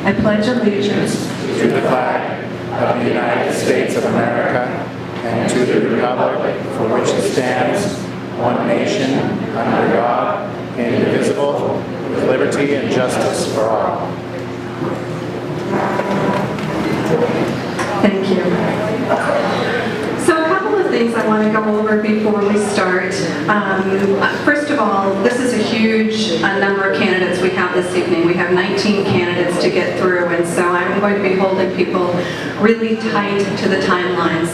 I pledge allegiance to the flag of the United States of America and to the republic for which it stands, one nation, under God, indivisible, with liberty and justice for all. Thank you. So a couple of things I want to go over before we start. First of all, this is a huge number of candidates we have this evening. We have 19 candidates to get through, and so I'm going to be holding people really tight to the timelines.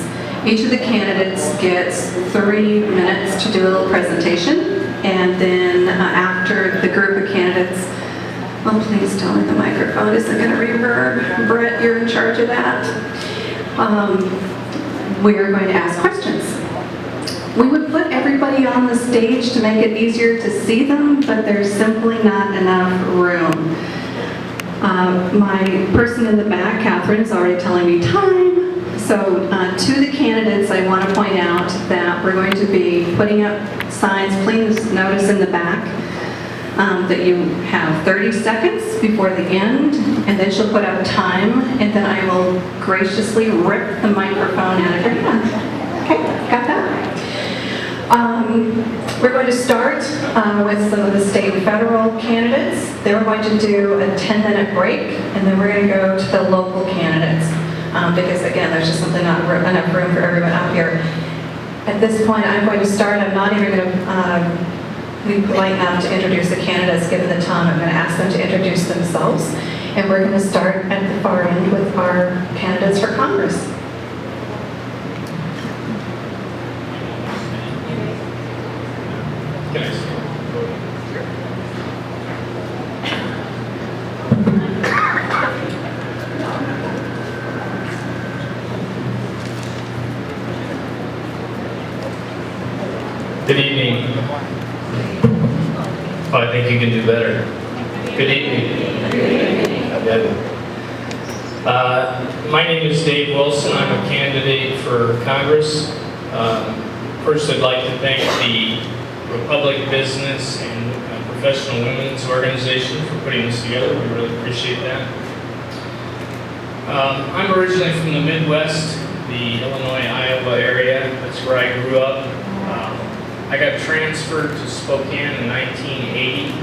Each of the candidates gets 3 minutes to do a little presentation, and then after the group of candidates, oh, please tell me the microphone isn't going to reverb. Brett, you're in charge of that. We are going to ask questions. We would put everybody on the stage to make it easier to see them, but there's simply not enough room. My person in the back, Catherine, is already telling me time. So to the candidates, I want to point out that we're going to be putting up signs. Please notice in the back that you have 30 seconds before the end, and then she'll put up time, and then I will graciously rip the microphone out of your hand. Okay, got that? We're going to start with some of the state and federal candidates. Then we're going to do a 10-minute break, and then we're going to go to the local candidates. Because again, there's just simply not enough room for everyone up here. At this point, I'm going to start. I'm not even going to be polite enough to introduce the candidates given the time. I'm going to ask them to introduce themselves. And we're going to start at the far end with our candidates for Congress. Good evening. Oh, I think you can do better. Good evening. My name is Dave Wilson. I'm a candidate for Congress. First, I'd like to thank the Republic Business and Professional Women's Organization for putting this together. We really appreciate that. I'm originally from the Midwest, the Illinois-Iowa area. That's where I grew up. I got transferred to Spokane in 1980,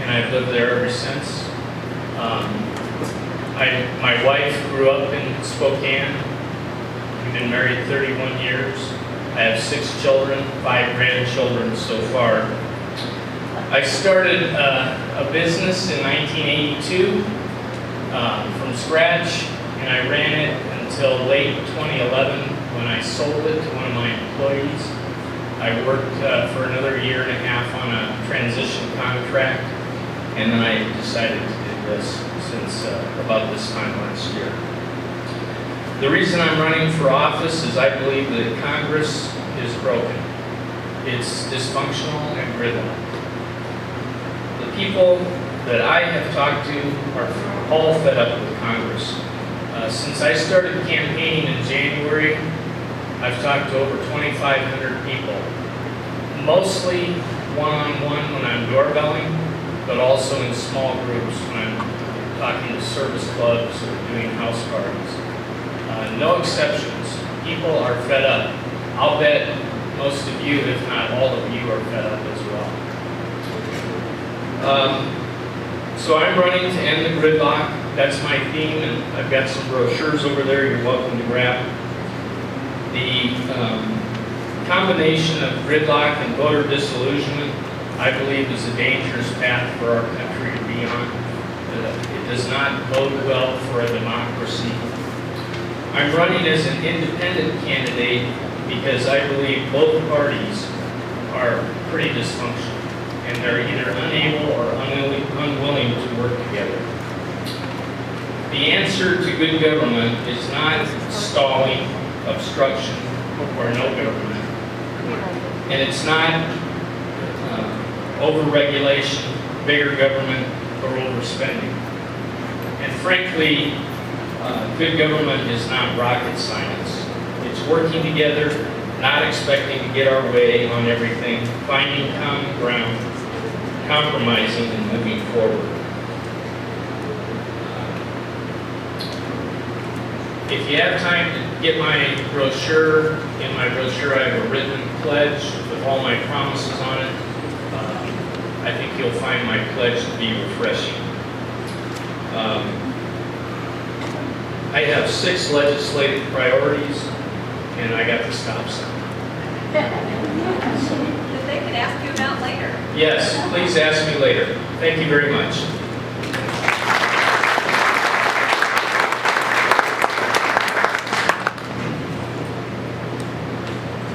and I've lived there ever since. My wife grew up in Spokane. We've been married 31 years. I have 6 children, 5 grandchildren so far. I started a business in 1982 from scratch, and I ran it until late 2011 when I sold it to one of my employees. I worked for another year and a half on a transition contract, and then I decided to do this since about this time last year. The reason I'm running for office is I believe that Congress is broken. It's dysfunctional and gridlock. The people that I have talked to are all fed up with Congress. Since I started campaigning in January, I've talked to over 2,500 people, mostly one-on-one when I'm doorbelling, but also in small groups when I'm talking to service clubs or doing house parties. No exceptions. People are fed up. I'll bet most of you, if not all of you, are fed up as well. So I'm running to end the gridlock. That's my theme, and I've got some brochures over there you're welcome to grab. The combination of gridlock and voter disillusionment, I believe, is a dangerous path for our country to be on. It does not bode well for a democracy. I'm running as an independent candidate because I believe both parties are pretty dysfunctional, and they're either unable or unwilling to work together. The answer to good government is not stalling, obstruction, or no government. And it's not over-regulation, bigger government, or overspending. And frankly, good government is not rocket science. It's working together, not expecting to get our way on everything, finding common ground, compromising, and moving forward. If you have time to get my brochure, in my brochure I have a written pledge with all my promises on it. I think you'll find my pledge to be refreshing. I have 6 legislative priorities, and I got the stop sign. That they can ask you about later. Yes, please ask me later. Thank you very much.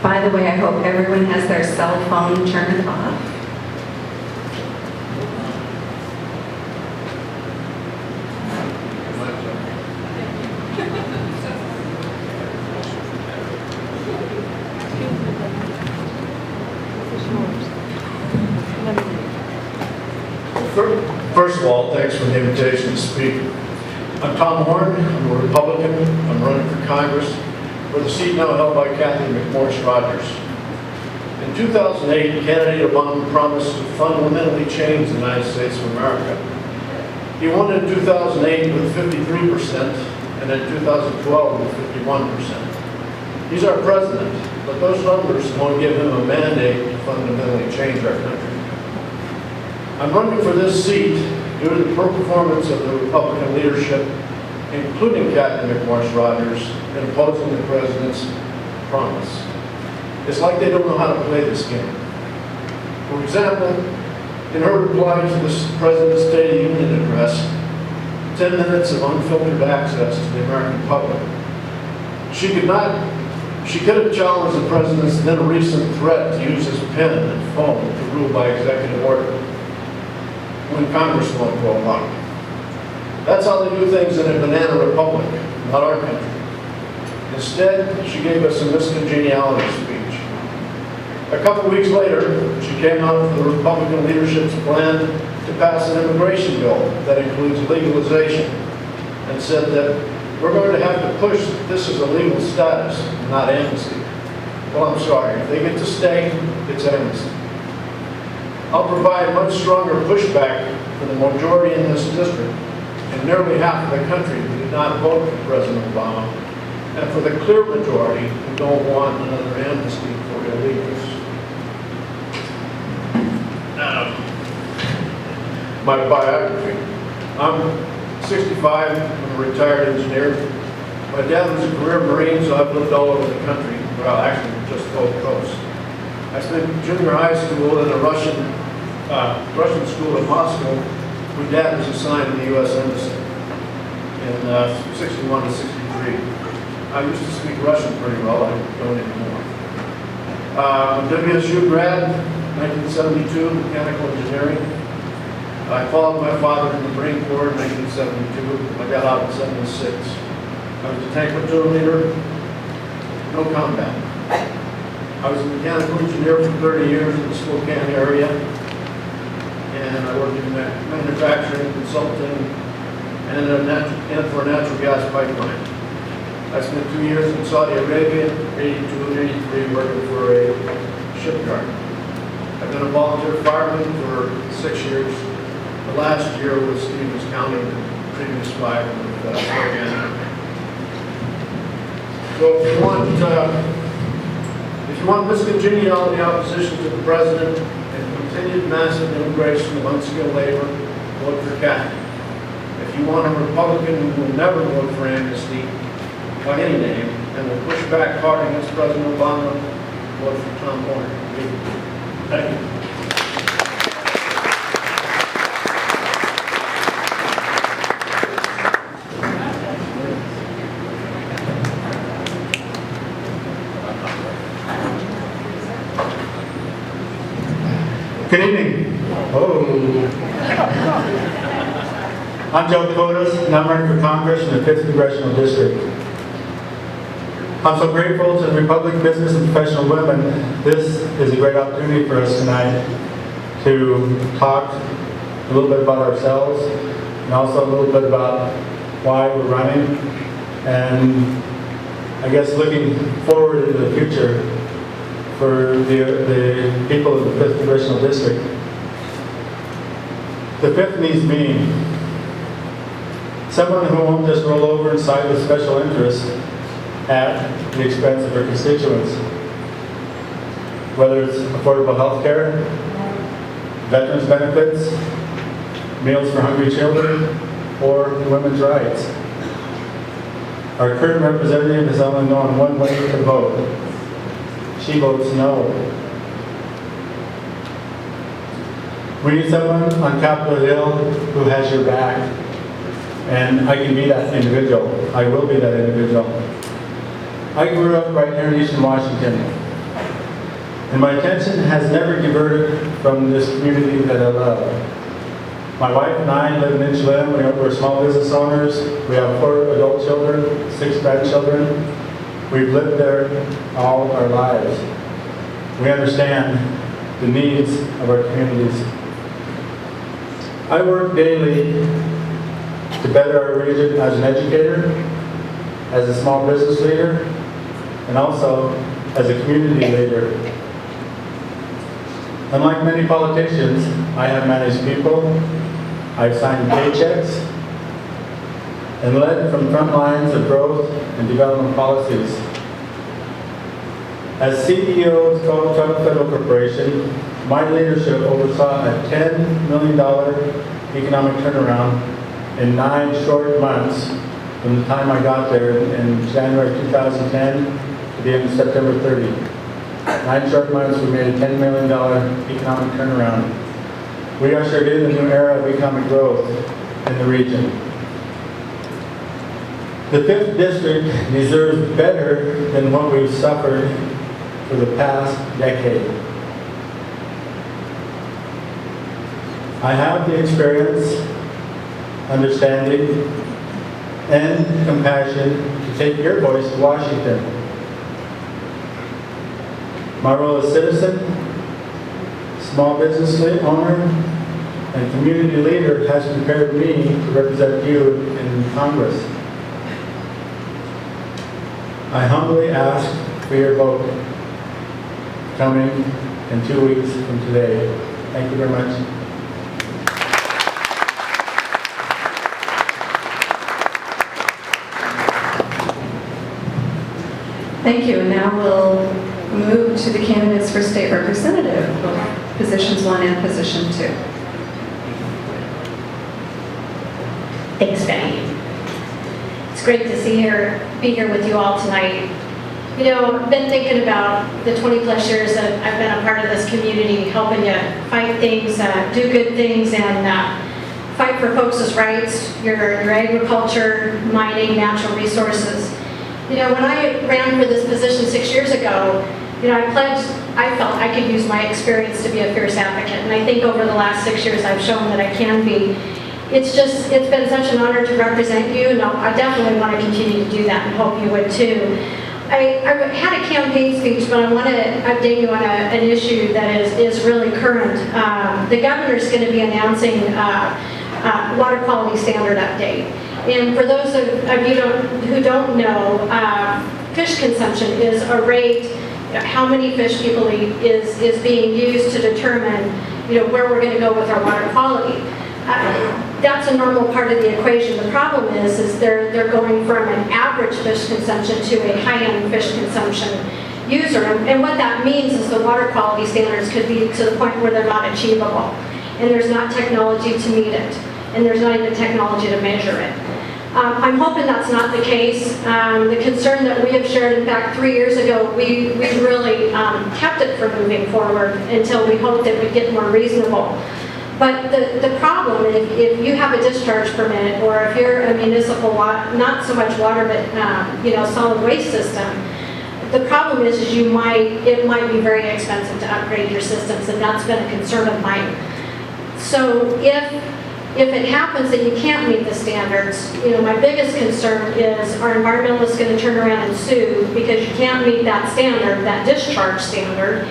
By the way, I hope everyone has their cell phone turned off. First of all, thanks for the invitation to speak. I'm Tom Horn. I'm a Republican. I'm running for Congress for the seat now held by Kathy McMorris Rogers. In 2008, candidate Obama promised to fundamentally change the United States of America. He won in 2008 with 53% and in 2012 with 51%. He's our president, but those numbers won't give him a mandate to fundamentally change our country. I'm running for this seat due to the poor performance of the Republican leadership, including Kathy McMorris Rogers, in opposing the president's promise. It's like they don't know how to play this game. For example, in her reply to the President's State of the Union address, 10 minutes of unfiltered access to the American public, she could have challenged the President's then recent threat to use his pen and phone to rule by executive order when Congress won't go along. That's how they do things in a banana republic, not our country. Instead, she gave us a miscongeniality speech. A couple weeks later, she came out with the Republican leadership's plan to pass an immigration bill that includes legalization and said that we're going to have to push this as a legal status, not amnesty. Well, I'm sorry, if they get to stay, it's amnesty. I'll provide much stronger pushback for the majority in this district and nearly half of the country who did not vote for President Obama, and for the clear majority who don't want another amnesty for illegals. My biography. I'm 65, I'm a retired engineer. My dad was a career Marine, so I've lived all over the country, well actually just both coasts. I spent junior high school in a Russian school in Moscow, where Dad was assigned to the U.S. Embassy in 61 to 63. I used to speak Russian pretty well, I don't anymore. WSU grad, 1972, mechanical engineering. I followed my father in the Marine Corps in 1972. I got out in 76. I was a tank platoon leader, no combat. I was a mechanical engineer for 30 years in the Spokane area, and I worked in manufacturing, consulting, and for a natural gas pipeline. I spent 2 years in Saudi Arabia, 82 and 83, working for a shipyard. I've been a volunteer fireman for 6 years. The last year was Stevens County, the previous 5 with Spokane. So if you want miscongeniality opposition to the president and continued massive immigration of unskilled labor, vote for Kathy. If you want a Republican who will never vote for amnesty by any name and will push back hard against President Obama, vote for Tom Horn. Thank you. Good evening. I'm Joe Codas, and I'm running for Congress in the 5th Congressional District. I'm so grateful to the Republic Business and Professional Women. This is a great opportunity for us tonight to talk a little bit about ourselves and also a little bit about why we're running, and I guess looking forward into the future for the people of the 5th Congressional District. The 5th means mean. Someone who won't just roll over and side with special interests at the expense of her constituents. Whether it's affordable health care, veterans benefits, meals for hungry children, or women's rights. Our current representative has only known one way to vote. She votes no. We need someone on Capitol Hill who has your back, and I can be that individual. I will be that individual. I grew up right here in Eastern Washington, and my attention has never diverted from this community that I love. My wife and I live in Inchland. We're small business owners. We have 4 adult children, 6 grandchildren. We've lived there all our lives. We understand the needs of our communities. I work daily to better our region as an educator, as a small business leader, and also as a community leader. Unlike many politicians, I have managed people, I've signed paychecks, and led from front lines of growth and development policies. As CEO of Total Trump Federal Corporation, my leadership oversaw a $10 million economic turnaround in 9 short months from the time I got there in January 2010 to the end of September 30. 9 short months, we made a $10 million economic turnaround. We ushered in a new era of economic growth in the region. The 5th District deserves better than what we've suffered for the past decade. I have the experience, understanding, and compassion to take your voice to Washington. My role as citizen, small business owner, and community leader has prepared me to represent you in Congress. I humbly ask for your vote coming in 2 weeks from today. Thank you very much. Thank you, and now we'll move to the candidates for state representative, positions 1 and position 2. Thanks, Betty. It's great to be here with you all tonight. You know, I've been thinking about the 20 plus years that I've been a part of this community, helping to fight things, do good things, and fight for folks' rights, your agriculture, mining, natural resources. You know, when I ran for this position 6 years ago, you know, I felt I could use my experience to be a fierce advocate, and I think over the last 6 years I've shown that I can be. It's been such an honor to represent you, and I definitely want to continue to do that, and hope you would too. I had a campaign speech, but I want to update you on an issue that is really current. The governor's going to be announcing water quality standard update. And for those of you who don't know, fish consumption is a rate, how many fish people eat is being used to determine, where we're going to go with our water quality. That's a normal part of the equation. The problem is they're going from an average fish consumption to a high-end fish consumption user. And what that means is the water quality standards could be to the point where they're not achievable. And there's not technology to meet it. And there's not even technology to measure it. I'm hoping that's not the case. The concern that we have shared, in fact, 3 years ago, we really kept it from moving forward until we hoped it would get more reasonable. But the problem, if you have a discharge permit, or if you're a municipal, not so much water, but solid waste system, the problem is it might be very expensive to upgrade your systems, and that's been a concern of mine. So if it happens that you can't meet the standards, my biggest concern is, are environmentalists going to turn around and sue because you can't meet that standard, that discharge standard?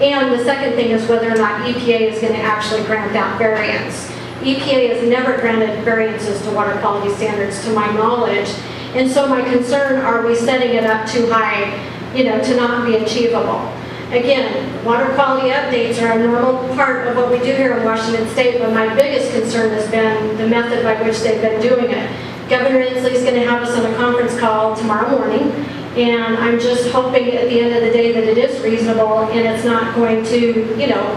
And the second thing is whether or not EPA is going to actually grant that variance. EPA has never granted variances to water quality standards, to my knowledge. And so my concern, are we setting it up too high, to not be achievable? Again, water quality updates are a normal part of what we do here in Washington State, but my biggest concern has been the method by which they've been doing it. Governor Inslee's going to have us on a conference call tomorrow morning, and I'm just hoping at the end of the day that it is reasonable and it's not going to,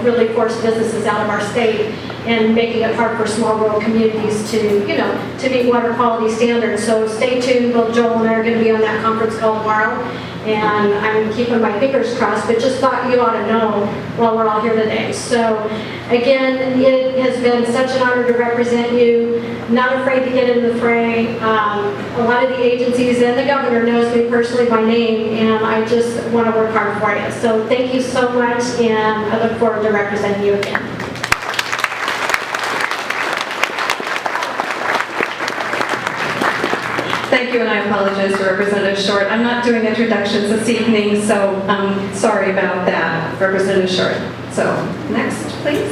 really force businesses out of our state and making it hard for small rural communities to, to meet water quality standards. So stay tuned. Both Joel and I are going to be on that conference call tomorrow, and I'm keeping my fingers crossed, but just thought you ought to know while we're all here today. So again, it has been such an honor to represent you. Not afraid to get in the fray. A lot of the agencies and the governor knows me personally by name, and I just want to work hard for you. So thank you so much, and I look forward to representing you again. Thank you, and I apologize to Representative Short. I'm not doing introductions this evening, so I'm sorry about that, Representative Short. So, next, please.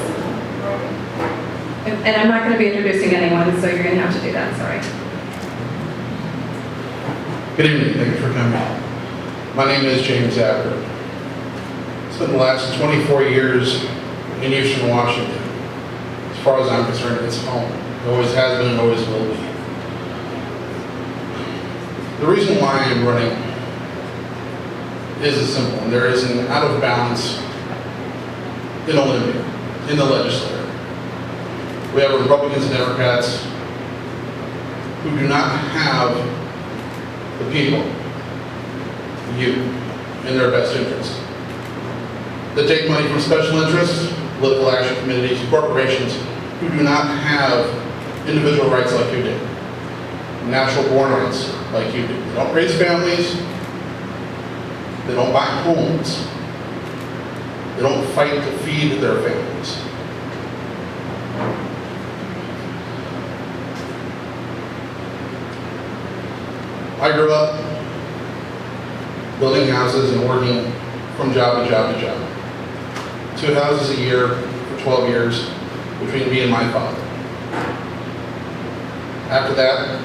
And I'm not going to be introducing anyone, so you're going to have to do that, sorry. Good evening, thank you for coming. My name is James Acker. Spent the last 24 years in Eastern Washington. As far as I'm concerned, it's home. It always has been and always will be. The reason why I'm running is as simple, and there is an out of balance in Olympia, in the legislature. We have Republicans and Democrats who do not have the people, you, in their best interest. They take money from special interests, political action committees, corporations who do not have individual rights like you do, natural born rights like you do. They don't raise families, they don't buy homes, they don't fight to feed their families. I grew up building houses and working from job to job to job. 2 houses a year for 12 years between me and my father. After that,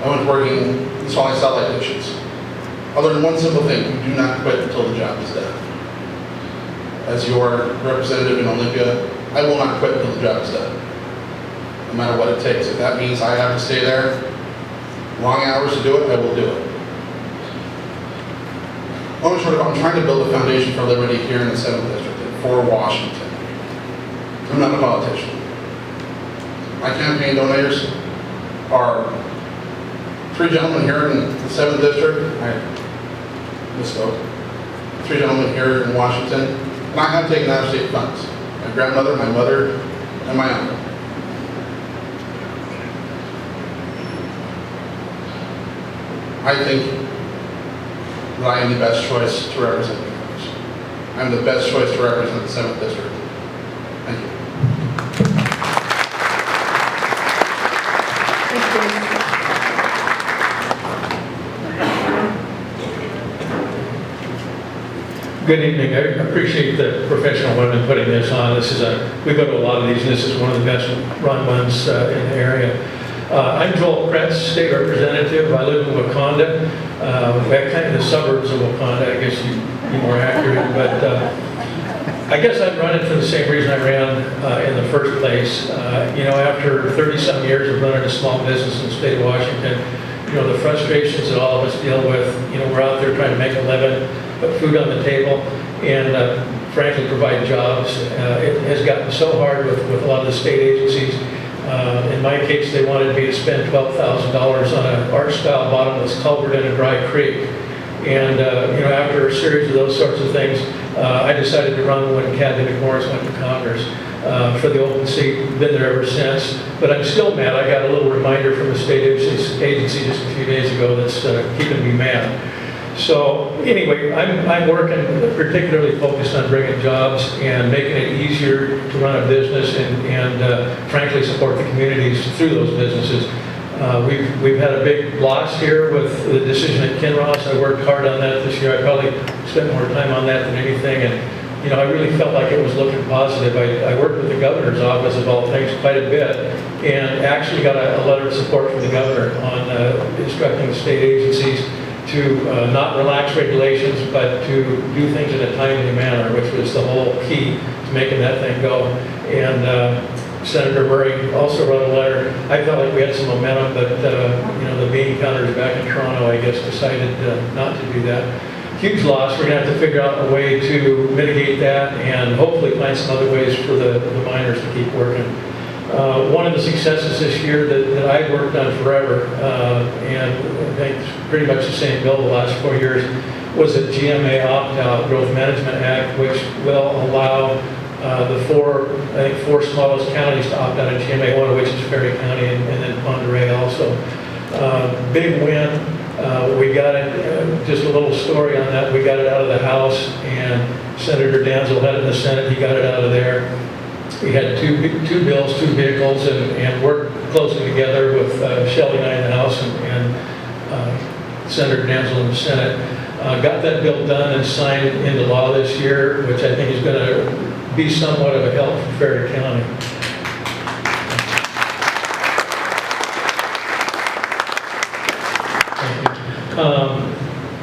I went working installing satellite dishes. I learned one simple thing: you do not quit until the job is done. As your representative in Olympia, I will not quit until the job is done, no matter what it takes. If that means I have to stay there long hours to do it, I will do it. Long and short of it, I'm trying to build a foundation for liberty here in the 7th District for Washington. I'm not a politician. My campaign donors are 3 gentlemen here in the 7th District. I misspoke. 3 gentlemen here in Washington. And I have taken out-of-state funds. My grandmother, my mother, and my uncle. I think that I am the best choice to represent you folks. I'm the best choice to represent the 7th District. Thank you. Good evening. I appreciate the professional women putting this on. We go to a lot of these, and this is one of the best run ones in the area. I'm Joel Kretz, state representative. I live in Wakanda, kind of the suburbs of Wakanda, I guess you'd be more accurate. But I guess I'm running for the same reason I ran in the first place. After 30-some years of running a small business in the state of Washington, the frustrations that all of us deal with, we're out there trying to make a living, put food on the table, and frankly provide jobs. It has gotten so hard with a lot of the state agencies. In my case, they wanted me to spend $12,000 on an art-style bottomless culvert in a dry creek. And after a series of those sorts of things, I decided to run when Kathy McMorris went to Congress for the open seat. Been there ever since. But I'm still mad. I got a little reminder from the state agency just a few days ago that's keeping me mad. So anyway, I'm working particularly focused on bringing jobs and making it easier to run a business and frankly support the communities through those businesses. We've had a big loss here with the decision at Kinross. I worked hard on that this year. I probably spent more time on that than anything, and I really felt like it was looking positive. I worked with the governor's office of all things quite a bit, and actually got a letter of support from the governor on instructing the state agencies to not relax regulations, but to do things in a timely manner, which was the whole key to making that thing go. And Senator Murray also wrote a letter. I felt like we had some momentum, but the bean counters back in Toronto, I guess, decided not to do that. Huge loss. We're going to have to figure out a way to mitigate that and hopefully find some other ways for the miners to keep working. One of the successes this year that I've worked on forever, and I think it's pretty much the same bill the last 4 years, was the GMA opt-out Growth Management Act, which will allow the four smallest counties to opt out of GMA, one of which is Ferry County and then Ponderay also. Big win. We got it, just a little story on that, we got it out of the House, and Senator Danzel had it in the Senate, he got it out of there. We had two bills, two vehicles, and worked closely together with Shelley and I in the House and Senator Danzel in the Senate. Got that bill done and signed into law this year, which I think is going to be somewhat of a help for Ferry County.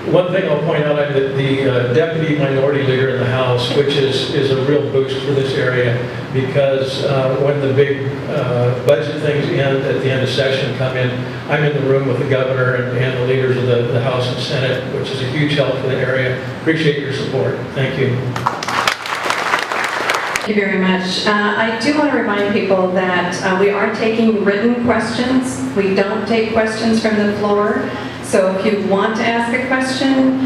One thing I'll point out, I'm the deputy minority leader in the House, which is a real boost for this area, because when the big budget things end at the end of session come in, I'm in the room with the governor and the leaders of the House and Senate, which is a huge help for the area. Appreciate your support. Thank you. Thank you very much. I do want to remind people that we are taking written questions. We don't take questions from the floor. So if you want to ask a question,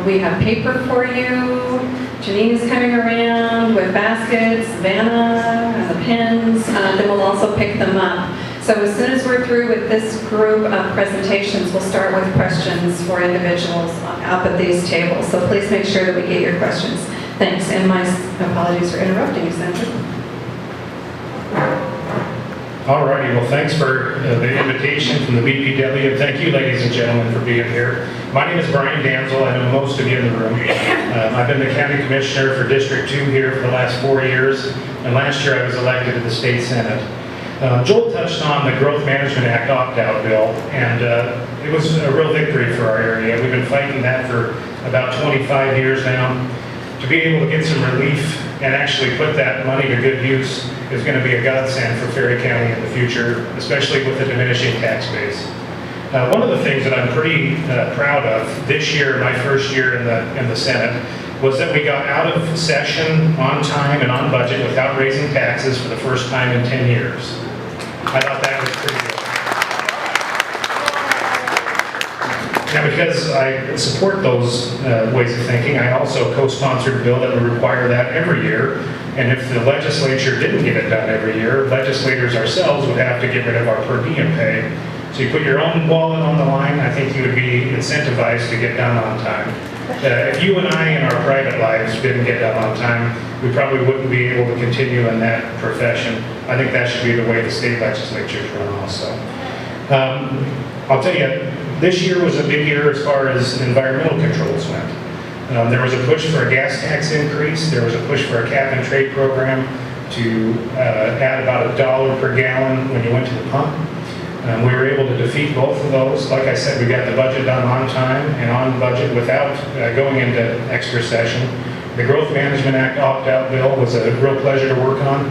we have paper for you. Janine is coming around with baskets, Vanna, and the pens. Then we'll also pick them up. So as soon as we're through with this group of presentations, we'll start with questions for individuals up at these tables. So please make sure that we get your questions. Thanks, and my apologies for interrupting you, Senator. All righty, well, thanks for the invitation from the BPW, and thank you, ladies and gentlemen, for being here. My name is Brian Danzel. I know most of you in the room. I've been the county commissioner for District 2 here for the last 4 years, and last year I was elected to the state senate. Joel touched on the Growth Management Act opt-out bill, and it was a real victory for our area. We've been fighting that for about 25 years now. To be able to get some relief and actually put that money to good use is going to be a godsend for Ferry County in the future, especially with the diminishing tax base. One of the things that I'm pretty proud of this year, my first year in the Senate, was that we got out of session on time and on budget without raising taxes for the first time in 10 years. I thought that was pretty good. Now, because I support those ways of thinking, I also co-sponsored a bill that would require that every year. And if the legislature didn't get it done every year, legislators ourselves would have to get rid of our per diem pay. So you put your own wallet on the line, I think you would be incentivized to get done on time. If you and I in our private lives didn't get done on time, we probably wouldn't be able to continue in that profession. I think that should be the way the state legislatures run also. I'll tell you, this year was a big year as far as environmental controls went. There was a push for a gas tax increase. There was a push for a cap and trade program to add about $1 per gallon when you went to the pump. We were able to defeat both of those. Like I said, we got the budget done on time and on budget without going into extra session. The Growth Management Act opt-out bill was a real pleasure to work on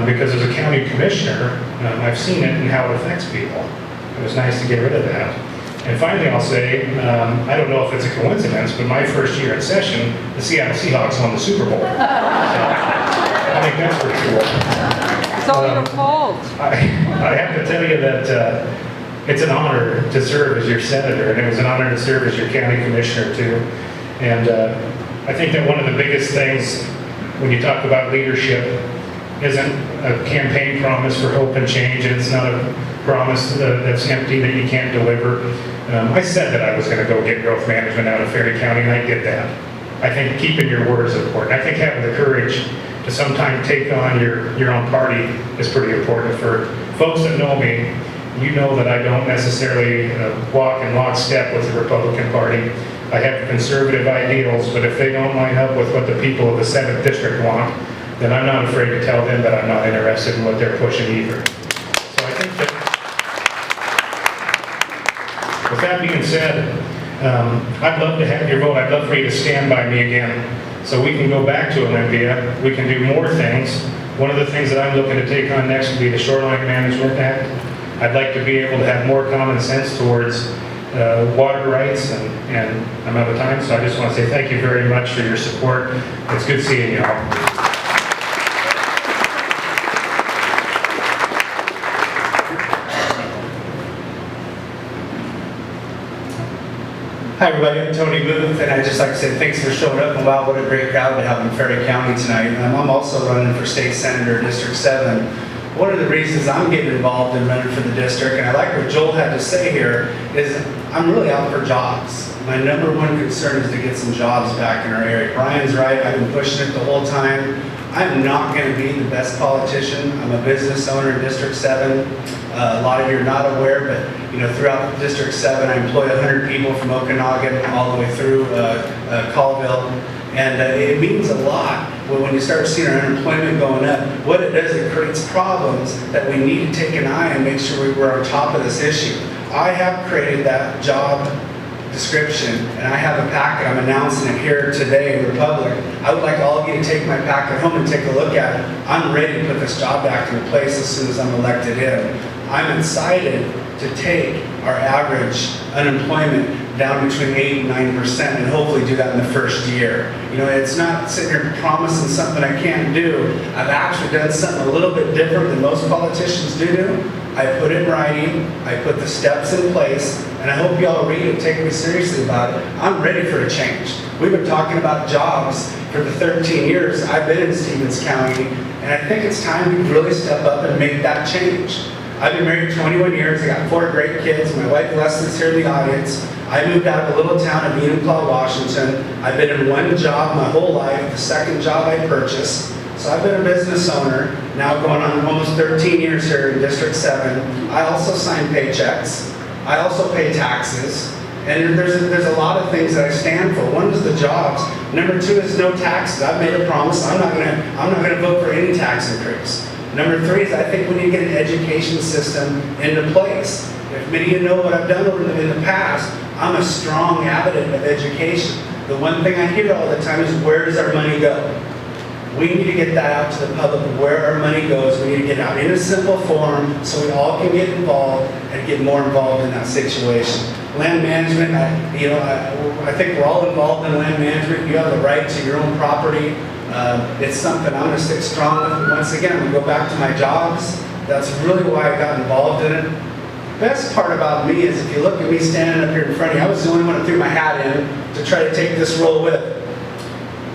because as a county commissioner, I've seen it and how it affects people. It was nice to get rid of that. And finally, I'll say, I don't know if it's a coincidence, but my first year in session, the Seattle Seahawks won the Super Bowl. So, I think that's pretty cool. It's all your fault. I have to tell you that it's an honor to serve as your senator, and it was an honor to serve as your county commissioner, too. And I think that one of the biggest things when you talk about leadership isn't a campaign promise for hope and change, and it's not a promise that's empty that you can't deliver. I said that I was going to go get growth management out of Ferry County, and I did that. I think keeping your word is important. I think having the courage to sometimes take on your own party is pretty important. For folks that know me, you know that I don't necessarily walk in lockstep with the Republican Party. I have conservative ideals, but if they don't line up with what the people of the 7th District want, then I'm not afraid to tell them that I'm not interested in what they're pushing either. So I think that, with that being said, I'd love to have your vote. I'd love for you to stand by me again so we can go back to Olympia. We can do more things. One of the things that I'm looking to take on next would be the Shoreline Management Act. I'd like to be able to have more common sense towards water rights, and I'm out of time, so I just want to say thank you very much for your support. It's good seeing you all. Hi everybody, I'm Tony Booth, and I'd just like to say thanks for showing up, and wow, what a great crowd to have in Ferry County tonight. I'm also running for State Senator, District 7. One of the reasons I'm getting involved in running for the district, and I like what Joel had to say here, is I'm really out for jobs. My number one concern is to get some jobs back in our area. Brian's right, I've been pushing it the whole time. I'm not going to be the best politician. I'm a business owner in District 7. A lot of you are not aware, but throughout District 7, I employ 100 people from Okanagan all the way through Colville. And it means a lot when you start seeing our unemployment going up. What it does, it creates problems that we need to take an eye and make sure we're on top of this issue. I have created that job description, and I have a packet. I'm announcing it here today in the public. I would like all of you to take my packet home and take a look at it. I'm ready to put this job back into place as soon as I'm elected in. I'm excited to take our average unemployment down between 8 and 9% and hopefully do that in the first year. It's not sitting here promising something I can't do. I've actually done something a little bit different than most politicians do. I put it in writing, I put the steps in place, and I hope you all read it and take me seriously about it. I'm ready for a change. We've been talking about jobs for the 13 years I've been in Stevens County, and I think it's time we really step up and make that change. I've been married 21 years, I got 4 great kids, my wife Leslie's here in the audience. I moved out of a little town of Enumclaw, Washington. I've been in one job my whole life, the second job I purchased. So I've been a business owner, now going on almost 13 years here in District 7. I also sign paychecks. I also pay taxes. And there's a lot of things that I stand for. One is the jobs. Number 2 is no taxes. I've made a promise. I'm not gonna vote for any tax increase. Number 3 is I think we need to get an education system into place. If many of you know what I've done in the past, I'm a strong advocate of education. The one thing I hear all the time is, where does our money go? We need to get that out to the public, where our money goes. We need to get it out in a simple form so we all can get involved and get more involved in that situation. Land management, I think we're all involved in land management. You have the right to your own property. It's something I'm going to stick strong with. Once again, we go back to my jobs. That's really why I got involved in it. The best part about me is if you look at me standing up here in front of you, I was the only one that threw my hat in to try to take this role with.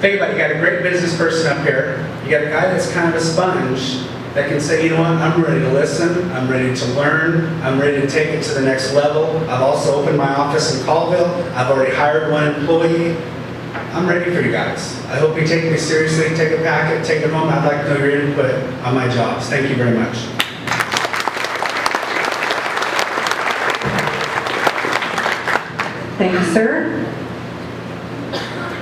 Think about it, you got a great business person up here. You got a guy that's kind of a sponge that can say, you know what, I'm ready to listen, I'm ready to learn, I'm ready to take it to the next level. I've also opened my office in Colville. I've already hired 1 employee. I'm ready for you guys. I hope you take me seriously, take a packet, take it home. I'd like to know your input on my jobs. Thank you very much. Thank you, sir.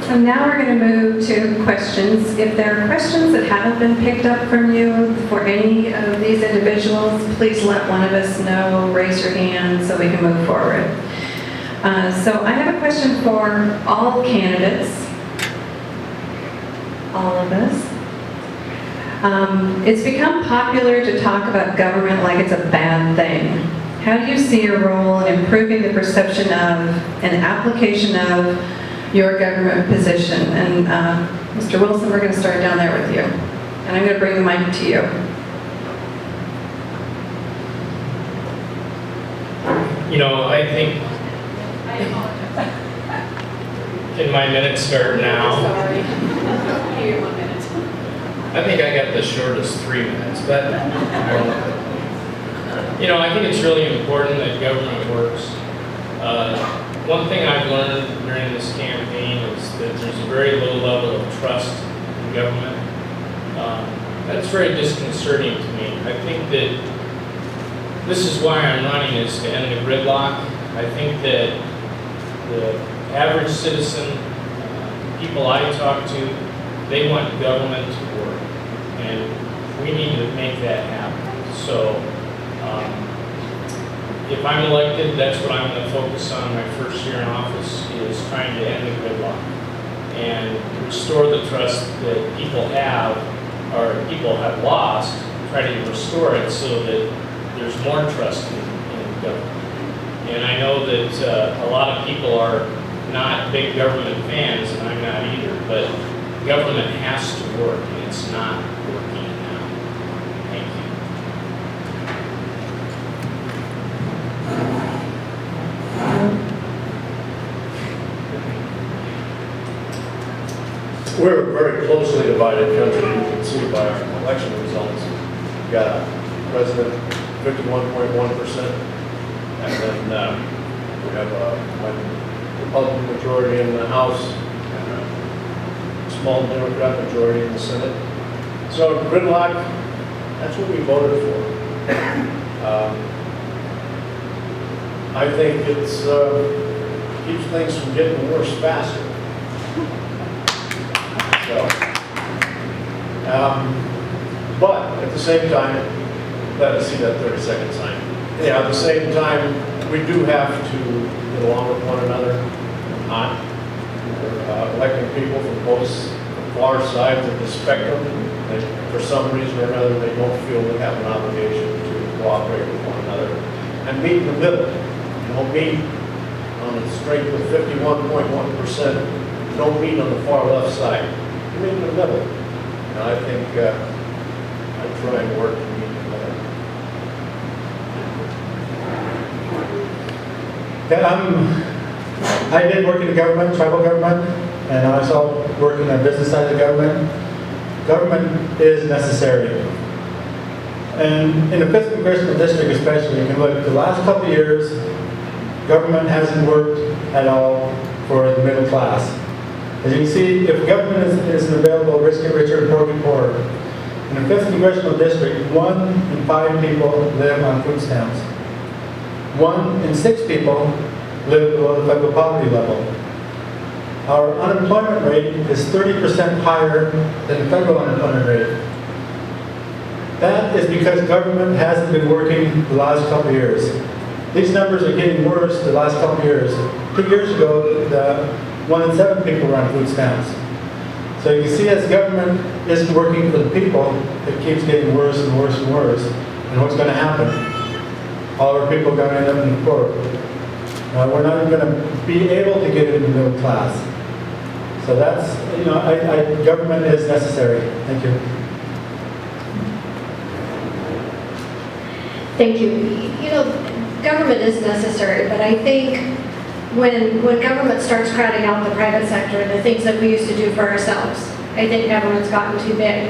So now we're going to move to questions. If there are questions that haven't been picked up from you for any of these individuals, please let one of us know, raise your hand so we can move forward. So I have a question for all candidates, all of us. It's become popular to talk about government like it's a bad thing. How do you see your role in improving the perception of and application of your government position? And Mr. Wilson, we're going to start down there with you. And I'm going to bring the mic to you. I think, can my minute start now? I think I got the shortest 3 minutes, but I think it's really important that government works. One thing I've learned during this campaign is that there's a very low level of trust in government. That's very disconcerting to me. I think that this is why I'm running, is to end the gridlock. I think that the average citizen, people I talk to, they want government to work. And we need to make that happen. So if I'm elected, that's what I'm going to focus on my first year in office, is trying to end the gridlock and restore the trust that people have or people have lost, try to restore it so that there's more trust in government. And I know that a lot of people are not big government fans, and I'm not either, but government has to work, and it's not working now. Thank you. We're a very closely divided country, you can see by our election results. We got a president, 51.1%, and then we have a Republican majority in the House and a small Democrat majority in the Senate. So gridlock, that's what we voted for. I think it's keeps things from getting worse faster. So, but at the same time, let us see that 30-second sign. Yeah, at the same time, we do have to get along with one another. Not electing people from both far sides of the spectrum, and for some reason or another, they don't feel they have an obligation to cooperate with one another and meet in the middle. Don't meet on the strength of 51.1%. Don't meet on the far left side. Meet in the middle. And I think I try and work to meet in the middle. Yeah, I did work in the government, tribal government, and I also work in the business side of the government. Government is necessary. And in the 5th Congressional District especially, you can look at the last couple of years, government hasn't worked at all for the middle class. As you can see, if government isn't available, rich get richer and poor get poorer. In the 5th Congressional District, 1 in 5 people live on food stamps. 1 in 6 people live below the federal poverty level. Our unemployment rate is 30% higher than the federal unemployment rate. That is because government hasn't been working the last couple of years. These numbers are getting worse the last couple of years. 2 years ago, 1 in 7 people were on food stamps. So you can see as government isn't working for the people, it keeps getting worse and worse and worse. And what's going to happen? All our people are going to end up in the poor. We're not even going to be able to get into the middle class. So that's, government is necessary. Thank you. Thank you. Government is necessary, but I think when government starts crowding out the private sector and the things that we used to do for ourselves, I think government's gotten too big.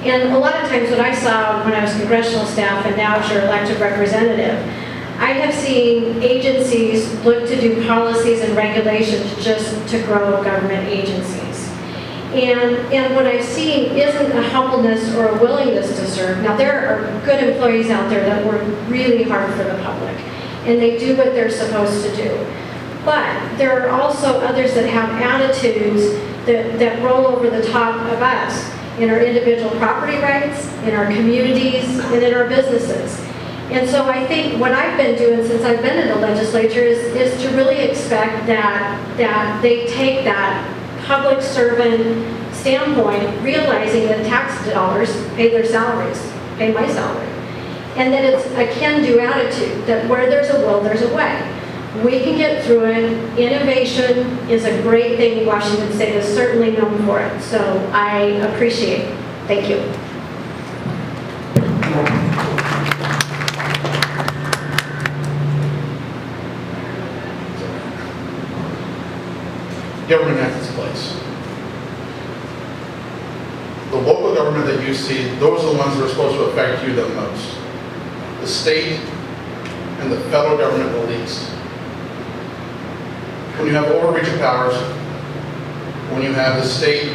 And a lot of times what I saw when I was congressional staff and now as your elected representative, I have seen agencies look to do policies and regulations just to grow government agencies. And what I've seen isn't a humbleness or a willingness to serve. Now there are good employees out there that work really hard for the public, and they do what they're supposed to do. But there are also others that have attitudes that roll over the top of us in our individual property rights, in our communities, and in our businesses. And so I think what I've been doing since I've been in the legislature is to really expect that they take that public servant standpoint, realizing that tax dollars pay their salaries, pay my salary. And that it's a can-do attitude, that where there's a will, there's a way. We can get through it. Innovation is a great thing. Washington State is certainly known for it. So I appreciate it. Thank you. Government has its place. The local government that you see, those are the ones that are supposed to affect you the most. The state and the federal government the least. When you have overreach of powers, when you have the state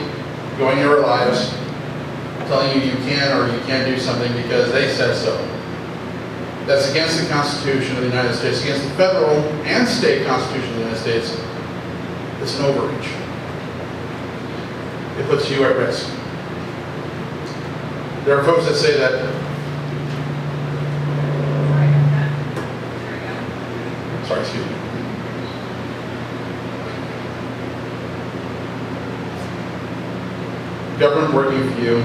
going your lives, telling you you can or you can't do something because they said so. That's against the Constitution of the United States, against the federal and state Constitution of the United States. It's an overreach. It puts you at risk. There are folks that say that sorry, excuse me. Government working for you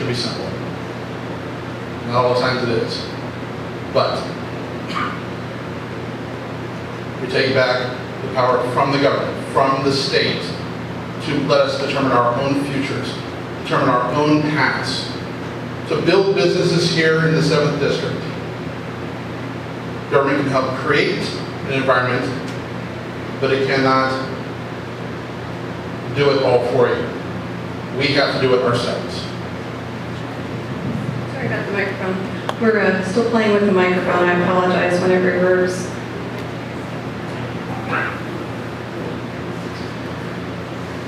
should be simple. Not all the times it is. But we take back the power from the government, from the state, to let us determine our own futures, determine our own paths, to build businesses here in the 7th District. Government can help create an environment, but it cannot do it all for you. We have to do it ourselves. Sorry about the microphone. We're still playing with the microphone. I apologize when it reverbs.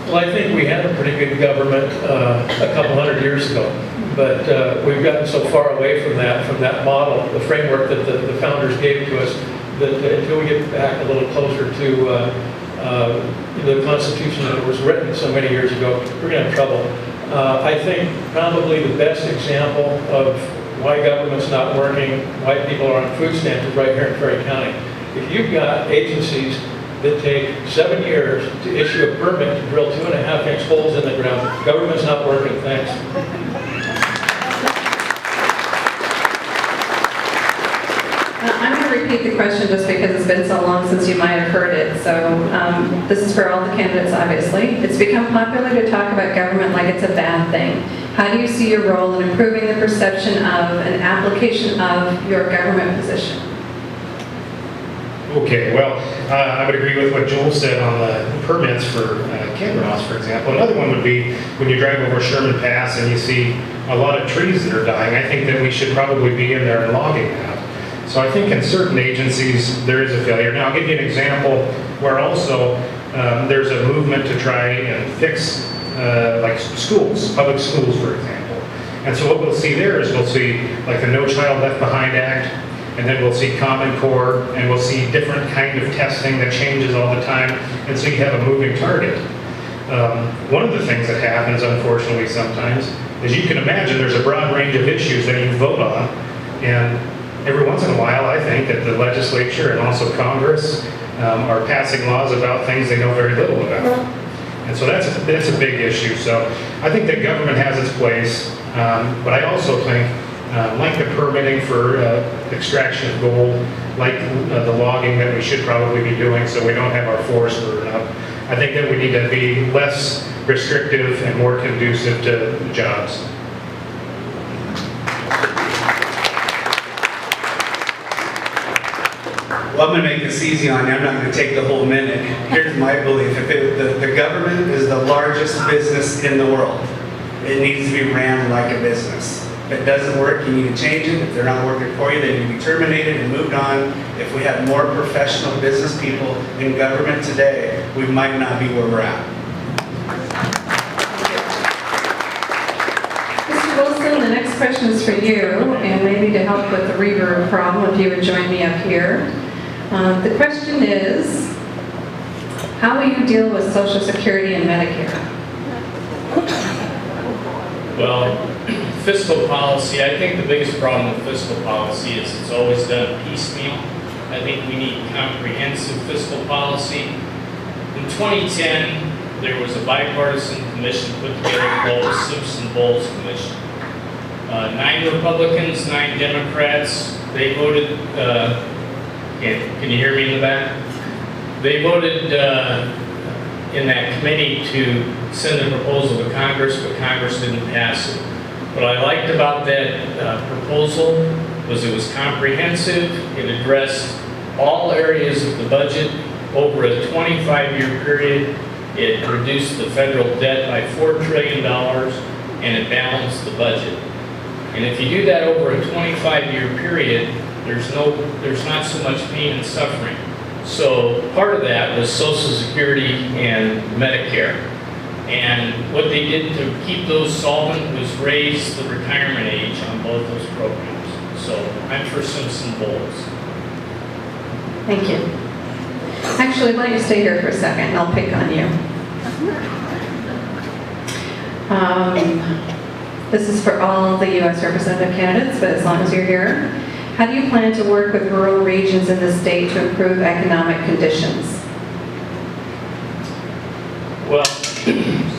Well, I think we had a pretty good government a couple hundred years ago, but we've gotten so far away from that model, the framework that the founders gave to us, that until we get back a little closer to the Constitution that was written so many years ago, we're going to have trouble. I think probably the best example of why government's not working, why people are on food stamps is right here in Ferry County. If you've got agencies that take 7 years to issue a permit to drill 2.5-inch holes in the ground, government's not working. Thanks. I'm going to repeat the question just because it's been so long since you might have heard it. So this is for all the candidates, obviously. It's become popular to talk about government like it's a bad thing. How do you see your role in improving the perception of and application of your government position? Okay, well, I would agree with what Joel said on the permits for campgrounds, for example. Another one would be when you drive over Sherman Pass and you see a lot of trees that are dying. I think that we should probably be in there and logging that. So I think in certain agencies there is a failure. Now I'll give you an example where also there's a movement to try and fix like schools, public schools, for example. And so what we'll see there is we'll see like the No Child Left Behind Act, and then we'll see Common Core, and we'll see different kind of testing that changes all the time, and so you have a moving target. One of the things that happens, unfortunately, sometimes, is you can imagine there's a broad range of issues that you vote on, and every once in a while, I think that the legislature and also Congress are passing laws about things they know very little about. And so that's a big issue. So I think that government has its place, but I also think like the permitting for extraction of gold, like the logging that we should probably be doing so we don't have our forests burn up. I think that we need to be less restrictive and more conducive to jobs. Well, I'm going to make this easy on you. I'm not going to take the whole minute. Here's my belief. If the government is the largest business in the world, it needs to be ran like a business. If it doesn't work, you need to change it. If they're not working for you, they need to be terminated and moved on. If we had more professional business people in government today, we might not be where we're at. Mr. Wilson, the next question is for you, and maybe to help with the reverb problem, if you would join me up here. The question is, how will you deal with Social Security and Medicare? Well, fiscal policy, I think the biggest problem with fiscal policy is it's always done piecemeal. I think we need comprehensive fiscal policy. In 2010, there was a bipartisan commission put together called the Simpson-Bowles Commission. 9 Republicans, 9 Democrats, they voted, can you hear me in the back? They voted in that committee to send a proposal to Congress, but Congress didn't pass it. What I liked about that proposal was it was comprehensive, it addressed all areas of the budget over a 25-year period. It reduced the federal debt by $4 trillion, and it balanced the budget. And if you do that over a 25-year period, there's not so much pain and suffering. So part of that was Social Security and Medicare. And what they did to keep those solvent was raise the retirement age on both those programs. So I'm for Simpson-Bowles. Thank you. Actually, why don't you stay here for a second, and I'll pick on you. This is for all the U.S. representative candidates, but as long as you're here. How do you plan to work with rural regions in the state to improve economic conditions? Well,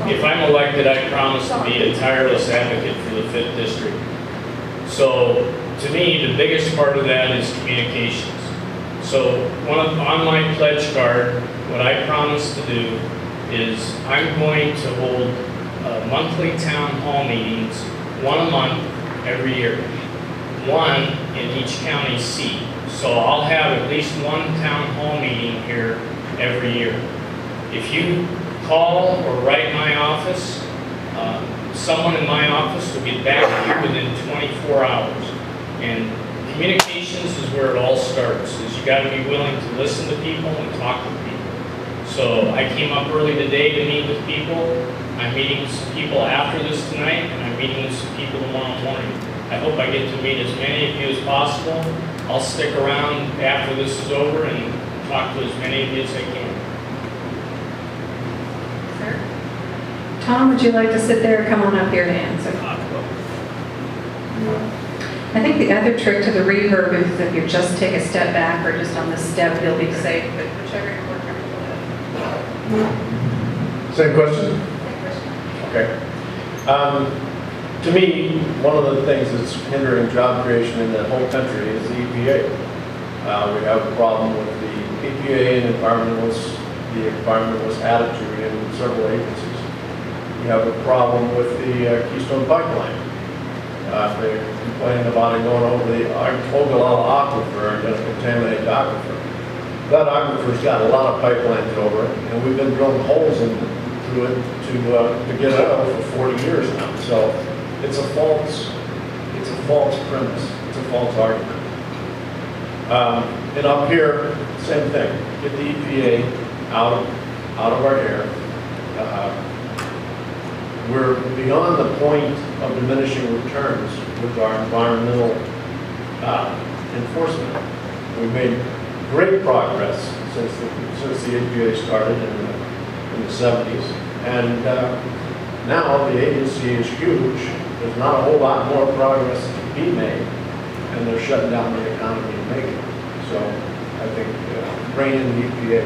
if I'm elected, I promise to be a tireless advocate for the 5th District. So, to me, the biggest part of that is communications. So, on my pledge card, what I promise to do is I'm going to hold monthly town hall meetings, one a month, every year. One in each county seat. So I'll have at least one town hall meeting here every year. If you call or write my office, someone in my office will get back to you within 24 hours. And communications is where it all starts, is you gotta be willing to listen to people and talk to people. So I came up early today to meet with people. I'm meeting with some people after this tonight, and I'm meeting with some people tomorrow morning. I hope I get to meet as many of you as possible. I'll stick around after this is over and talk to as many of you as I can. Sir? Tom, would you like to sit there or come on up here to answer? I think the other trick to the reverb is if you just take a step back or just on the step, you'll be safe, but whichever you're more comfortable with. Same question? Okay. To me, one of the things that's hindering job creation in the whole country is the EPA. We have a problem with the EPA and the environmentalist attitude in several agencies. We have a problem with the Keystone Pipeline. They're complaining about it going over the Ogallala Aquifer and going to contaminate the aquifer. That aquifer's got a lot of pipelines over it, and we've been drilling holes through it to get oil for 40 years now. So it's a false premise. It's a false argument. And up here, same thing. Get the EPA out of our hair. We're beyond the point of diminishing returns with our environmental enforcement. We've made great progress since the EPA started in the 70s, and now the agency is huge. There's not a whole lot more progress to be made, and they're shutting down the economy to make it. So I think rein in the EPA.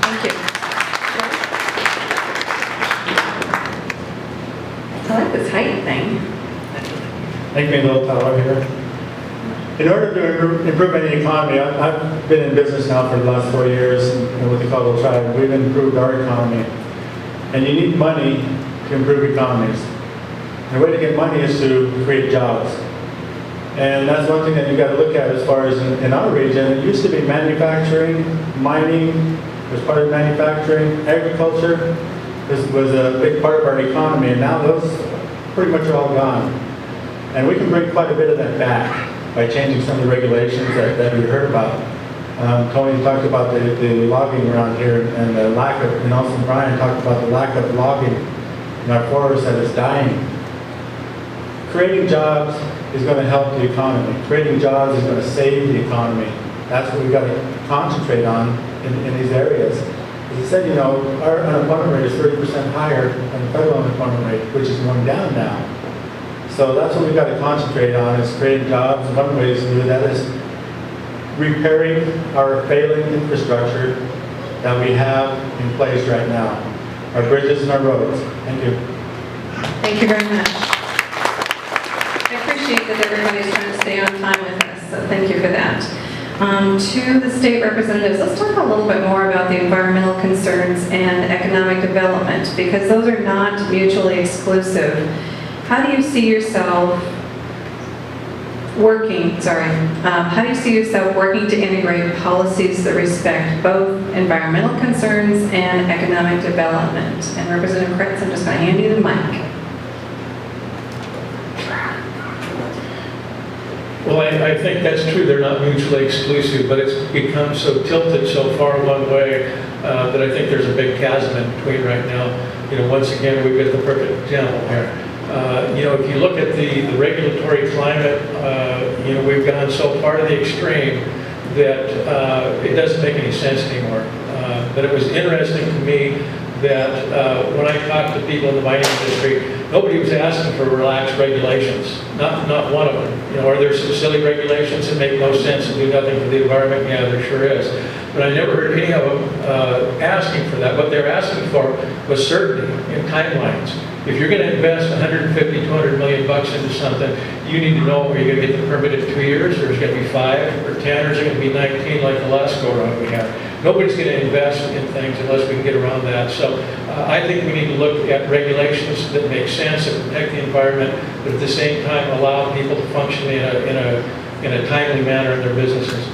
Thank you. I like this height thing. Make me a little taller here. In order to improve any economy, I've been in business now for the last 4 years with the Caldwell Tribe. We've improved our economy. And you need money to improve economies. And the way to get money is to create jobs. And that's one thing that you got to look at as far as in our region. It used to be manufacturing, mining was part of manufacturing, agriculture was a big part of our economy, and now those pretty much are all gone. And we can bring quite a bit of that back by changing some of the regulations that we heard about. Tony talked about the logging around here and the lack of, and also Brian talked about the lack of logging in our forests that is dying. Creating jobs is going to help the economy. Creating jobs is going to save the economy. That's what we've got to concentrate on in these areas. As I said, you know, our unemployment rate is 30% higher than the federal unemployment rate, which is going down now. So that's what we've got to concentrate on, is creating jobs. And one of the ways to do that is repairing our failing infrastructure that we have in place right now. Our bridges and our roads. Thank you. Thank you very much. I appreciate that everybody's trying to stay on time with us, so thank you for that. To the state representatives, let's talk a little bit more about the environmental concerns and economic development, because those are not mutually exclusive. How do you see yourself working to integrate policies that respect both environmental concerns and economic development? And Representative Kretz, I'm just going to hand you the mic. Well, I think that's true. They're not mutually exclusive, but it's become so tilted so far one way that I think there's a big chasm in between right now. You know, once again, we've got the perfect example here. You know, if you look at the regulatory climate, you know, we've gone so far to the extreme that it doesn't make any sense anymore. But it was interesting to me that when I talked to people in the mining industry, Nobody was asking for relaxed regulations, not one of them. You know, are there some silly regulations that make no sense and do nothing for the environment? Yeah, there sure is. But I never heard any of them asking for that. What they're asking for was certainty in timelines. If you're going to invest 150, 200 million bucks into something, you need to know where you're going to get the permit in 2 years, or is it going to be 5 or 10, or is it going to be 19 like the last go-around we had. Nobody's going to invest in things unless we can get around that. So I think we need to look at regulations that make sense, that protect the environment, but at the same time allow people to function in a timely manner in their businesses.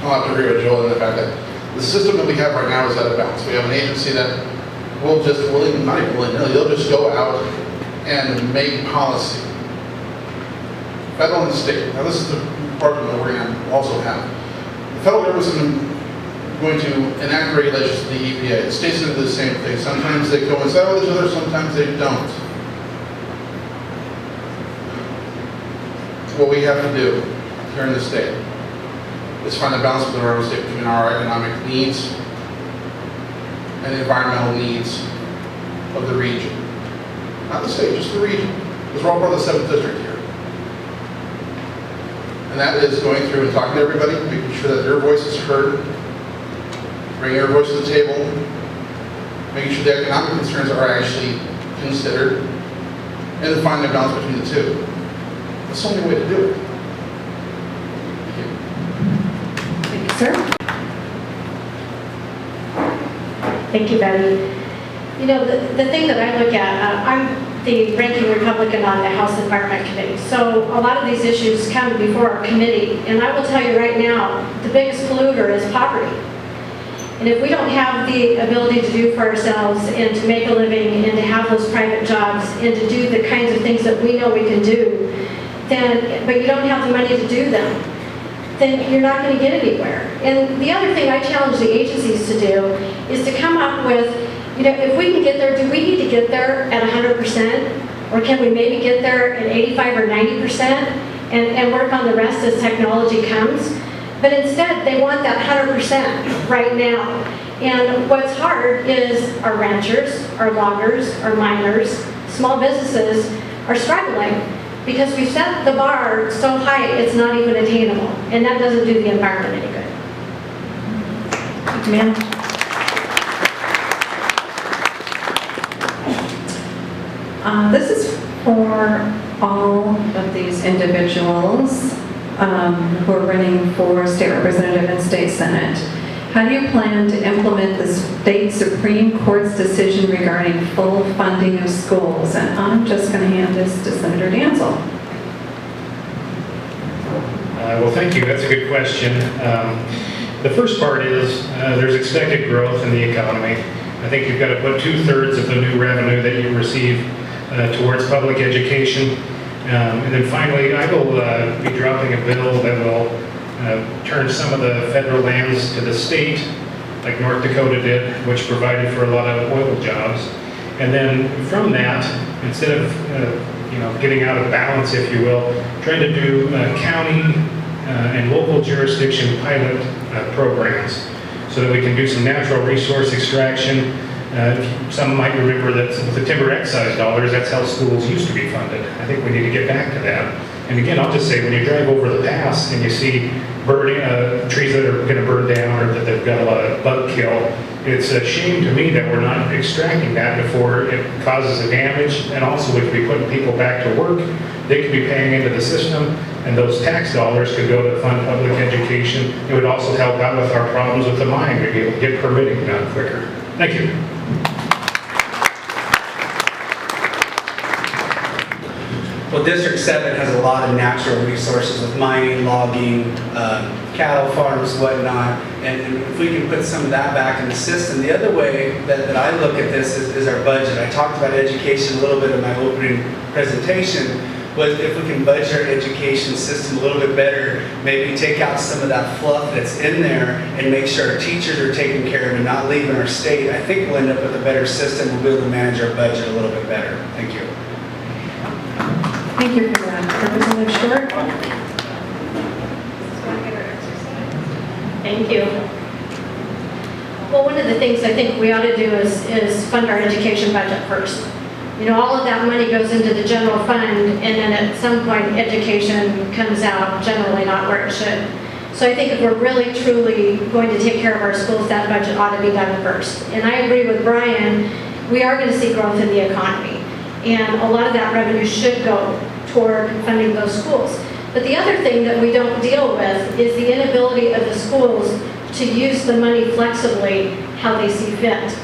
I'll have to agree with Joel in the fact that the system that we have right now is out of balance. We have an agency that will just not even willy-nilly, they'll just go out and make policy. Federal and state. Now this is the part that we're going to also have. The federal government is going to enact regulations to the EPA. The states do the same thing. Sometimes they coincide with each other, sometimes they don't. What we have to do here in the state is find a balance within our own state between our economic needs and the environmental needs of the region. Not the state, just the region. Because we're all part of the 7th district here. And that is going through and talking to everybody, making sure that their voice is heard, bringing your voice to the table, making sure the economic concerns are actually considered, and then finding a balance between the two. That's the only way to do it. Thank you, sir. Thank you, Betty. You know, the thing that I look at, I'm the ranking Republican on the House Environment Committee. So a lot of these issues come before our committee. And I will tell you right now, the biggest polluter is poverty. And if we don't have the ability to do for ourselves and to make a living and to have those private jobs and to do the kinds of things that we know we can do, then, but you don't have the money to do them, then you're not going to get anywhere. And the other thing I challenge the agencies to do is to come up with, you know, if we can get there, do we need to get there at 100%? Or can we maybe get there at 85 or 90% and work on the rest as technology comes? But instead, they want that 100% right now. And what's hard is our ranchers, our loggers, our miners, small businesses are struggling because we've set the bar so high it's not even attainable. And that doesn't do the environment any good. Thank you, ma'am. This is for all of these individuals who are running for state representative and state senate. How do you plan to implement the state Supreme Court's decision regarding full funding of schools? And I'm just going to hand this to Senator Danzel. Well, thank you. That's a good question. The first part is there's expected growth in the economy. I think you've got to put 2/3 of the new revenue that you receive towards public education. And then finally, I will be dropping a bill that will turn some of the federal lands to the state, like North Dakota did, which provided for a lot of oil jobs. And then from that, instead of getting out of balance, if you will, trying to do county and local jurisdiction pilot programs so that we can do some natural resource extraction. Some might remember that with the timber excise dollars, that's how schools used to be funded. I think we need to get back to that. And again, I'll just say, when you drive over the pass and you see burning trees that are going to burn down or that they've got a lot of bug kill, it's a shame to me that we're not extracting that before it causes a damage. And also, if we put people back to work, they could be paying into the system, and those tax dollars could go to fund public education. It would also help out with our problems with the mine. We'd be able to get permitting done quicker. Thank you. Well, District 7 has a lot of natural resources with mining, logging, cattle farms, whatnot. And if we can put some of that back in the system, the other way that I look at this is our budget. I talked about education a little bit in my opening presentation, was if we can budget our education system a little bit better, maybe take out some of that fluff that's in there and make sure our teachers are taken care of and not leaving our state, I think we'll end up with a better system. We'll be able to manage our budget a little bit better. Thank you. Thank you for that. Representative Short? Thank you. Well, one of the things I think we ought to do is fund our education budget first. You know, all of that money goes into the general fund, and then at some point, education comes out, generally not where it should. So I think if we're really, truly going to take care of our schools, that budget ought to be done first. And I agree with Brian, we are going to see growth in the economy. And a lot of that revenue should go toward funding those schools. But the other thing that we don't deal with is the inability of the schools to use the money flexibly how they see fit.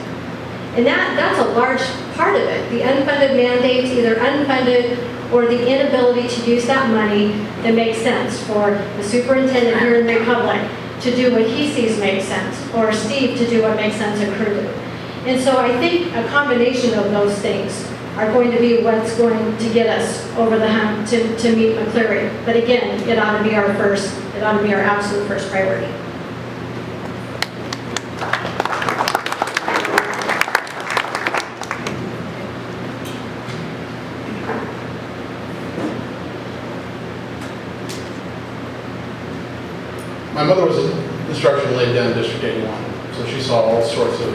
And that's a large part of it. The unfunded mandates, either unfunded or the inability to use that money that makes sense for the superintendent here in the Republic to do what he sees makes sense, or Steve to do what makes sense in Crew. And so I think a combination of those things are going to be what's going to get us over the hump to meet McCleary. But again, it ought to be our absolute first priority. My mother was an instructional aide down in District 81, so she saw all sorts of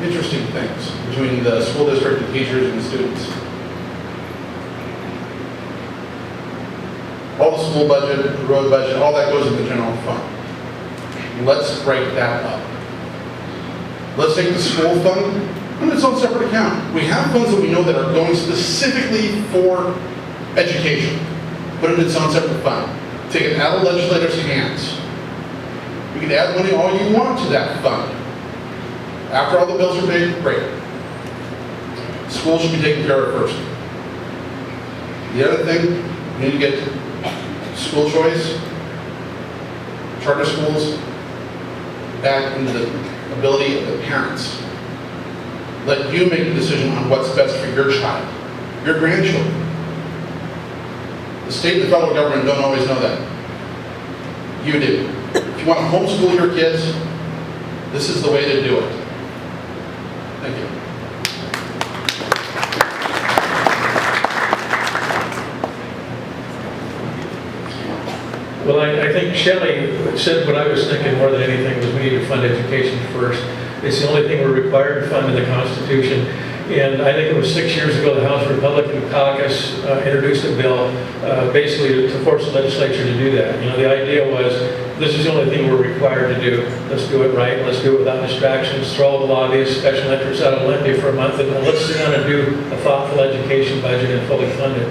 interesting things between the school district, the teachers, and the students. All the school budget, the road budget, all that goes in the general fund. Let's break that up. Let's take the school fund and its own separate account. We have funds that we know that are going specifically for education. Put it in its own separate fund. Take it out of legislators' hands. You can add money all you want to that fund. After all the bills are paid, great. Schools should be taken care of first. The other thing, we need to get school choice, charter schools, back into the ability of the parents. Let you make the decision on what's best for your child, your grandchildren. The state and the federal government don't always know that. You do. If you want to homeschool your kids, this is the way to do it. Thank you. Well, I think Shelley said what I was thinking more than anything was we need to fund education first. It's the only thing we're required to fund in the Constitution. And I think it was 6 years ago the House Republican Caucus introduced a bill basically to force the legislature to do that. You know, the idea was this is the only thing we're required to do. Let's do it right. Let's do it without distractions. Throw all the lobbyists, special interests out of Olympia for a month, and let's sit down and do a thoughtful education budget and fully fund it.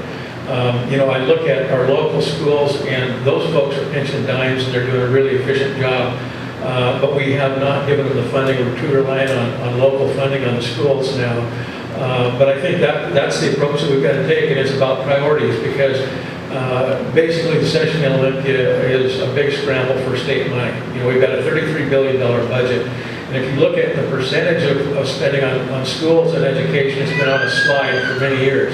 You know, I look at our local schools, and those folks are pinching dimes, and they're doing a really efficient job. But we have not given them the funding. We're too reliant on local funding on the schools now. But I think that's the approach that we've got to take, and it's about priorities, because basically the session in Olympia is a big scramble for state money. You know, we've got a $33 billion budget, and if you look at the percentage of spending on schools and education, it's been on a slide for many years.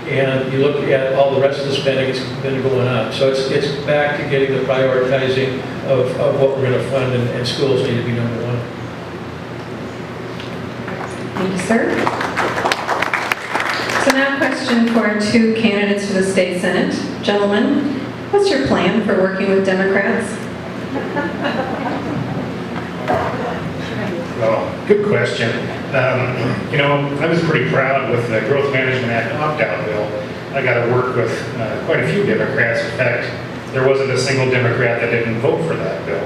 And you look at all the rest of the spending, it's been going up. So it's back to getting the prioritizing of what we're going to fund, and schools need to be number one. Thank you, sir. So now a question for our two candidates for the state senate. Gentlemen, what's your plan for working with Democrats? Well, good question. You know, I was pretty proud with the Growth Management Act opt-out bill. I got to work with quite a few Democrats. In fact, there wasn't a single Democrat that didn't vote for that bill.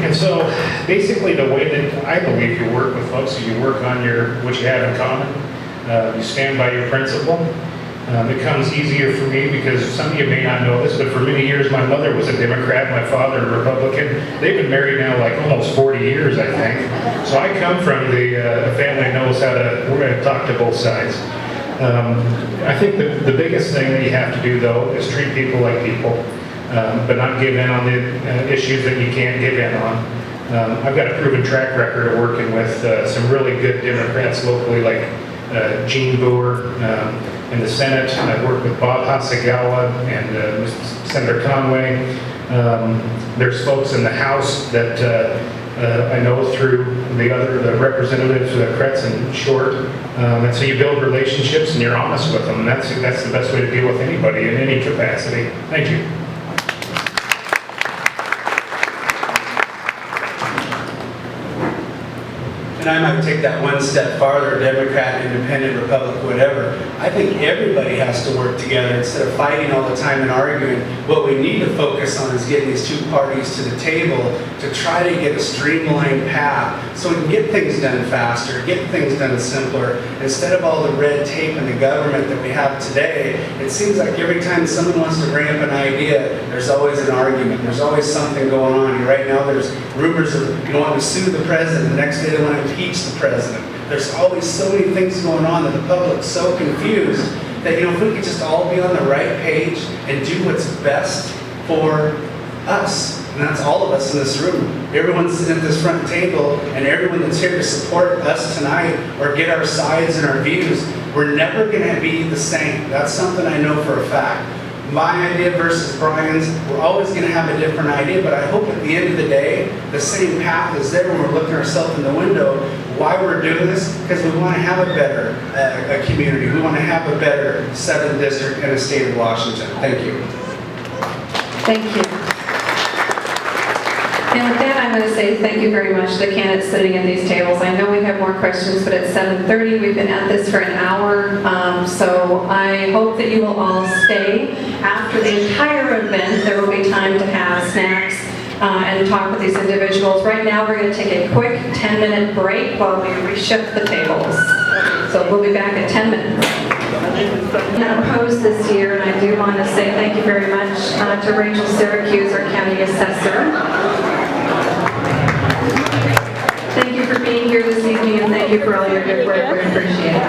And so basically the way that I believe you work with folks is you work on what you have in common. You stand by your principle. It comes easier for me because some of you may not know this, but for many years my mother was a Democrat, my father a Republican. They've been married now like almost 40 years, I think. So I come from a family that knows how to talk to both sides. I think the biggest thing that you have to do, though, is treat people like people, but not give in on the issues that you can't give in on. I've got a proven track record of working with some really good Democrats locally, like Gene Boer. In the Senate, I worked with Bob Hasagawa and Senator Conway. There's folks in the House that I know through the representatives, Kretz and Short. And so you build relationships and you're honest with them. And that's the best way to deal with anybody in any capacity. Thank you. and I might take that one step farther, Democrat, Independent, Republican, whatever. I think everybody has to work together instead of fighting all the time and arguing. What we need to focus on is getting these two parties to the table to try to get a streamlined path so we can get things done faster, get things done simpler. Instead of all the red tape in the government that we have today, it seems like every time someone wants to bring up an idea, there's always an argument. There's always something going on. Right now there's rumors of wanting to sue the president. The next day they want to impeach the president. There's always so many things going on that the public's so confused that, if we could just all be on the right page and do what's best for us, and that's all of us in this room. Everyone sitting at this front table and everyone that's here to support us tonight or get our sides and our views, we're never going to be the same. That's something I know for a fact. My idea versus Brian's, we're always going to have a different idea, but I hope at the end of the day, the same path is there when we're looking ourselves in the window. Why we're doing this? Because we want to have a better a community. We want to have a better 7th District in the state of Washington. Thank you. Thank you. And with that, I'm going to say thank you very much to the candidates sitting at these tables. I know we have more questions, but it's 7:30. We've been at this for an hour, so I hope that you will all stay. After the entire event, there will be time to have snacks and talk with these individuals. Right now, we're going to take a quick 10-minute break while we reshift the tables. So we'll be back in 10 minutes. I'm Pos this year, and I do want to say thank you very much to Rachel Syracuse, our county assessor. Thank you for being here this evening, and thank you for all your good work. We appreciate it.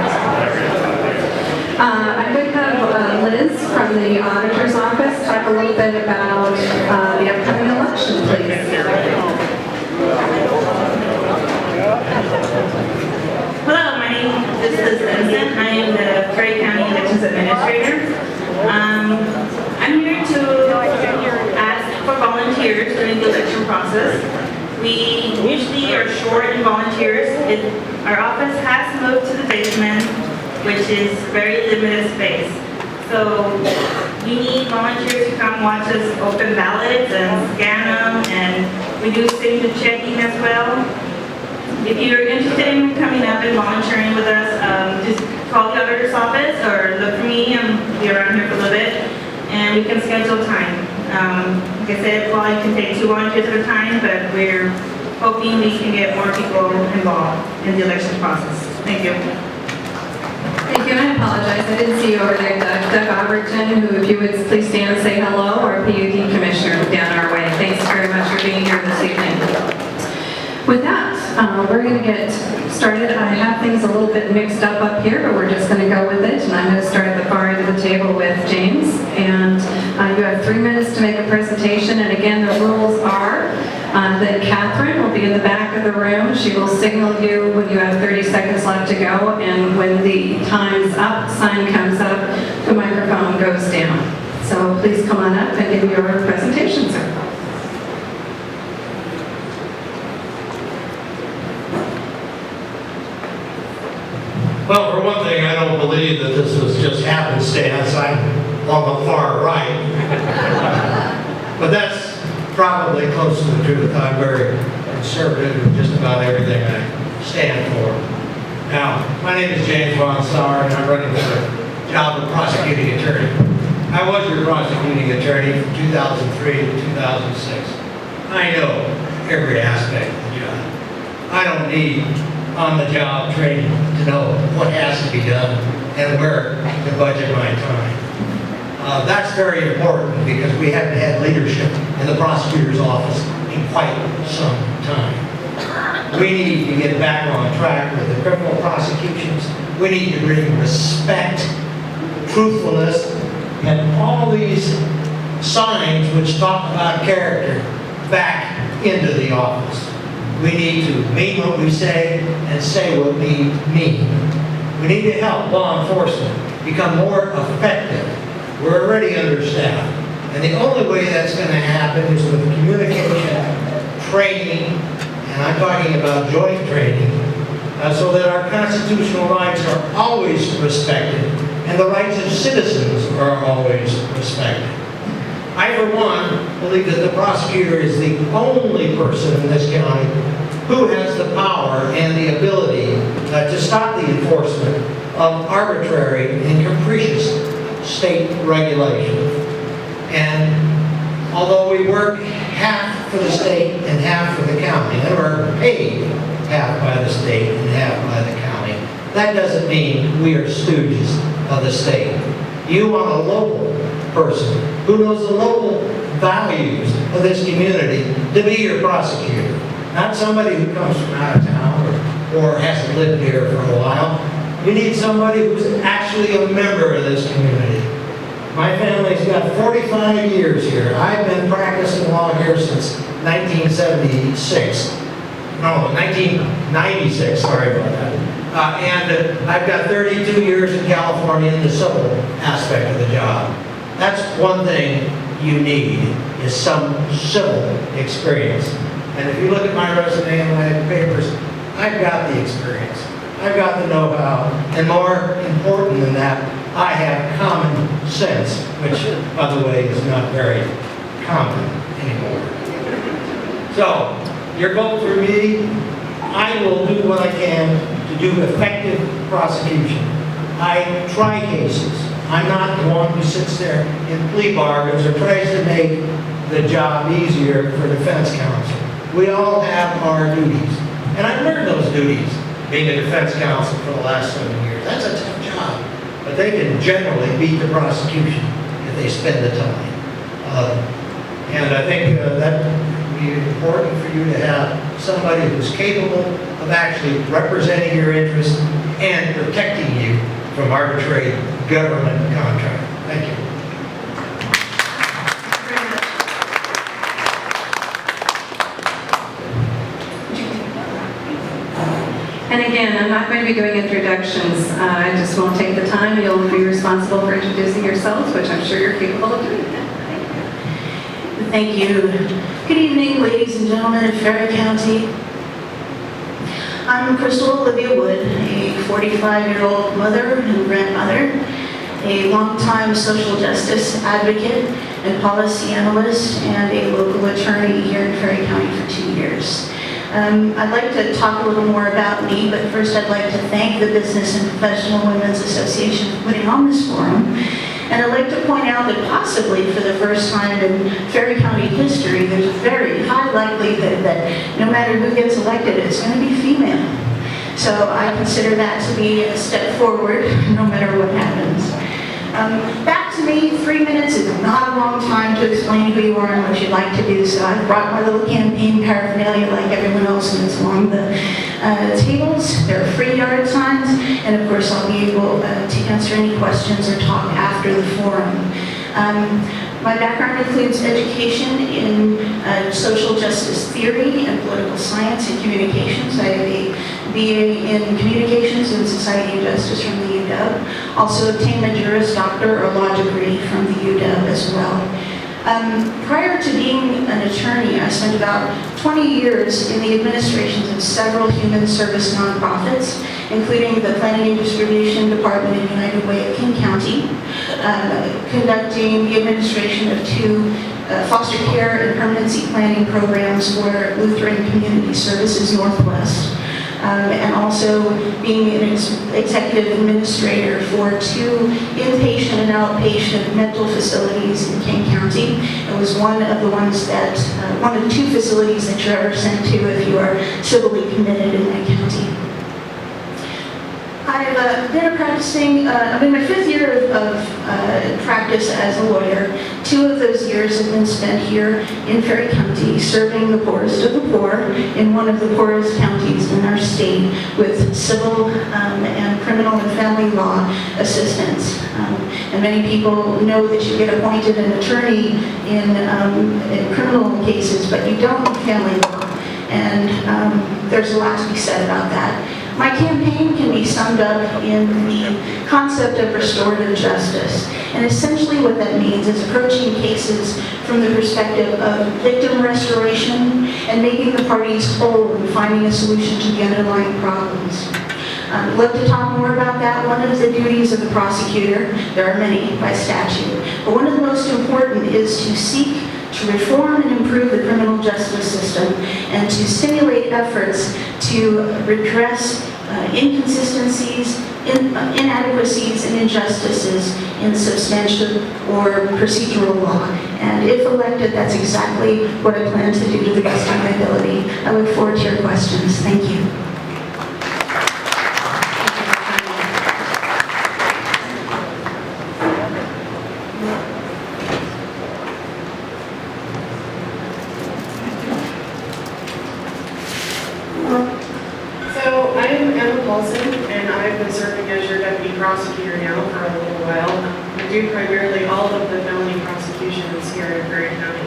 I'm going to have Liz from the auditor's office talk a little bit about the upcoming election, please. Hello, my name is Stinson. I am the Ferry County Elections Administrator. I'm here to ask for volunteers during the election process. We usually are short in volunteers. Our office has moved to the basement, which is very limited space. So we need volunteers to come watch us open ballots and scan them, and we do signature checking as well. If you're interested in coming up and volunteering with us, just call the auditor's office or look for me. I'll be around here for a little bit, and we can schedule time. Like I said, probably can take 2 volunteers at a time, but we're hoping we can get more people involved in the election process. Thank you. Thank you, and I apologize. I didn't see you over there, Doug Overton, who, if you would please stand and say hello, our PUD Commissioner down our way. Thanks very much for being here this evening. With that, we're going to get started. I have things a little bit mixed up here, but we're just going to go with it. And I'm going to start at the far end of the table with James. And you have 3 minutes to make a presentation. And again, the rules are that Catherine will be in the back of the room. She will signal you when you have 30 seconds left to go. And when the time's up, sign comes up, the microphone goes down. So please come on up and give your presentation, sir. Well, for one thing, I don't believe that this was just happenstance. I'm on the far right. But that's probably close to the truth. I'm very conservative in just about everything I stand for. Now, my name is James Von Sauer, and I'm running for the job of prosecuting attorney. I was your prosecuting attorney from 2003 to 2006. I know every aspect of the job. I don't need on-the-job training to know what has to be done and where to budget my time. That's very important because we haven't had leadership in the prosecutor's office in quite some time. We need to get back on track with the criminal prosecutions. We need to bring respect, truthfulness, and all these signs which talk about character back into the office. We need to mean what we say and say what we mean. We need to help law enforcement become more effective. We're already understaffed. And the only way that's going to happen is with communication, training, and I'm talking about joint training, so that our constitutional rights are always respected and the rights of citizens are always respected. I, for one, believe that the prosecutor is the only person in this county who has the power and the ability to stop the enforcement of arbitrary and capricious state regulation. And although we work half for the state and half for the county, and are paid half by the state and half by the county, that doesn't mean we are stooges of the state. You want a local person who knows the local values of this community to be your prosecutor. Not somebody who comes from out of town or hasn't lived here for a while. You need somebody who's actually a member of this community. My family's got 45 years here. I've been practicing law here since 1976. No, 1996, sorry about that. And I've got 32 years in California in the civil aspect of the job. That's one thing you need, is some civil experience. And if you look at my resume and my papers, I've got the experience. I've got the know-how. And more important than that, I have common sense, which, by the way, is not very common anymore. So, your vote for me, I will do what I can to do effective prosecution. I try cases. I'm not the one who sits there in plea bargains or tries to make the job easier for defense counsel. We all have our duties. And I've learned those duties being a defense counsel for the last 7 years. That's a tough job. But they can generally beat the prosecution if they spend the time. And I think that would be important for you to have somebody who's capable of actually representing your interests and protecting you from arbitrary government contract. Thank you. And again, I'm not going to be doing introductions. I just won't take the time. You'll be responsible for introducing yourselves, which I'm sure you're capable of doing. Thank you. Good evening, ladies and gentlemen of Ferry County. I'm Crystal Olivia Wood, a 45-year-old mother and grandmother, a longtime social justice advocate and policy analyst, and a local attorney here in Ferry County for 2 years. I'd like to talk a little more about me, but first I'd like to thank the Business and Professional Women's Association for putting on this forum. And I'd like to point out that possibly for the first time in Ferry County history, there's a very high likelihood that no matter who gets elected, it's going to be female. So I consider that to be a step forward, no matter what happens. Back to me, 3 minutes is not a long time to explain who you are and what you'd like to do, so I've brought my little campaign paraphernalia like everyone else, and it's along the tables. There are free yard signs, and of course I'll be able to answer any questions or talk after the forum. My background includes education in social justice theory and political science and communications. I have a BA in communications and society and justice from the UW. Also obtained my Juris Doctor or law degree from the UW as well. Prior to being an attorney, I spent about 20 years in the administrations of several human service nonprofits, including the Planning and Distribution Department in United Way of King County, conducting the administration of 2 foster care and permanency planning programs for Lutheran Community Services Northwest, and also being an executive administrator for 2 inpatient and outpatient mental facilities in King County. It was one of the 2 facilities that you're ever sent to if you are civilly committed in that county. I've been practicing, I'm in my 5th year of practice as a lawyer. 2 of those years have been spent here in Ferry County, serving the poorest of the poor in one of the poorest counties in our state with civil and criminal and family law assistance. And many people know that you get appointed an attorney in criminal cases, but you don't in family law. And there's a lot to be said about that. My campaign can be summed up in the concept of restorative justice. And essentially what that means is approaching cases from the perspective of victim restoration and making the parties whole and finding a solution to the underlying problems. I'd love to talk more about that. One of the duties of the prosecutor, there are many by statute, but one of the most important is to seek to reform and improve the criminal justice system, and to stimulate efforts to redress inconsistencies, inadequacies, and injustices in substantive or procedural law. And if elected, that's exactly what I plan to do to the best of my ability. I look forward to your questions. Thank you. So I'm Emma Paulson, and I've been serving as your deputy prosecutor now for a little while. I do primarily all of the felony prosecutions here in Ferry County.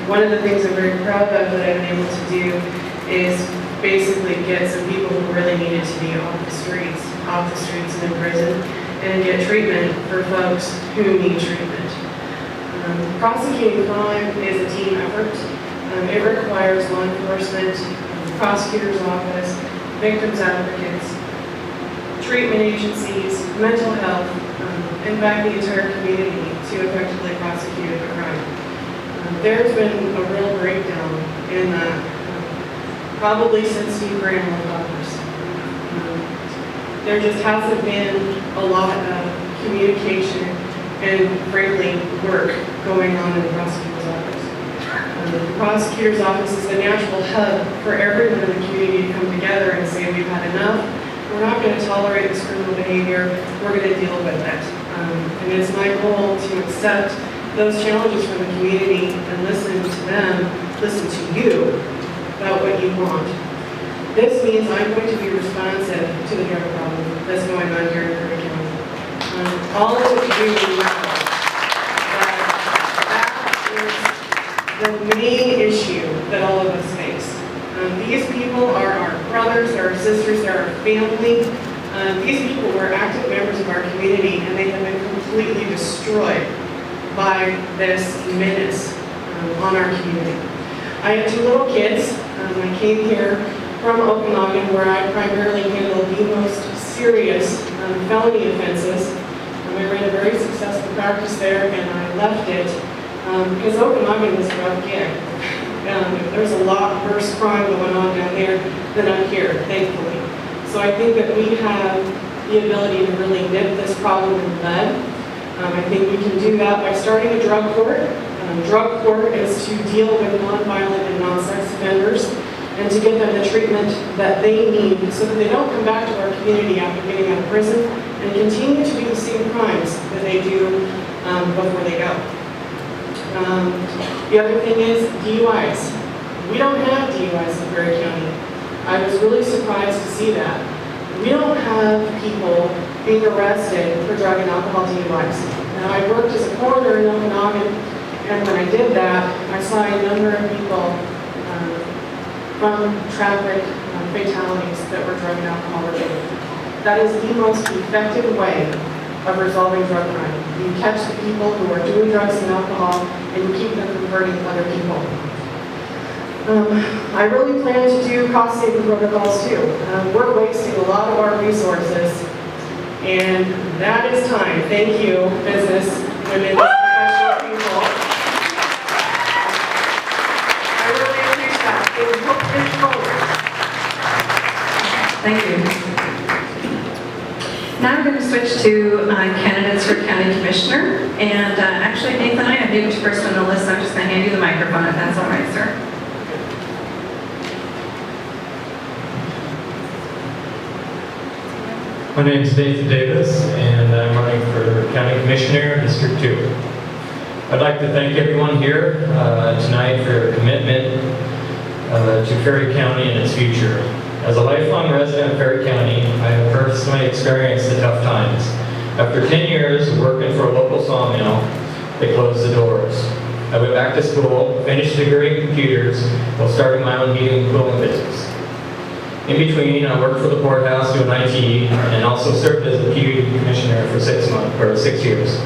One of the things I'm very proud of that I've been able to do is basically get some people who really needed to be off the streets and in prison, and get treatment for folks who need treatment. Prosecuting crime is a team effort. It requires law enforcement, prosecutor's office, victims advocates, treatment agencies, mental health, in fact the entire community to effectively prosecute a crime. There's been a real breakdown in that, probably since Steve Graham left office. There just hasn't been a lot of communication and frankly work going on in the prosecutor's office. The prosecutor's office is the natural hub for everyone in the community to come together and say, we've had enough, we're not going to tolerate this criminal behavior, we're going to deal with it. And it's my goal to accept those challenges from the community and listen to them, listen to you about what you want. This means I'm going to be responsive to the drug problem that's going on here in Ferry County. All of what you do matters. The main issue that all of us face. These people are our brothers, they're our sisters, they're our family. These people were active members of our community, and they have been completely destroyed by this menace on our community. I have two little kids. I came here from Okanagan, where I primarily handle the most serious felony offenses. I ran a very successful practice there, and I left it because Okanagan was a rough gig. There's a lot worse crime going on down there than up here, thankfully. So I think that we have the ability to really nip this problem in the bud. I think we can do that by starting a drug court. Drug court is to deal with nonviolent and non-sex offenders and to give them the treatment that they need so that they don't come back to our community after getting out of prison and continue to do the same crimes that they do before they go. The other thing is DUIs. We don't have DUIs in Ferry County. I was really surprised to see that. We don't have people being arrested for drug and alcohol DUIs. Now, I worked as a coroner in Okanagan, and when I did that, I saw a number of people from traffic fatalities that were drug and alcohol related. That is the most effective way of resolving drug crime. You catch the people who are doing drugs and alcohol, and you keep them from hurting other people. I really plan to do cost-saving protocols too. We're wasting a lot of our resources, and that is time. Thank you, business, women, professional people. I really appreciate that. It will help push forward. Thank you. Now we're going to switch to candidates for county commissioner. And actually, Nathan, I have you first on the list. I'm just going to hand you the microphone if that's all right, sir. My name is Nathan Davis, and I'm running for County Commissioner, District 2. I'd like to thank everyone here tonight for your commitment to Ferry County and its future. As a lifelong resident of Ferry County, I have personally experienced the tough times. After 10 years of working for a local sawmill, they closed the doors. I went back to school, finished a degree in computers, while starting my own heating and cooling business. In between, I worked for the courthouse doing IT and also served as a PUD commissioner for 6 years.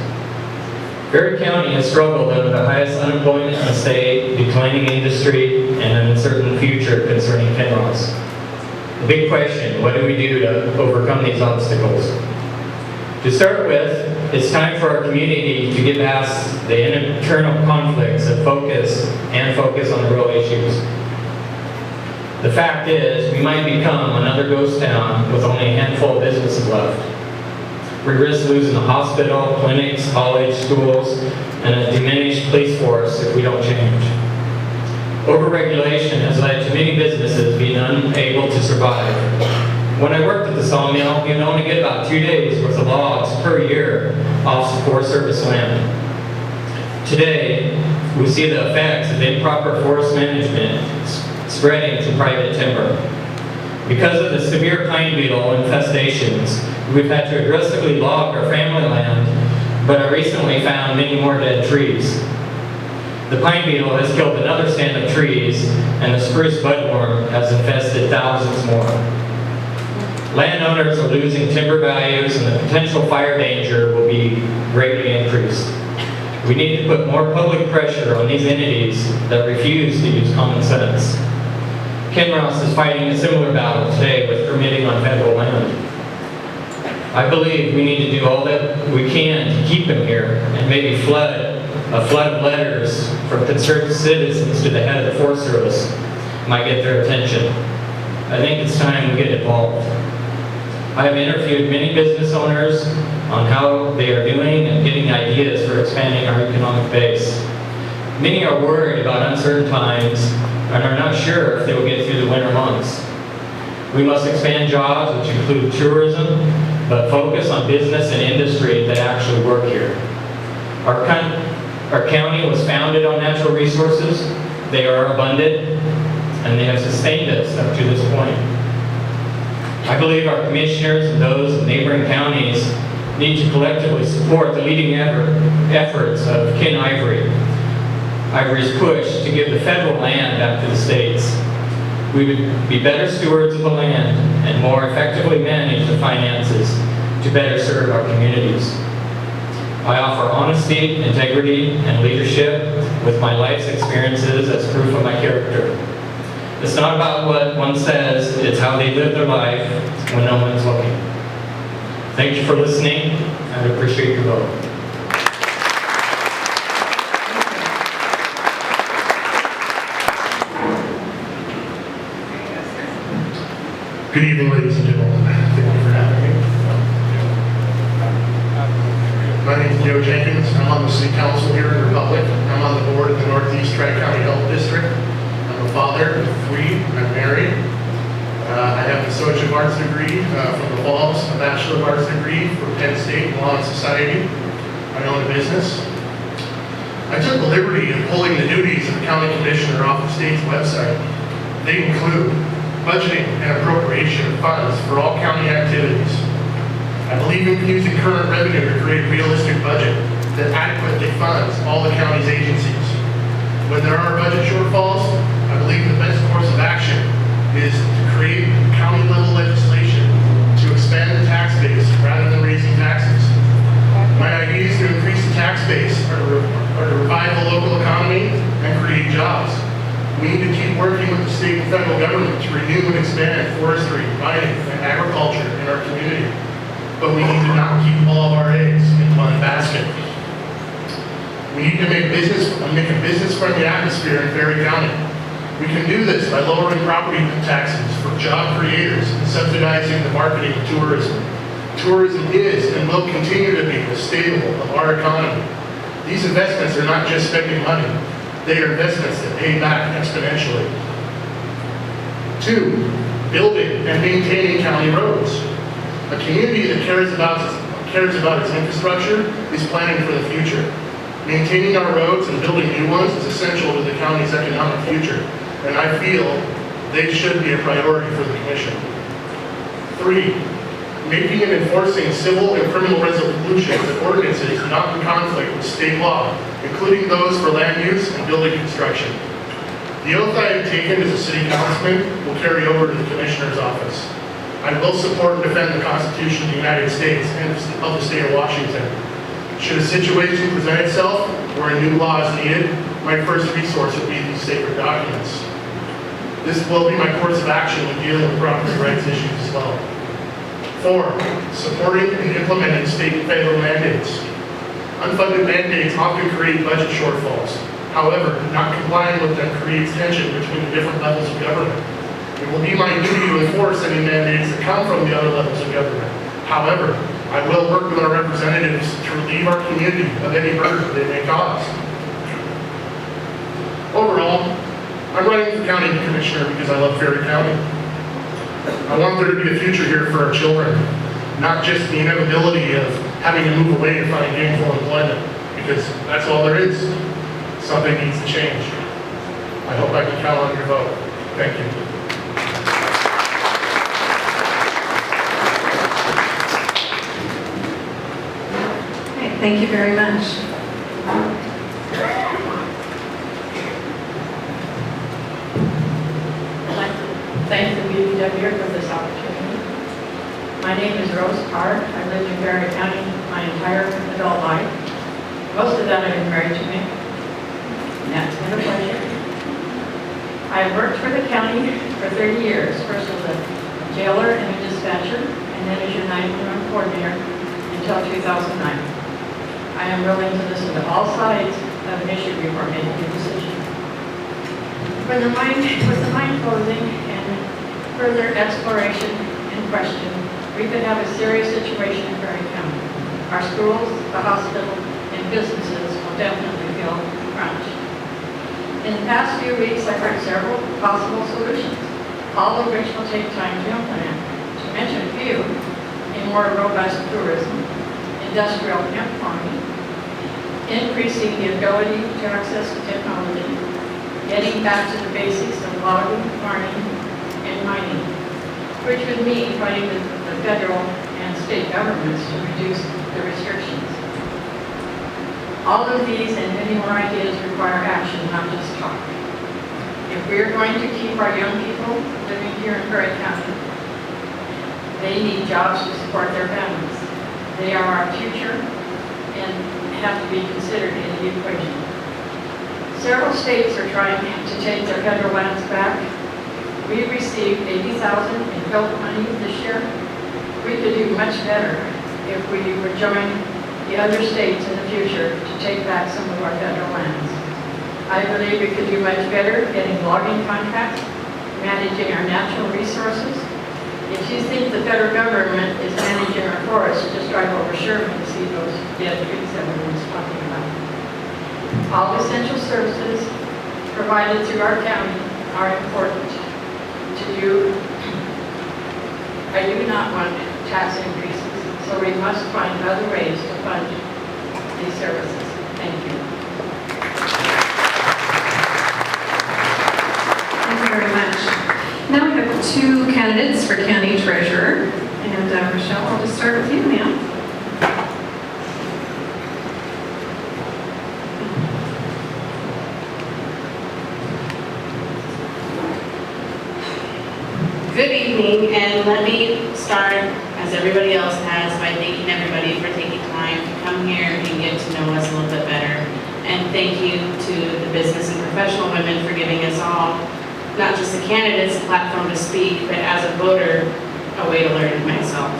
Ferry County has struggled under the highest unemployment in the state, declining industry, and an uncertain future concerning Penrose. The big question, what do we do to overcome these obstacles? To start with, it's time for our community to get past the internal conflicts and focus on the real issues. The fact is, we might become another ghost town with only a handful of businesses left. We risk losing a hospital, clinics, college, schools, and a diminished police force if we don't change. Overregulation has led to many businesses being unable to survive. When I worked at the sawmill, you'd only get about 2 days worth of logs per year off Forest Service land. Today, we see the effects of improper forest management spreading to private timber. Because of the severe pine beetle infestations, we've had to aggressively log our family land, but I recently found many more dead trees. The pine beetle has killed another stand of trees, and the spruce budworm has infested thousands more. Landowners are losing timber values, and the potential fire danger will be greatly increased. We need to put more public pressure on these entities that refuse to use common sense. Kinross is fighting a similar battle today with permitting on federal land. I believe we need to do all that we can to keep them here, and maybe a flood of letters from concerned citizens to the head of the Forest Service might get their attention. I think it's time we get involved. I have interviewed many business owners on how they are doing and getting ideas for expanding our economic base. Many are worried about uncertain times and are not sure if they will get through the winter months. We must expand jobs, which include tourism, but focus on business and industry that actually work here. Our county was founded on natural resources. They are abundant, and they have sustained us up to this point. I believe our commissioners and those of neighboring counties need to collectively support the leading efforts of Ken Ivory's push to give the federal land back to the states. We would be better stewards of the land and more effectively manage the finances to better serve our communities. I offer honesty, integrity, and leadership with my life's experiences as proof of my character. It's not about what one says, it's how they live their life when no one's looking. Thank you for listening. I appreciate your vote. Good evening, ladies and gentlemen. Thank you for having me. My name is Joe Jenkins. I'm on the City Council here in Republic. I'm on the board of the Northeast Tri-County Health District. I'm a father of 3. I'm married. I have an Associate of Arts degree from the Falls, a Bachelor of Arts degree from Penn State in Law and Society. I own a business. I took the liberty of pulling the duties of the County Commissioner off the state's website. They include budgeting and appropriation of funds for all county activities. I believe in using current revenue to create a realistic budget that adequately funds all the county's agencies. When there are budget shortfalls, I believe the best course of action is to create county-level legislation to expand the tax base rather than raising taxes. My ideas to increase the tax base are to revive the local economy and create jobs. We need to keep working with the state and federal government to renew and expand forestry, mining, and agriculture in our community. But we need to not keep all of our eggs in one basket. We need to make a business-friendly atmosphere in Ferry County. We can do this by lowering property taxes for job creators and subsidizing the marketing of tourism. Tourism is and will continue to be the staple of our economy. These investments are not just spending money. They are investments that pay back exponentially. 2, building and maintaining county roads. A community that cares about its infrastructure is planning for the future. Maintaining our roads and building new ones is essential to the county's economic future, and I feel they should be a priority for the Commission. 3, making and enforcing civil and criminal resolutions and ordinances not in conflict with state law, including those for land use and building construction. The oath I have taken as a city councilman will carry over to the Commissioner's office. I will support and defend the Constitution of the United States and of the state of Washington. Should a situation present itself where a new law is needed, my first resource will be these sacred documents. This will be my course of action when dealing with property rights issues as well. 4, supporting and implementing state and federal mandates. Unfunded mandates often create budget shortfalls. However, not complying with them creates tension between the different levels of government. It will be my duty to enforce any mandates that come from the other levels of government. However, I will work with our representatives to relieve our community of any burden they may cause. Overall, I'm running for county commissioner because I love Ferry County. I want there to be a future here for our children, not just the inevitability of having to move away to find gainful employment, because that's all there is. Something needs to change. I hope I can count on your vote. Thank you. Okay, thank you very much. I'd like to thank the BBW for this opportunity. My name is Rose Carr. I lived in Ferry County my entire adult life. Most of that I've been married to me. And that's been a pleasure. I worked for the county for 30 years, first as a jailer and a dispatcher, and then as your 911 coordinator until 2009. I am willing to listen to all sides of an issue before making a decision. With the mind closing and further exploration and question, we could have a serious situation in Ferry County. Our schools, the hospital, and businesses will definitely feel crunched. In the past few weeks, I've heard several possible solutions, all of which will take time to implement. To mention a few, a more robust tourism, industrial hemp farming, increasing the ability to access technology, getting back to the basics of logging, farming, and mining, which would mean fighting the federal and state governments to reduce the restrictions. All of these and many more ideas require action, not just talk. If we are going to keep our young people living here in Ferry County, they need jobs to support their families. They are our future and have to be considered in the equation. Several states are trying to take their federal lands back. We received $80,000 in HILP money this year. We could do much better if we would join the other states in the future to take back some of our federal lands. I believe we could do much better getting logging contracts, managing our natural resources. If you think the federal government is managing our forests, just drive over Sherman to see those dead trees everyone's talking about. All essential services provided through our county are important to do. I do not want tax increases, so we must find other ways to fund these services. Thank you. Thank you very much. Now we have two candidates for county treasurer. And Rochelle, I'll just start with you, ma'am. Good evening, and let me start, as everybody else has, by thanking everybody for taking time to come here and get to know us a little bit better. And thank you to the business and professional women for giving us all, not just the candidates, a platform to speak, but as a voter, a way to learn it myself.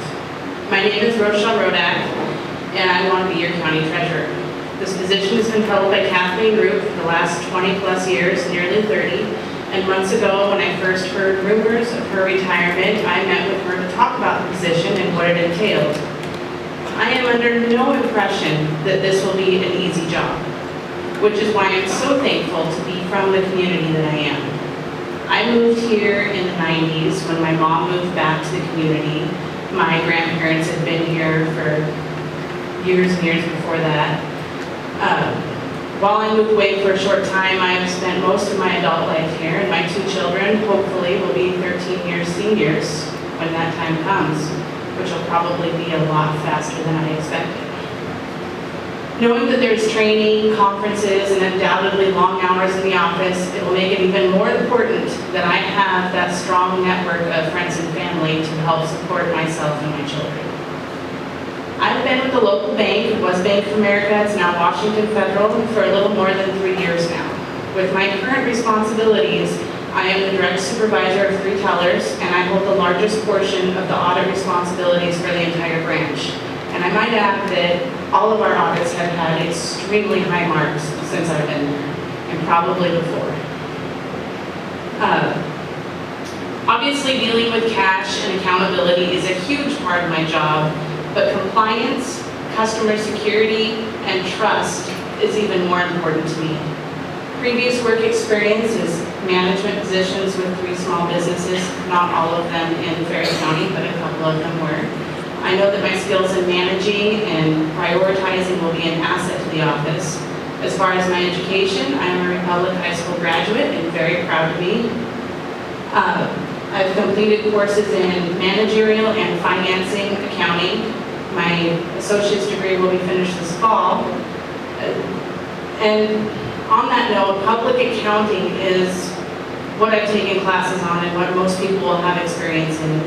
My name is Rochelle Rodak, and I want to be your county treasurer. This position has been held by Kathleen Root for the last 20 plus years, nearly 30. And months ago, when I first heard rumors of her retirement, I met with her to talk about the position and what it entailed. I am under no impression that this will be an easy job, which is why I'm so thankful to be from the community that I am. I moved here in the 90s when my mom moved back to the community. My grandparents had been here for years and years before that. While I moved away for a short time, I have spent most of my adult life here, and my two children hopefully will be 13 years seniors when that time comes, which will probably be a lot faster than I expected. Knowing that there's training, conferences, and undoubtedly long hours in the office, it will make it even more important that I have that strong network of friends and family to help support myself and my children. I've been with the local bank, it was Bank of America, it's now Washington Federal, for a little more than 3 years now. With my current responsibilities, I am the direct supervisor of 3 tellers, and I hold the largest portion of the audit responsibilities for the entire branch. And I might add that all of our audits have had extremely high marks since I've been there, and probably before. Obviously, dealing with cash and accountability is a huge part of my job, but compliance, customer security, and trust is even more important to me. Previous work experience is management positions with 3 small businesses, not all of them in Ferry County, but a couple of them were. I know that my skills in managing and prioritizing will be an asset to the office. As far as my education, I am a Republic High School graduate and very proud to be. I've completed courses in managerial and financing accounting. My associate's degree will be finished this fall. And on that note, public accounting is what I've taken classes on and what most people will have experience in,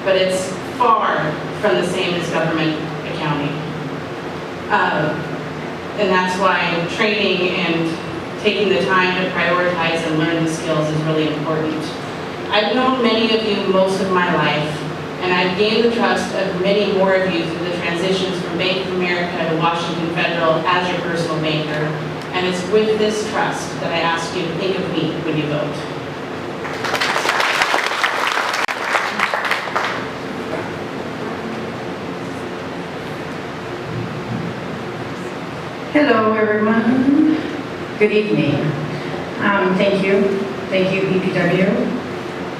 but it's far from the same as government accounting. And that's why training and taking the time to prioritize and learn the skills is really important. I've known many of you most of my life, and I've gained the trust of many more of you through the transitions from Bank of America to Washington Federal as your personal banker. And it's with this trust that I ask you to think of me when you vote. Hello, everyone. Good evening. Thank you, BPW.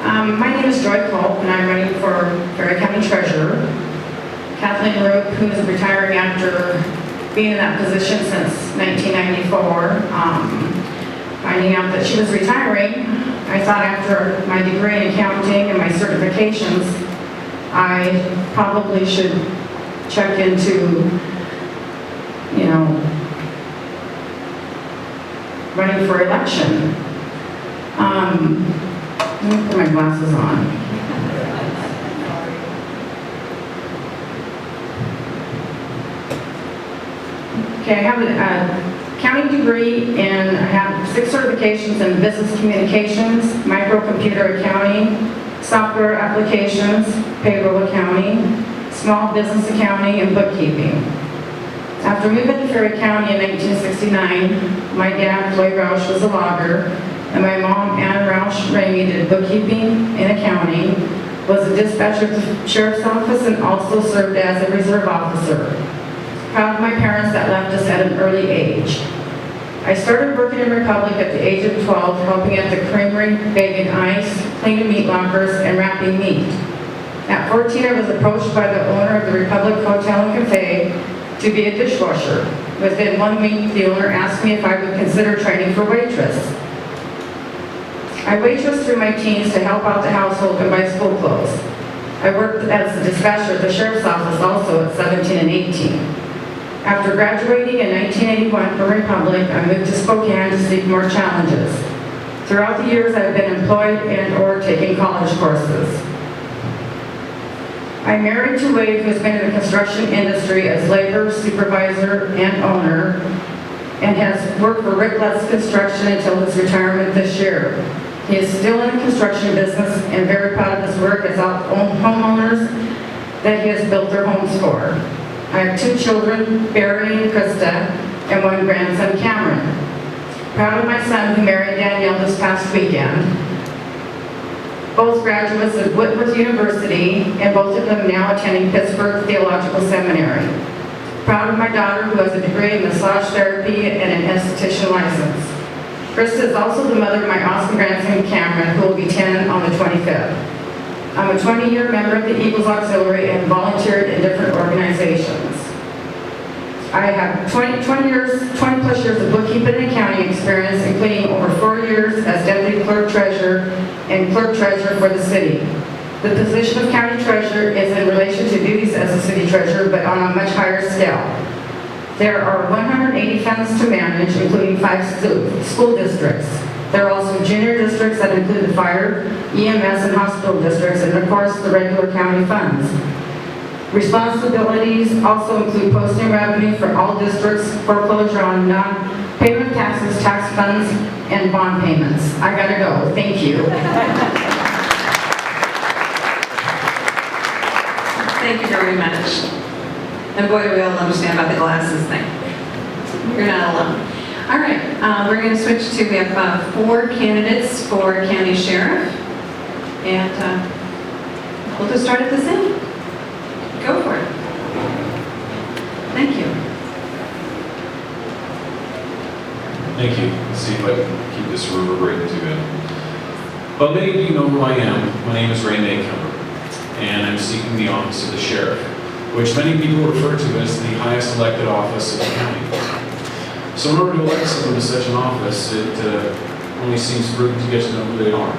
My name is Joy Culp, and I'm running for Ferry County Treasurer. Kathleen Roop, who is retiring after being in that position since 1994, finding out that she was retiring, I thought after my degree in accounting and my certifications, I probably should check into, running for election. Let me put my glasses on. Okay, I have a accounting degree and I have 6 certifications in business communications, microcomputer accounting, software applications, payroll accounting, small business accounting, and bookkeeping. After moving to Ferry County in 1969, my dad, Floyd Roush, was a logger, and my mom, Ann Roush Ramey, did bookkeeping and accounting, was a dispatcher at the sheriff's office, and also served as a reserve officer. Proud of my parents that left us at an early age. I started working in Republic at the age of 12, helping at the creamery, bagging ice, cleaning meat lockers, and wrapping meat. At 14, I was approached by the owner of the Republic Hotel and Cafe to be a dishwasher. Within 1 week, the owner asked me if I would consider training for waitress. I waitressed through my teens to help out the household and buy school clothes. I worked as a dispatcher at the sheriff's office also at 17 and 18. After graduating in 1981 from Republic, I moved to Spokane to seek more challenges. Throughout the years, I've been employed and/or taking college courses. I'm married to Wade, who has been in the construction industry as labor, supervisor, and owner, and has worked for Rick Lutz Construction until his retirement this year. He is still in the construction business and very proud of his work as homeowners that he has built their homes for. I have 2 children, Barry and Krista, and 1 grandson, Cameron. Proud of my son, who married Danielle this past weekend. Both graduates of Whitworth University, and both of them now attending Pittsburgh Theological Seminary. Proud of my daughter, who has a degree in massage therapy and an esthetician license. Krista is also the mother of my awesome grandson, Cameron, who will be 10 on the 25th. I'm a 20-year member of the Eagles Auxiliary and volunteered in different organizations. I have 20 plus years of bookkeeping and accounting experience, including over 4 years as deputy clerk treasurer and clerk treasurer for the city. The position of county treasurer is in relation to duties as a city treasurer, but on a much higher scale. There are 180 funds to manage, including 5 school districts. There are also junior districts that include the fire, EMS, and hospital districts, and of course, the regular county funds. Responsibilities also include posting revenue for all districts, foreclosure on non-payment taxes, tax funds, and bond payments. I gotta go. Thank you. Thank you very much. And boy, do we all understand about the glasses thing. You're not alone. All right, we're going to switch to, we have 4 candidates for county sheriff. And we'll just start at this end. Go for it. Thank you. Thank you. Let's see if I can keep this reverberating too good. Well, many of you know who I am. My name is Ray Maycomer, and I'm seeking the office of the sheriff, which many people refer to as the highest elected office of the county. So in order to elect someone to such an office, it only seems prudent to get to know who they are.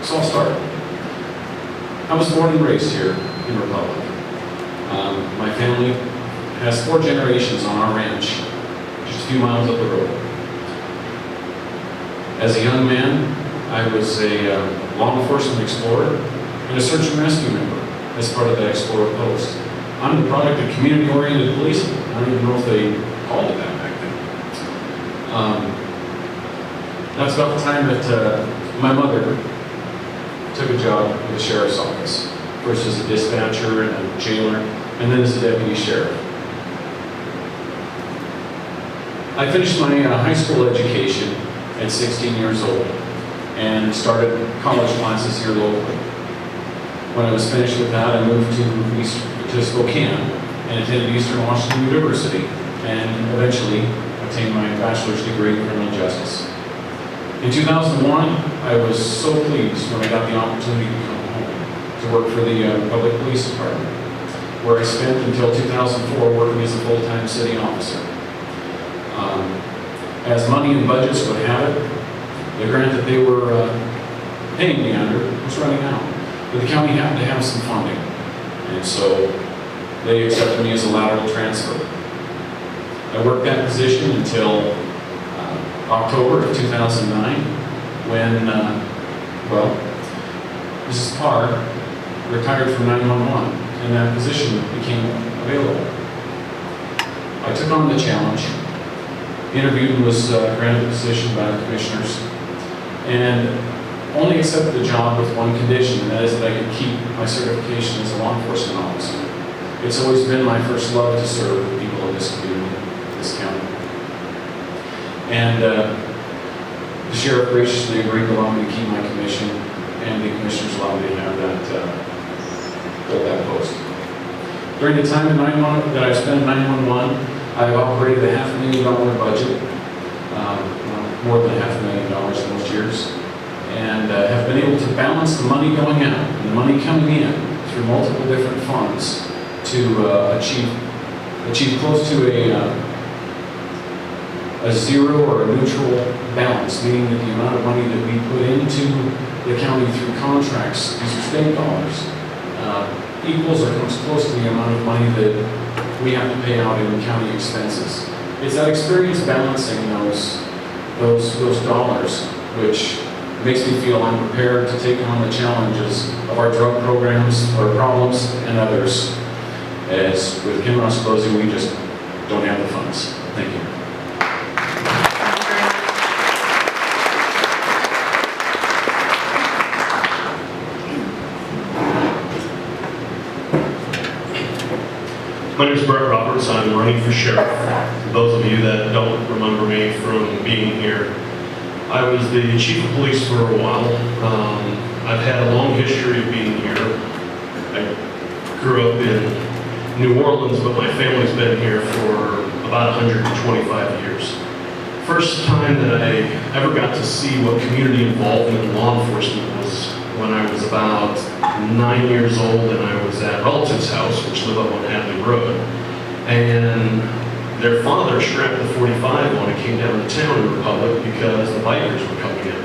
So I'll start. I was born and raised here in Republic. My family has 4 generations on our ranch, just a few miles up the road. As a young man, I was a law enforcement explorer and a search and rescue member as part of that explorer post. I'm the product of community-oriented policing. I don't even know if they called it that back then. That's about the time that my mother took a job at the sheriff's office, first as a dispatcher and a jailer, and then as a deputy sheriff. I finished my high school education at 16 years old and started college classes here locally. When I was finished with that, I moved to Spokane and attended Eastern Washington University and eventually obtained my bachelor's degree in criminal justice. In 2001, I was so pleased when I got the opportunity to come home to work for the Public Police Department, where I spent until 2004 working as a full-time city officer. As money and budgets would have it, the grant that they were paying me under was running out. But the county happened to have some funding, and so they accepted me as a lateral transfer. I worked that position until October of 2009, when, Mrs. Parr retired from 911, and that position became available. I took on the challenge, interviewed and was granted the position by the commissioners, and only accepted the job with one condition, and that is that I could keep my certification as a law enforcement officer. It's always been my first love to serve the people in this community, this county. And the sheriff graciously agreed to allow me to keep my commission, and the commissioners allowed me to have hold that post. During the time that I spent in 911, I've operated a $500,000 budget, more than $500,000 most years, and have been able to balance the money going out and the money coming in through multiple different funds to achieve close to a zero or a neutral balance, meaning that the amount of money that we put into the county through contracts, these are state dollars, equals or comes close to the amount of money that we have to pay out in county expenses. It's that experience balancing those dollars which makes me feel I'm prepared to take on the challenges of our drug programs, our problems, and others. As with Kinross closing, we just don't have the funds. Thank you. My name is Brett Roberts. I'm running for sheriff. For those of you that don't remember me from being here, I was the chief of police for a while. I've had a long history of being here. I grew up in New Orleans, but my family's been here for about 125 years. First time that I ever got to see what community involvement in law enforcement was when I was about 9 years old, and I was at a relative's house, which lived up on Hadley Road, and their father strapped the 45 on and came down to town in Republic because the bikers were coming in.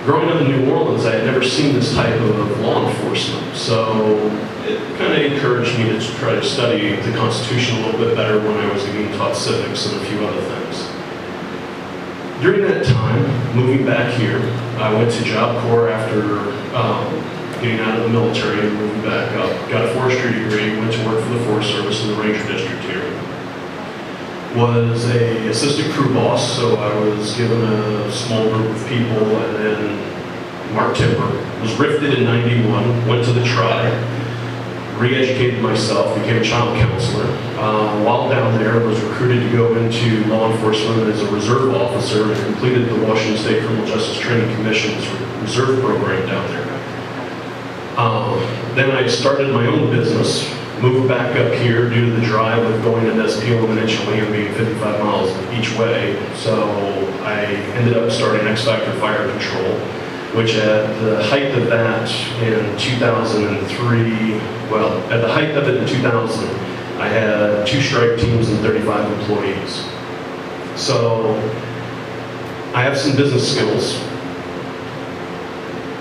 Growing up in New Orleans, I had never seen this type of law enforcement, so it kind of encouraged me to try to study the Constitution a little bit better when I was being taught civics and a few other things. During that time, moving back here, I went to Job Corps after getting out of the military and moving back up. Got a forestry degree, went to work for the Forest Service in the Ranger District here. was a assistant crew boss, so I was given a small group of people, and then Mark Timber, was rifted in 91, went to the tribe, re-educated myself, became a child counselor. While down there, I was recruited to go into law enforcement as a reserve officer and completed the Washington State Criminal Justice Training Commission's reserve program down there. Then I started my own business, moved back up here due to the drive of going to Nespeal and initially and being 55 miles each way. So I ended up starting X Factor Fire Control, which at the height of that in 2003, well, at the height of it in 2000, I had 2 strike teams and 35 employees. So I have some business skills.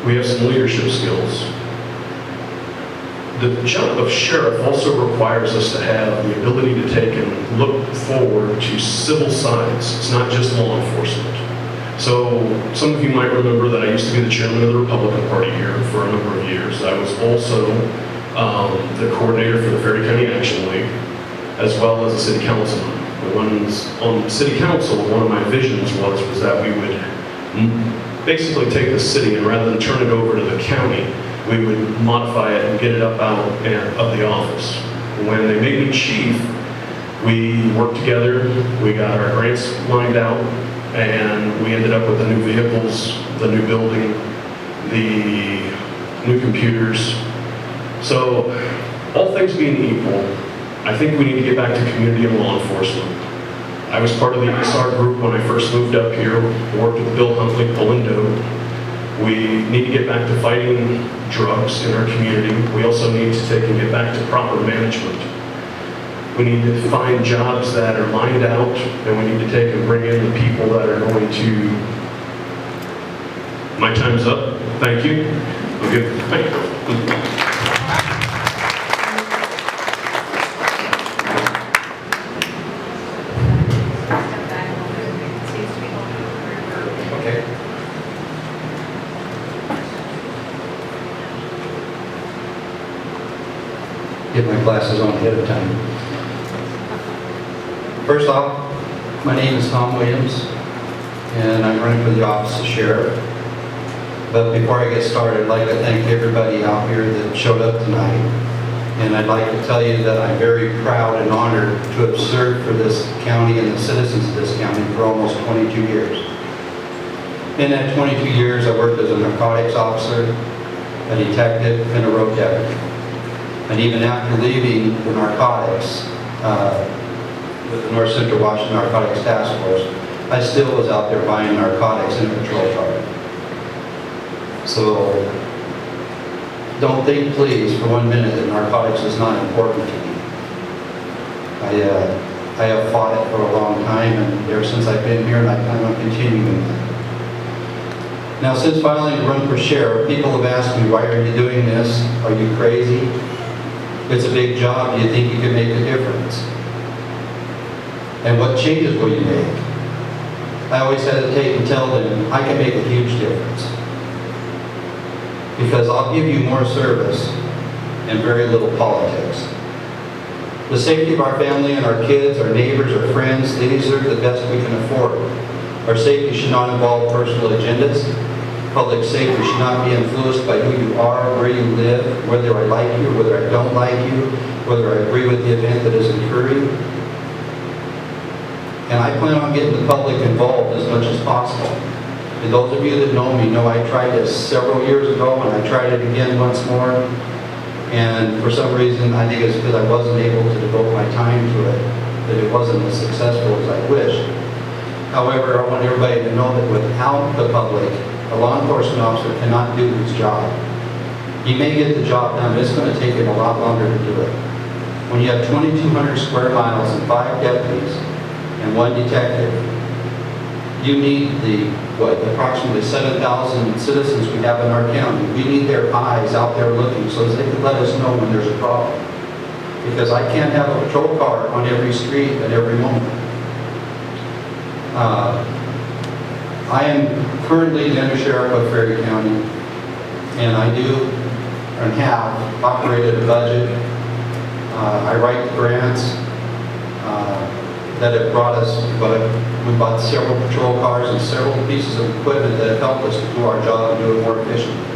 We have some leadership skills. The job of sheriff also requires us to have the ability to take and look forward to civil sides. It's not just law enforcement. So some of you might remember that I used to be the chairman of the Republican Party here for a number of years. I was also the coordinator for the Ferry County Action League, as well as a city councilman. When on city council, one of my visions was that we would basically take the city and rather than turn it over to the county, we would modify it and get it up out of the office. When they made me chief, we worked together, we got our grants lined out, and we ended up with the new vehicles, the new building, the new computers. So, all things being equal, I think we need to get back to community and law enforcement. I was part of the ESAR group when I first moved up here, worked with Bill Huntley, Polindo. We need to get back to fighting drugs in our community. We also need to take and get back to proper management. We need to find jobs that are lined out, and we need to take and bring in the people that are going to... My time's up. Thank you. Okay. Thank you. Get my glasses on ahead of time. First off, my name is Tom Williams, and I'm running for the office of sheriff. But before I get started, I'd like to thank everybody out here that showed up tonight. And I'd like to tell you that I'm very proud and honored to have served for this county and the citizens of this county for almost 22 years. In that 22 years, I worked as a narcotics officer, a detective, and a road deputy. And even after leaving the narcotics, with the North Central Washington Narcotics Task Force, I still was out there buying narcotics in a patrol car. So, don't think, please, for 1 minute that narcotics is not important to me. I have fought it for a long time, and ever since I've been here, and I plan on continuing that. Now, since filing to run for sheriff, people have asked me, why are you doing this? Are you crazy? It's a big job. Do you think you can make a difference? And what changes will you make? I always hesitate and tell them, I can make a huge difference. Because I'll give you more service and very little politics. The safety of our family and our kids, our neighbors, our friends, these are the best we can afford. Our safety should not involve personal agendas. Public safety should not be influenced by who you are, where you live, whether I like you, whether I don't like you, whether I agree with the event that is occurring. And I plan on getting the public involved as much as possible. And those of you that know me know I tried this several years ago, and I tried it again once more. And for some reason, I think it's because I wasn't able to devote my time to it, that it wasn't as successful as I wished. However, I want everybody to know that without the public, a law enforcement officer cannot do his job. He may get the job done, but it's going to take him a lot longer to do it. When you have 2,200 square miles and 5 deputies and 1 detective, you need the, approximately 7,000 citizens we have in our county. We need their eyes out there looking so that they can let us know when there's a problem. Because I can't have a patrol car on every street at every moment. I am currently the undersheriff of Ferry County, and I do and have operated a budget. I write the grants. that have brought us, we bought several patrol cars and several pieces of equipment that have helped us to do our job and do it more efficiently.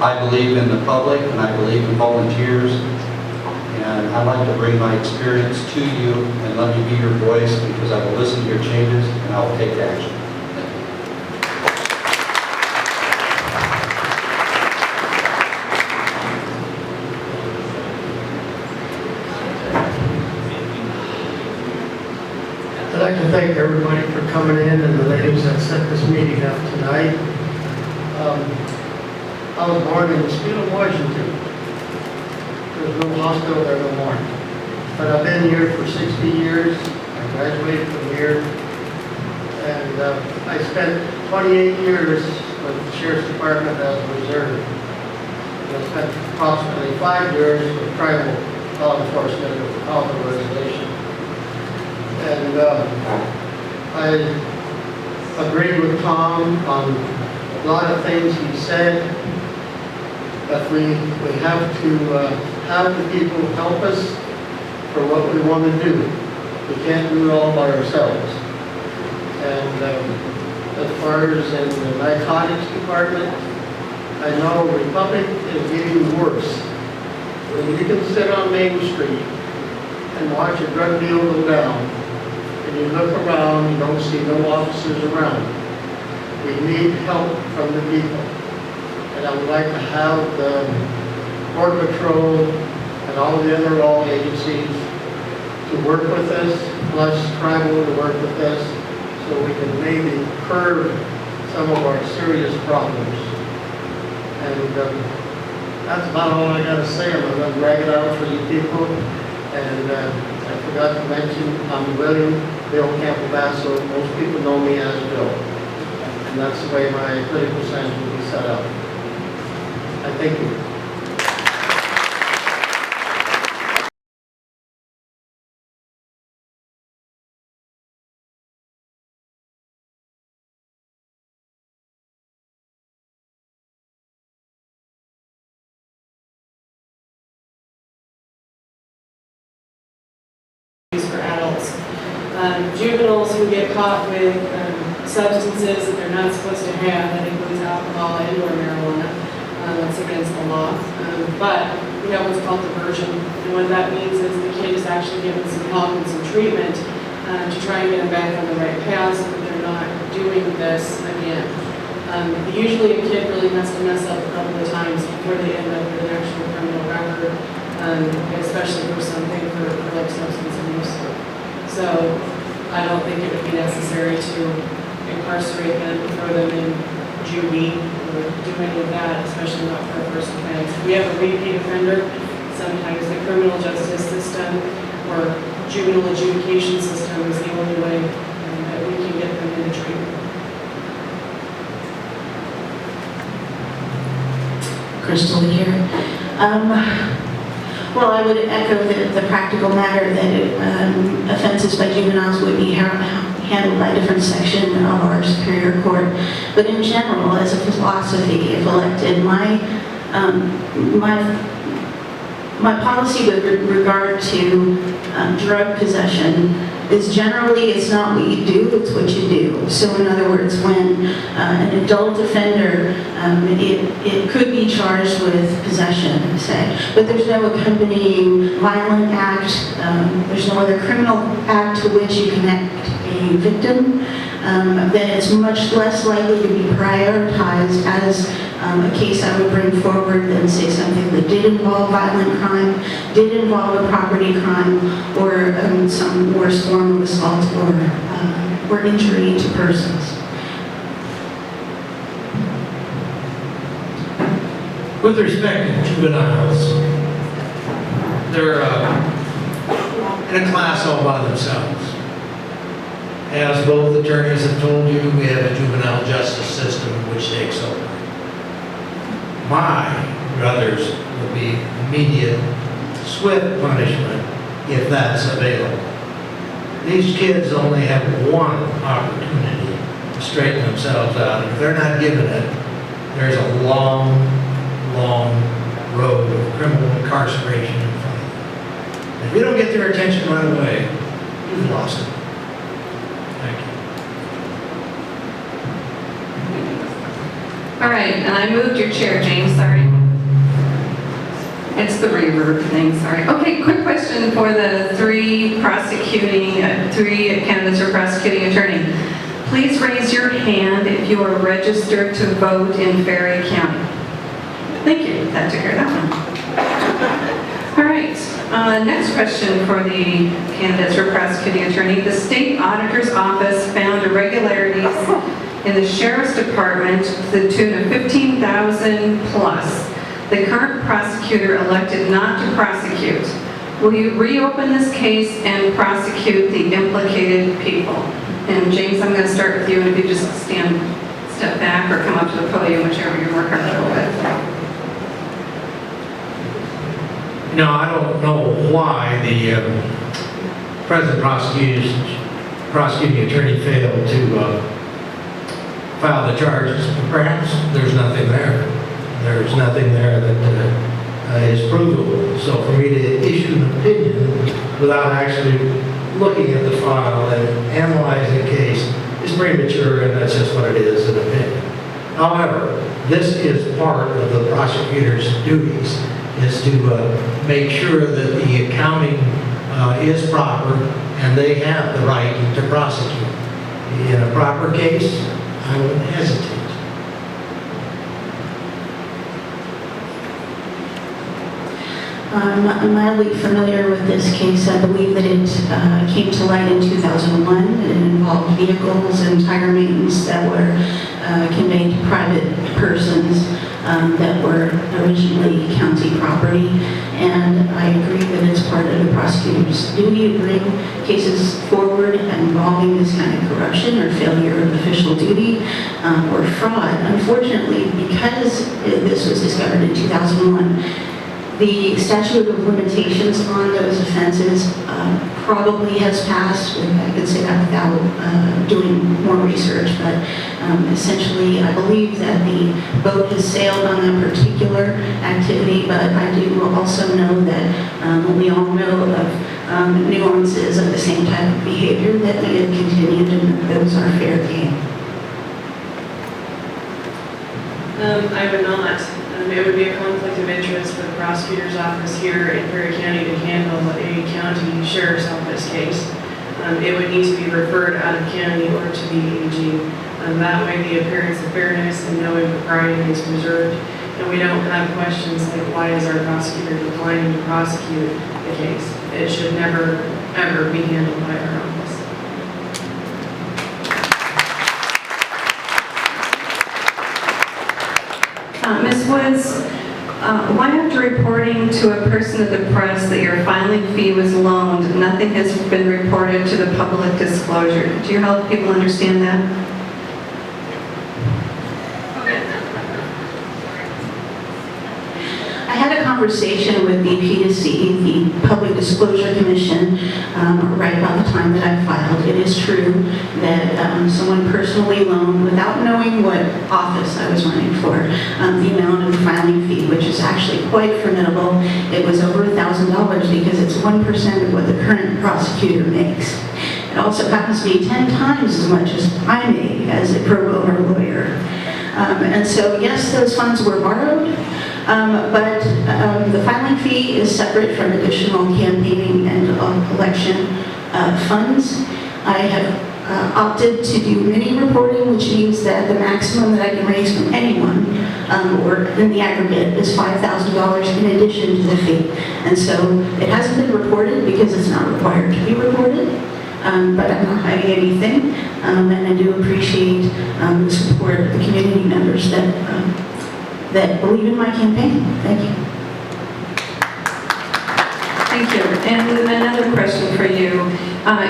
I believe in the public and I believe in volunteers, and I'd like to bring my experience to you and let me be your voice, because I will listen to your changes and I will take action. I'd like to thank everybody for coming in and the ladies that set this meeting up tonight. I was born in Mosquito, Washington. There's no hospital there no more. But I've been here for 60 years. I graduated from here. And I spent 28 years with the Sheriff's Department as a reserve. And I spent approximately 5 years with tribal law enforcement with the Colorado Reservation. And I agreed with Tom on a lot of things he said, but we have to have the people help us for what we want to do. We can't do it all by ourselves. And as far as in the narcotics department, I know Republic is getting worse. When you can sit on Main Street and watch a drug deal go down, and you look around, you don't see no officers around. We need help from the people. And I would like to have the Border Patrol and all the other law agencies to work with us, plus tribal to work with us, so we can maybe curb some of our serious problems. And that's about all I got to say. I'm going to drag it out for you people. And I forgot to mention, I'm William Bill Campbell-Basso. Most people know me as Bill. And that's the way my political signs will be set up. I thank you. For adults. Juveniles who get caught with substances that they're not supposed to have, that includes alcohol and or marijuana, that's against the law. But we have what's called diversion, and what that means is the kid is actually given some help and some treatment to try and get them back on the right path so that they're not doing this again. Usually a kid really has to mess up a couple of times before they end up with an actual criminal record, especially for something for like substance abuse. So I don't think it would be necessary to incarcerate them, throw them in juvie, or do any of that, especially not for a first offense. If we have a repeat offender, sometimes the criminal justice system or juvenile adjudication system is the only way that we can get them into treatment. Crystal here. Well, I would echo the practical matter that offenses by juveniles would be handled by a different section of our Superior Court. But in general, as a philosophy, if elected, my policy with regard to drug possession is generally, it's not what you do, it's what you do. So in other words, when an adult offender, it could be charged with possession, say, but there's no accompanying violent act, there's no other criminal act to which you connect a victim, then it's much less likely to be prioritized as a case I would bring forward than say something that did involve violent crime, did involve a property crime, or some worse form of assault or injury to persons. With respect to juveniles, they're in a class all by themselves. As both attorneys have told you, we have a juvenile justice system which takes over. My brothers will be immediate, swift punishment if that's available. These kids only have one opportunity to straighten themselves out. If they're not given it, there's a long, long road of criminal incarceration in front of them. If we don't get their attention right away, We've lost it. Thank you. All right, and I moved your chair, James, sorry. It's the reverb thing, sorry. Okay, quick question for the three candidates for prosecuting attorney. Please raise your hand if you are registered to vote in Ferry County. Thank you, that took care of that one. All right, next question for the candidates for prosecuting attorney. The state auditor's office found irregularities in the sheriff's department to the tune of $15,000 plus. The current prosecutor elected not to prosecute. Will you reopen this case and prosecute the implicated people? And James, I'm going to start with you, and if you just step back or come up to the podium, whichever you're more comfortable with. No, I don't know why the present prosecuting attorney failed to file the charges. Perhaps there's nothing there. There's nothing there that is provable. So for me to issue an opinion without actually looking at the file and analyzing the case is premature, and that's just what it is, an opinion. However, this is part of the prosecutor's duties, is to make sure that the accounting is proper and they have the right to prosecute. In a proper case, I wouldn't hesitate. I'm mildly familiar with this case. I believe that it came to light in 2001. It involved vehicles and tire maintenance that were conveyed to private persons that were originally county property. And I agree that it's part of the prosecutor's duty to bring cases forward involving this kind of corruption or failure of official duty or fraud. Unfortunately, because this was discovered in 2001, the statute of limitations on those offenses probably has passed. I could say that without doing more research, but essentially I believe that the boat has sailed on that particular activity, but I do also know that we all know of nuances of the same type of behavior that may have continued, and those are fair game. I would not. It would be a conflict of interest for the prosecutor's office here in Ferry County to handle a county sheriff's office case. It would need to be referred out of county or to the AG. That way the appearance of fairness and no impropriety is preserved, and we don't have questions like, why is our prosecutor declining to prosecute the case? It should never, ever be handled by our office. Ms. Woods, why after reporting to a person of the press that your filing fee was loaned, nothing has been reported to the public disclosure? Do you help people understand that? I had a conversation with the PDC, the Public Disclosure Commission, right about the time that I filed. It is true that someone personally loaned, without knowing what office I was running for, the amount of the filing fee, which is actually quite formidable. It was over $1,000 because it's 1% of what the current prosecutor makes. It also happens to be 10 times as much as I make as a pro bono lawyer. And so, yes, those funds were borrowed, but the filing fee is separate from additional campaigning and election funds. I have opted to do mini reporting, which means that the maximum that I can raise from anyone, or in the aggregate, is $5,000 in addition to the fee. And so it hasn't been reported because it's not required to be reported. But I'm not hiding anything, and I do appreciate the support of the community members that believe in my campaign. Thank you. Thank you. And another question for you.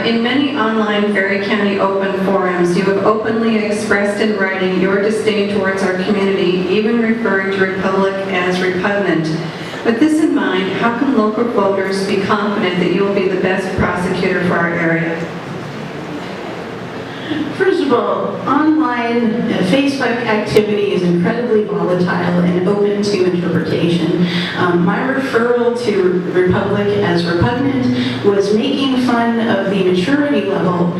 In many online Ferry County open forums, you have openly expressed in writing your disdain towards our community, even referring to Republic as repugnant. With this in mind, how can local voters be confident that you will be the best prosecutor for our area? First of all, online Facebook activity is incredibly volatile and open to interpretation. My referral to Republic as repugnant was making fun of the maturity level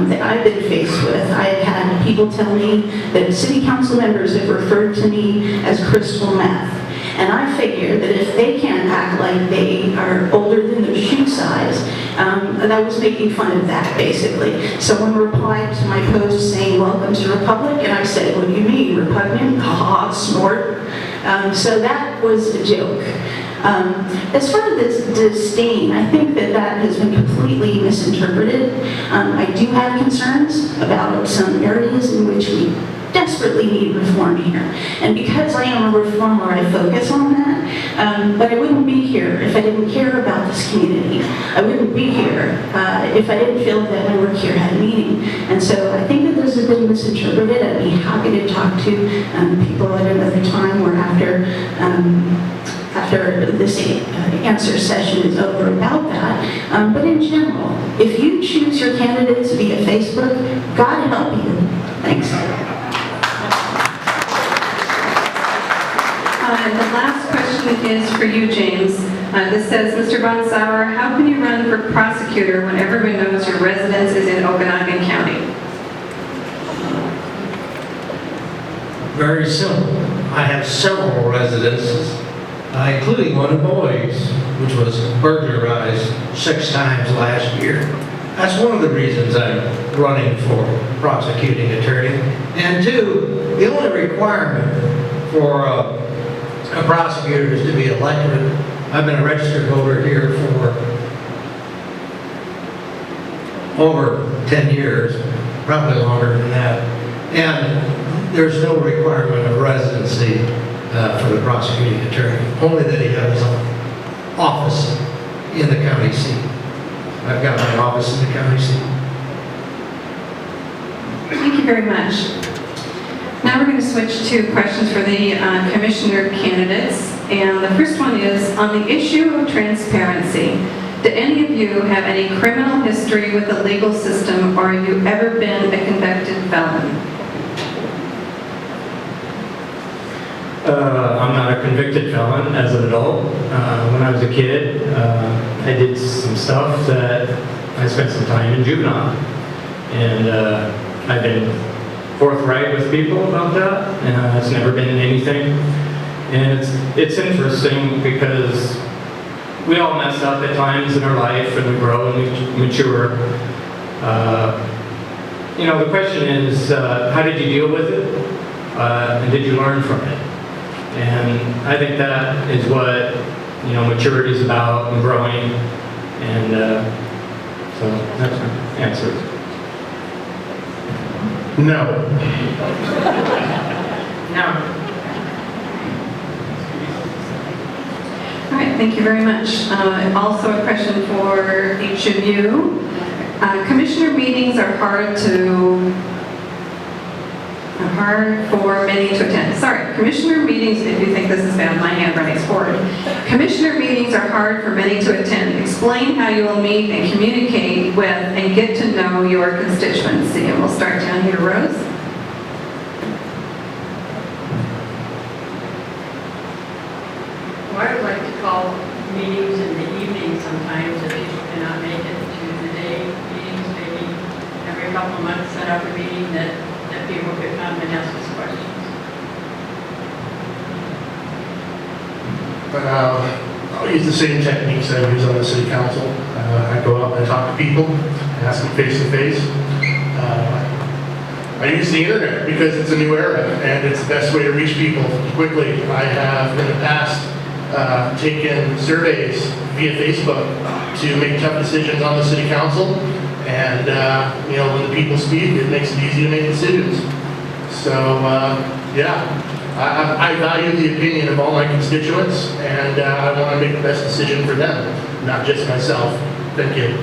that I've been faced with. I've had people tell me that city council members have referred to me as crystal meth. And I figure that if they can't act like they are older than their shoe size, and I was making fun of that, basically. Someone replied to my post saying, "Welcome to Republic," and I said, "What do you mean, repugnant? Ha ha, snort." So that was a joke. As far as this disdain, I think that that has been completely misinterpreted. I do have concerns about some areas in which we desperately need reform here. And because I am a reformer, I focus on that. But I wouldn't be here if I didn't care about this community. I wouldn't be here if I didn't feel that my work here had meaning. And so I think that this has been misinterpreted. I'd be happy to talk to people at another time or after this answer session is over about that. But in general, if you choose your candidates via Facebook, God help you. Thanks. The last question is for you, James. This says, Mr. Bonsauer, how can you run for prosecutor when everyone knows your residence is in Okanagan County? Very simple. I have several residences, including one in Boys, which was burglarized 6 times last year. That's one of the reasons I'm running for prosecuting attorney. And 2, the only requirement for a prosecutor is to be elected. I've been a registered voter here for over 10 years, probably longer than that. And there's no requirement of residency for the prosecuting attorney, only that he has an office in the county seat. I've got my office in the county seat. Thank you very much. Now we're going to switch to questions for the commissioner candidates. And the first one is, on the issue of transparency, do any of you have any criminal history with the legal system, or have you ever been a convicted felon? I'm not a convicted felon as an adult. When I was a kid, I did some stuff that I spent some time in juvenile. And I've been forthright with people about that. It's never been anything. And it's interesting because we all mess up at times in our life, and we grow and we mature. The question is, how did you deal with it? And did you learn from it? And I think that is what, maturity is about, and growing. And so that's my answer. No. No. All right, thank you very much. Also a question for each of you. Commissioner meetings are hard for many to attend. Sorry, commissioner meetings, if you think this is bad, my handwriting's horrid. Commissioner meetings are hard for many to attend. Explain how you will meet and communicate with and get to know your constituency. And we'll start down here, Rose. Well, I would like to call meetings in the evening sometimes if people cannot make it to the day meetings, maybe every couple of months set up a meeting that people could come and ask us questions. I'll use the same techniques I use on the city council. I go out and I talk to people, I ask them face to face. I use the internet because it's a new era and it's the best way to reach people quickly. I have in the past taken surveys via Facebook to make tough decisions on the city council. And, when the people speak, it makes it easy to make decisions. So, I value the opinion of all my constituents, and I want to make the best decision for them, not just myself. Thank you.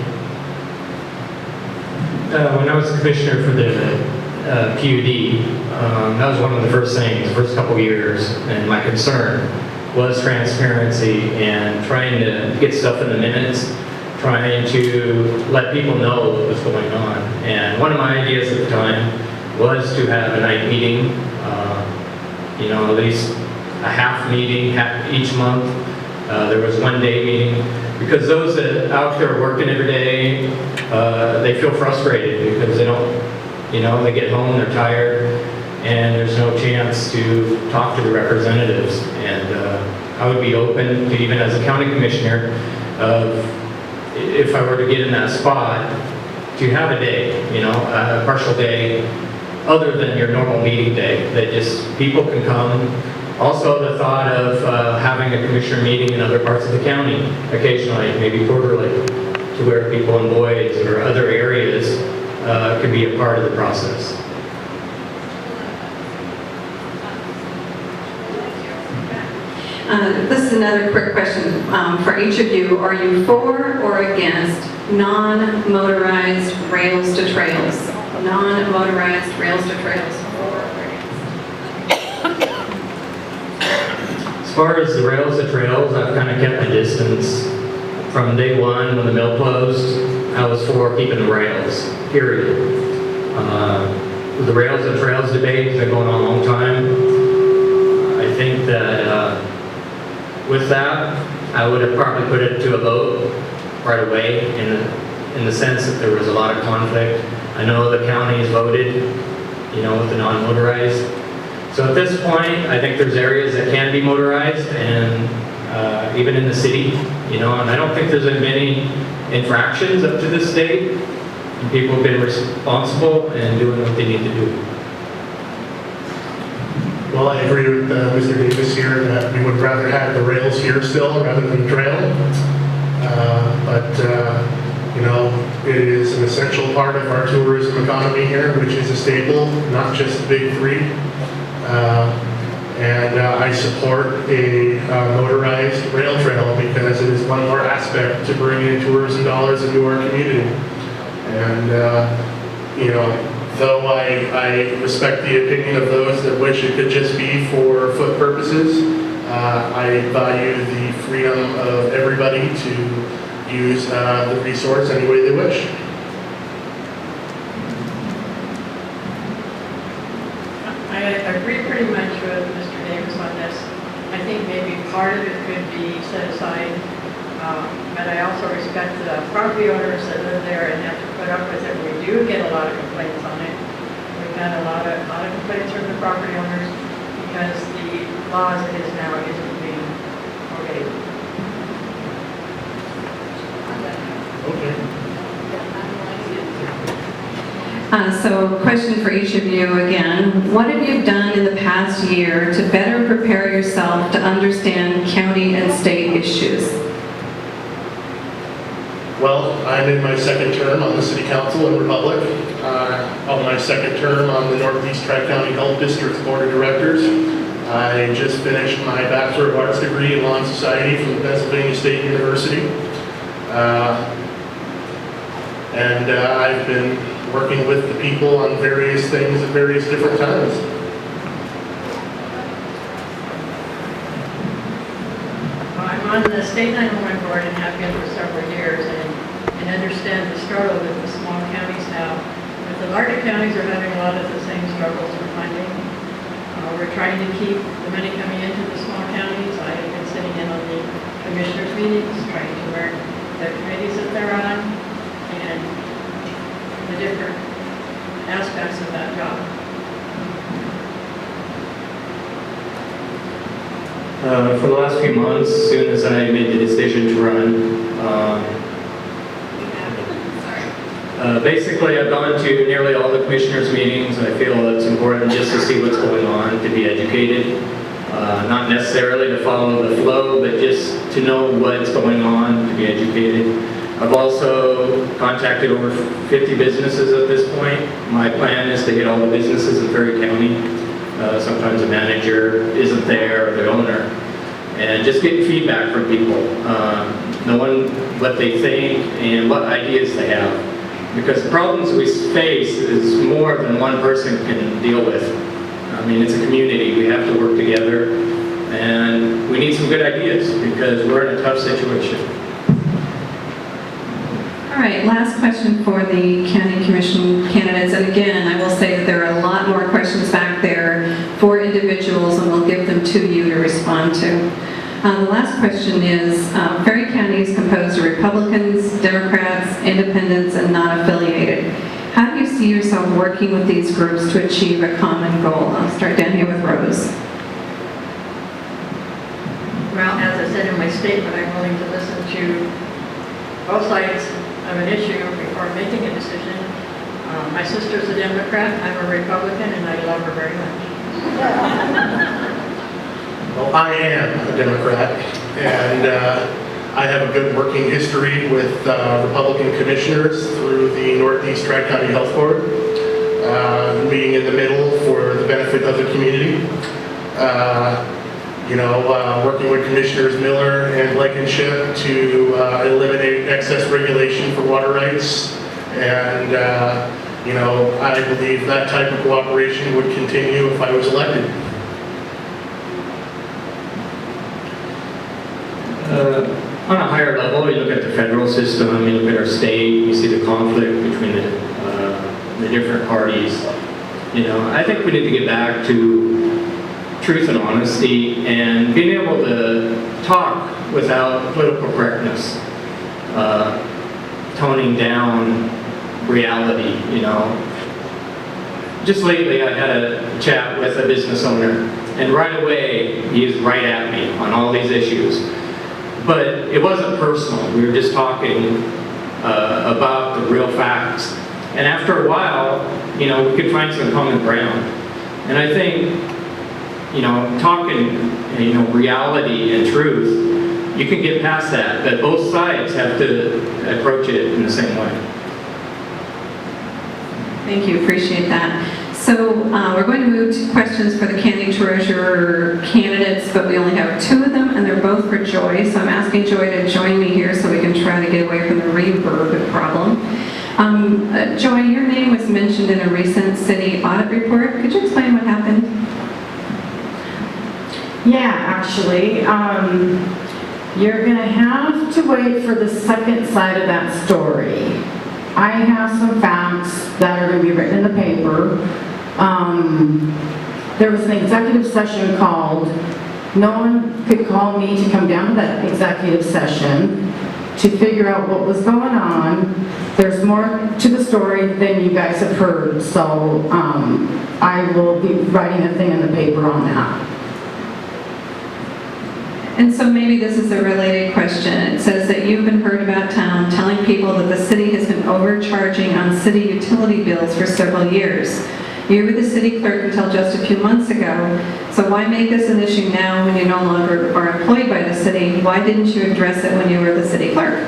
When I was commissioner for the PUD, that was one of the first things, the first couple years, and my concern was transparency and trying to get stuff in the minutes, trying to let people know what was going on. And one of my ideas at the time was to have a night meeting, at least a half meeting each month. There was one day meeting, because those that out there working every day, they feel frustrated because they don't, they get home, they're tired, and there's no chance to talk to the representatives. And I would be open to, even as a county commissioner, if I were to get in that spot, to have a day, a partial day, other than your normal meeting day, that just people can come. Also, the thought of having a commissioner meeting in other parts of the county occasionally, maybe quarterly, to where people in Boyd's or other areas could be a part of the process. This is another quick question for each of you. Are you for or against non-motorized rails to trails? Non-motorized rails to trails. As far as the rails to trails, I've kind of kept my distance. From day one, when the mill closed, I was for keeping the rails, period. The rails to trails debate has been going on a long time. I think that with that, I would have probably put it to a vote right away in the sense that there was a lot of conflict. I know the county has voted, with the non-motorized. So at this point, I think there's areas that can be motorized, and even in the city, and I don't think there's been many infractions up to this date. And people have been responsible and doing what they need to do. Well, I agree with Mr. Davis here that we would rather have the rails here still rather than trail. It is an essential part of our tourism economy here, which is a staple, not just the big three. I support a motorized rail trail because it is one more aspect to bring in tourism dollars into our community. And, though I respect the opinion of those that wish it could just be for foot purposes, I value the freedom of everybody to use the resource any way they wish. I agree pretty much with Mr. Davis on this. I think maybe part of it could be set aside, but I also respect the property owners that live there and have to put up with it. We do get a lot of complaints on it. We've had a lot of complaints from the property owners because the law as it is now isn't being obeyed. Okay. So, question for each of you again. What have you done in the past year to better prepare yourself to understand county and state issues? Well, I'm in my second term on the City Council in Republic. On my second term on the Northeast Tri-County Health District's Board of Directors. I just finished my Bachelor of Arts degree in Law and Society from Pennsylvania State University. I've been working with the people on various things at various different times. I'm on the State 911 board and have been for several years and understand the struggle that the small counties have. But the larger counties are having a lot of the same struggles for funding. We're trying to keep the money coming into the small counties. I have been sitting in on the commissioners' meetings, trying to learn the committees that they're on and the different aspects of that job. For the last few months, as soon as I made the decision to run, basically I've gone to nearly all the commissioners' meetings. I feel it's important just to see what's going on, to be educated. Not necessarily to follow the flow, but just to know what's going on, to be educated. I've also contacted over 50 businesses at this point. My plan is to hit all the businesses in Ferry County. Sometimes a manager isn't there, or the owner. And just getting feedback from people, knowing what they think and what ideas they have. Because the problems we face is more than one person can deal with. I mean, it's a community. We have to work together. And we need some good ideas because we're in a tough situation. All right, last question for the county commission candidates. And again, I will say that there are a lot more questions back there for individuals, and we'll give them to you to respond to. The last question is, Ferry County is composed of Republicans, Democrats, Independents, and non-affiliated. How do you see yourself working with these groups to achieve a common goal? I'll start down here with Rose. Well, as I said in my statement, I'm willing to listen to both sides of an issue before making a decision. My sister's a Democrat, I'm a Republican, and I love her very much. Well, I am a Democrat, and I have a good working history with Republican commissioners through the Northeast Tri-County Health Board, meeting in the middle for the benefit of the community. Working with Commissioners Miller and Blankenship to eliminate excess regulation for water rights. And, I believe that type of cooperation would continue if I was elected. On a higher level, you look at the federal system, you look at our state, you see the conflict between the different parties. I think we need to get back to truth and honesty and being able to talk without political correctness, toning down reality, Just lately I had a chat with a business owner, and right away he was right at me on all these issues. But it wasn't personal. We were just talking about the real facts. And after a while, we could find some common ground. And I think, talking, reality and truth, you can get past that. But both sides have to approach it in the same way. Thank you, appreciate that. So we're going to move to questions for the county treasurer candidates, but we only have 2 of them, and they're both for Joy. So I'm asking Joy to join me here so we can try to get away from the reverb problem. Joy, your name was mentioned in a recent city audit report. Could you explain what happened? Yeah, actually, you're going to have to wait for the second side of that story. I have some facts that are going to be written in the paper. There was an executive session called. No one could call me to come down to that executive session to figure out what was going on. There's more to the story than you guys have heard, so I will be writing a thing in the paper on that. And so maybe this is a related question. It says that you've been heard about town telling people that the city has been overcharging on city utility bills for several years. You were the city clerk until just a few months ago, so why make this an issue now when you no longer are employed by the city? Why didn't you address it when you were the city clerk?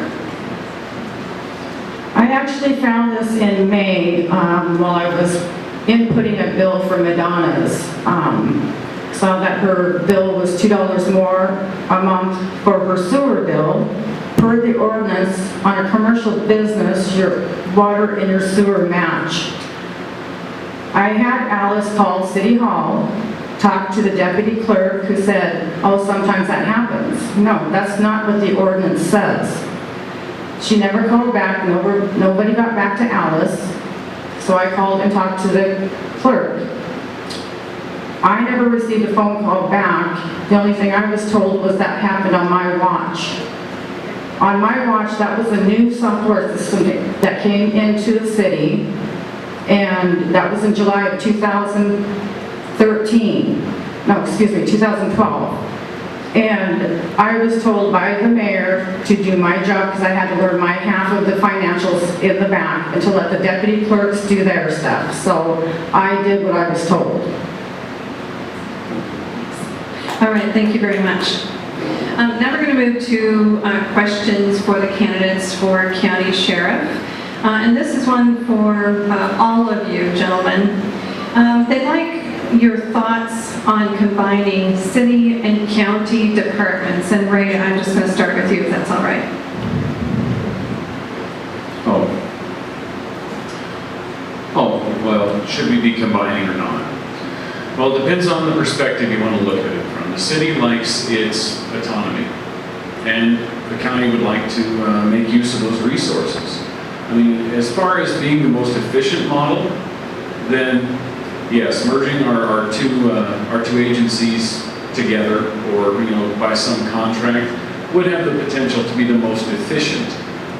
I actually found this in May while I was inputting a bill for Madonna's. Saw that her bill was $2 more a month for her sewer bill. Per the ordinance, on a commercial business, your water and your sewer match. I had Alice call City Hall, talk to the deputy clerk who said, oh, sometimes that happens. No, that's not what the ordinance says. She never called back, nobody got back to Alice, so I called and talked to the clerk. I never received a phone call back. The only thing I was told was that happened on my watch. On my watch, that was a new software system that came into the city, and that was in July of 2013. No, excuse me, 2012. And I was told by the mayor to do my job because I had to learn my half of the financials in the back and to let the deputy clerks do their stuff. So I did what I was told. All right, thank you very much. Now we're going to move to questions for the candidates for county sheriff. And this is one for all of you gentlemen. They'd like your thoughts on combining city and county departments. And Ray, I'm just going to start with you if that's all right. Well, should we be combining or not? Well, it depends on the perspective you want to look at it from. The city likes its autonomy, and the county would like to make use of those resources. I mean, as far as being the most efficient model, then yes, merging our two agencies together, or by some contract, would have the potential to be the most efficient.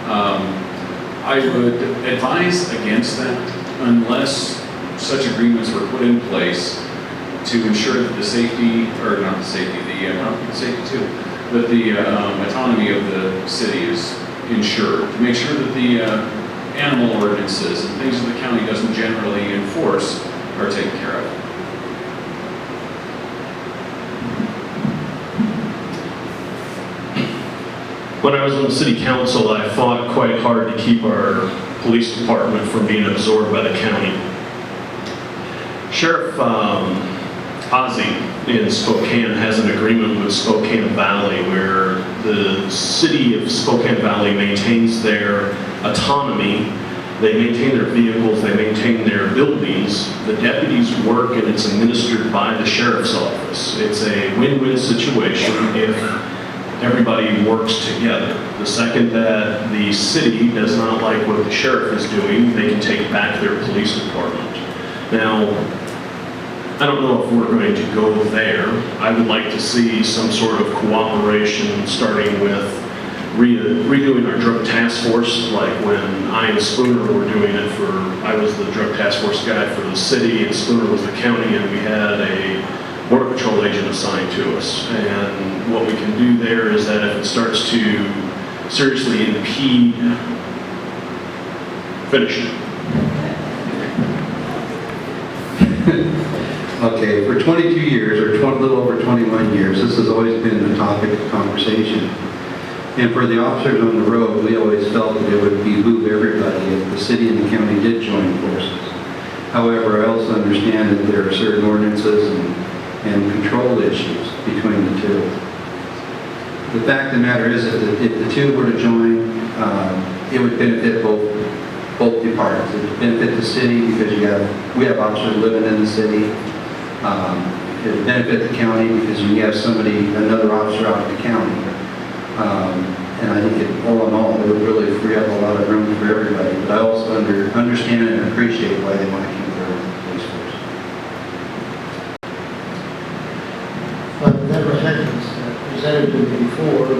I would advise against that unless such agreements were put in place to ensure that the safety, or not the safety, the safety too, but the autonomy of the city is ensured, to make sure that the animal ordinances and things that the county doesn't generally enforce are taken care of. When I was on the city council, I fought quite hard to keep our police department from being absorbed by the county. Sheriff Ozzie in Spokane has an agreement with Spokane Valley where the city of Spokane Valley maintains their autonomy. They maintain their vehicles, they maintain their buildings. The deputies work and it's administered by the sheriff's office. It's a win-win situation if everybody works together. The second that the city does not like what the sheriff is doing, they can take back their police department. Now, I don't know if we're going to go there. I would like to see some sort of cooperation starting with redoing our drug task force, like when I and Spooner were doing it I was the drug task force guy for the city and Spooner was the county, and we had a border patrol agent assigned to us. And what we can do there is that if it starts to seriously impede, finish it. Okay, for 22 years, or a little over 21 years, this has always been the topic of conversation. And for the officers on the road, we always felt that it would behoove everybody if the city and the county did join forces. However, I also understand that there are certain ordinances and control issues between the two. The fact of the matter is that if the two were to join, it would benefit both departments. It would benefit the city because we have officers living in the city. It would benefit the county because you have another officer out in the county. And I think all in all, it would really free up a lot of room for everybody. But I also understand and appreciate why they want to keep their police force. I've never had this presented to me before, but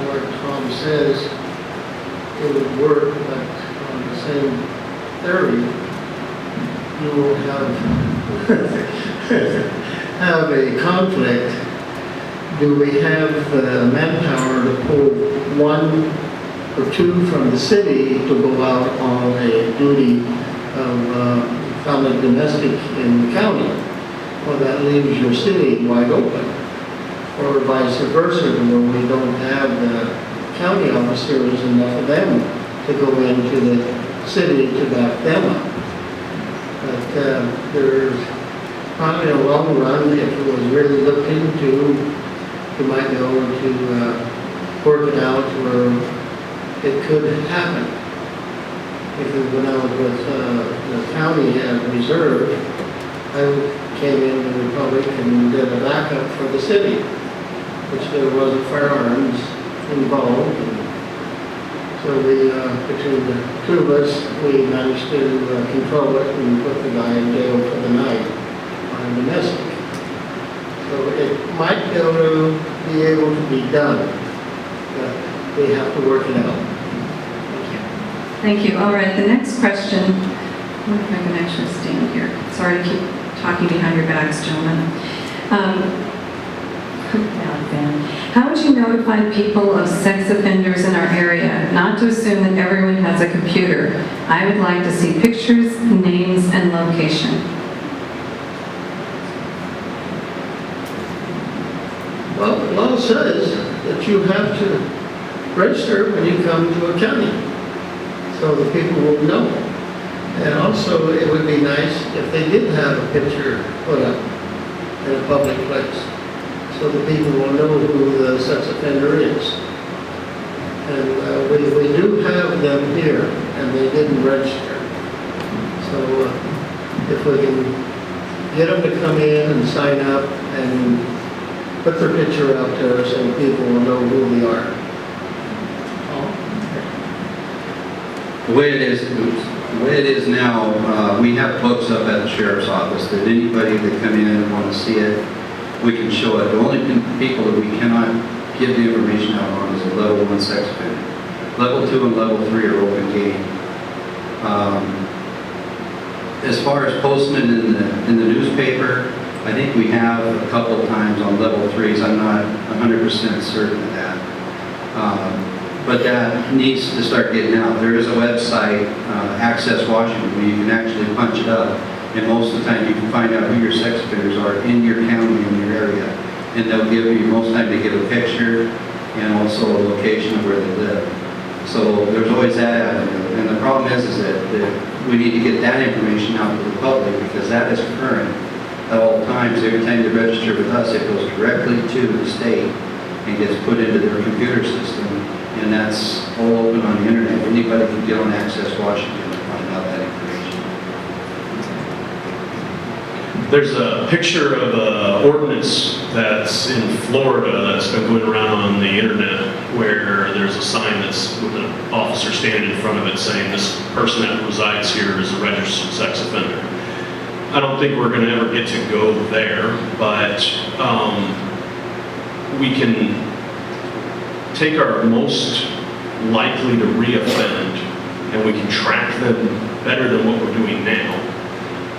like Tom says, it would work, but on the same theory, you will have a conflict. Do we have the manpower to pull one or two from the city to go out on a duty of felony domestic in the county? Well, that leaves your city wide open. Or vice versa, where we don't have the county officers, enough of them to go into the city to back them up. But there's probably a long run, if it was really looked into, you might be able to work it out where it could happen. Because when I was with the county as reserve, I came in the Republic and did a backup for the city, which there wasn't firearms involved. And so we, between the two of us, we managed to control it and put the guy in jail for the night on domestic. So it might be able to be done, but we have to work it out. Thank you. All right, the next question. I wonder if I can actually stand here. Sorry to keep talking behind your backs, gentlemen. How would you notify people of sex offenders in our area? Not to assume that everyone has a computer. I would like to see pictures, names, and location. Well, the law says that you have to register when you come to a county, so the people will know. And also, it would be nice if they did have a picture put up in a public place, so the people will know who the sex offender is. And we do have them here, and they didn't register. So if we can get them to come in and sign up and put their picture out there so people will know who they are. The way it is now, we have books up at the sheriff's office that anybody that come in and want to see it, we can show it. The only people that we cannot give the information out on is a level 1 sex offender. Level 2 and level 3 are open game. As far as posting it in the newspaper, I think we have a couple of times on level 3s. I'm not 100% certain of that. But that needs to start getting out. There is a website, Access Washington, where you can actually punch it up. And most of the time you can find out who your sex offenders are in your county, in your area. And they'll give you, most of the time they give a picture and also a location of where they live. So there's always that avenue. And the problem is that we need to get that information out to the public because that is current at all times. Every time they register with us, it goes directly to the state and gets put into their computer system. And that's all open on the internet. Anybody can get on Access Washington and find out that information. There's a picture of an ordinance that's in Florida that's been going around on the internet where there's a sign that's with an officer standing in front of it saying this person that resides here is a registered sex offender. I don't think we're going to ever get to go there, but we can take our most likely to reoffend and we can track them better than what we're doing now.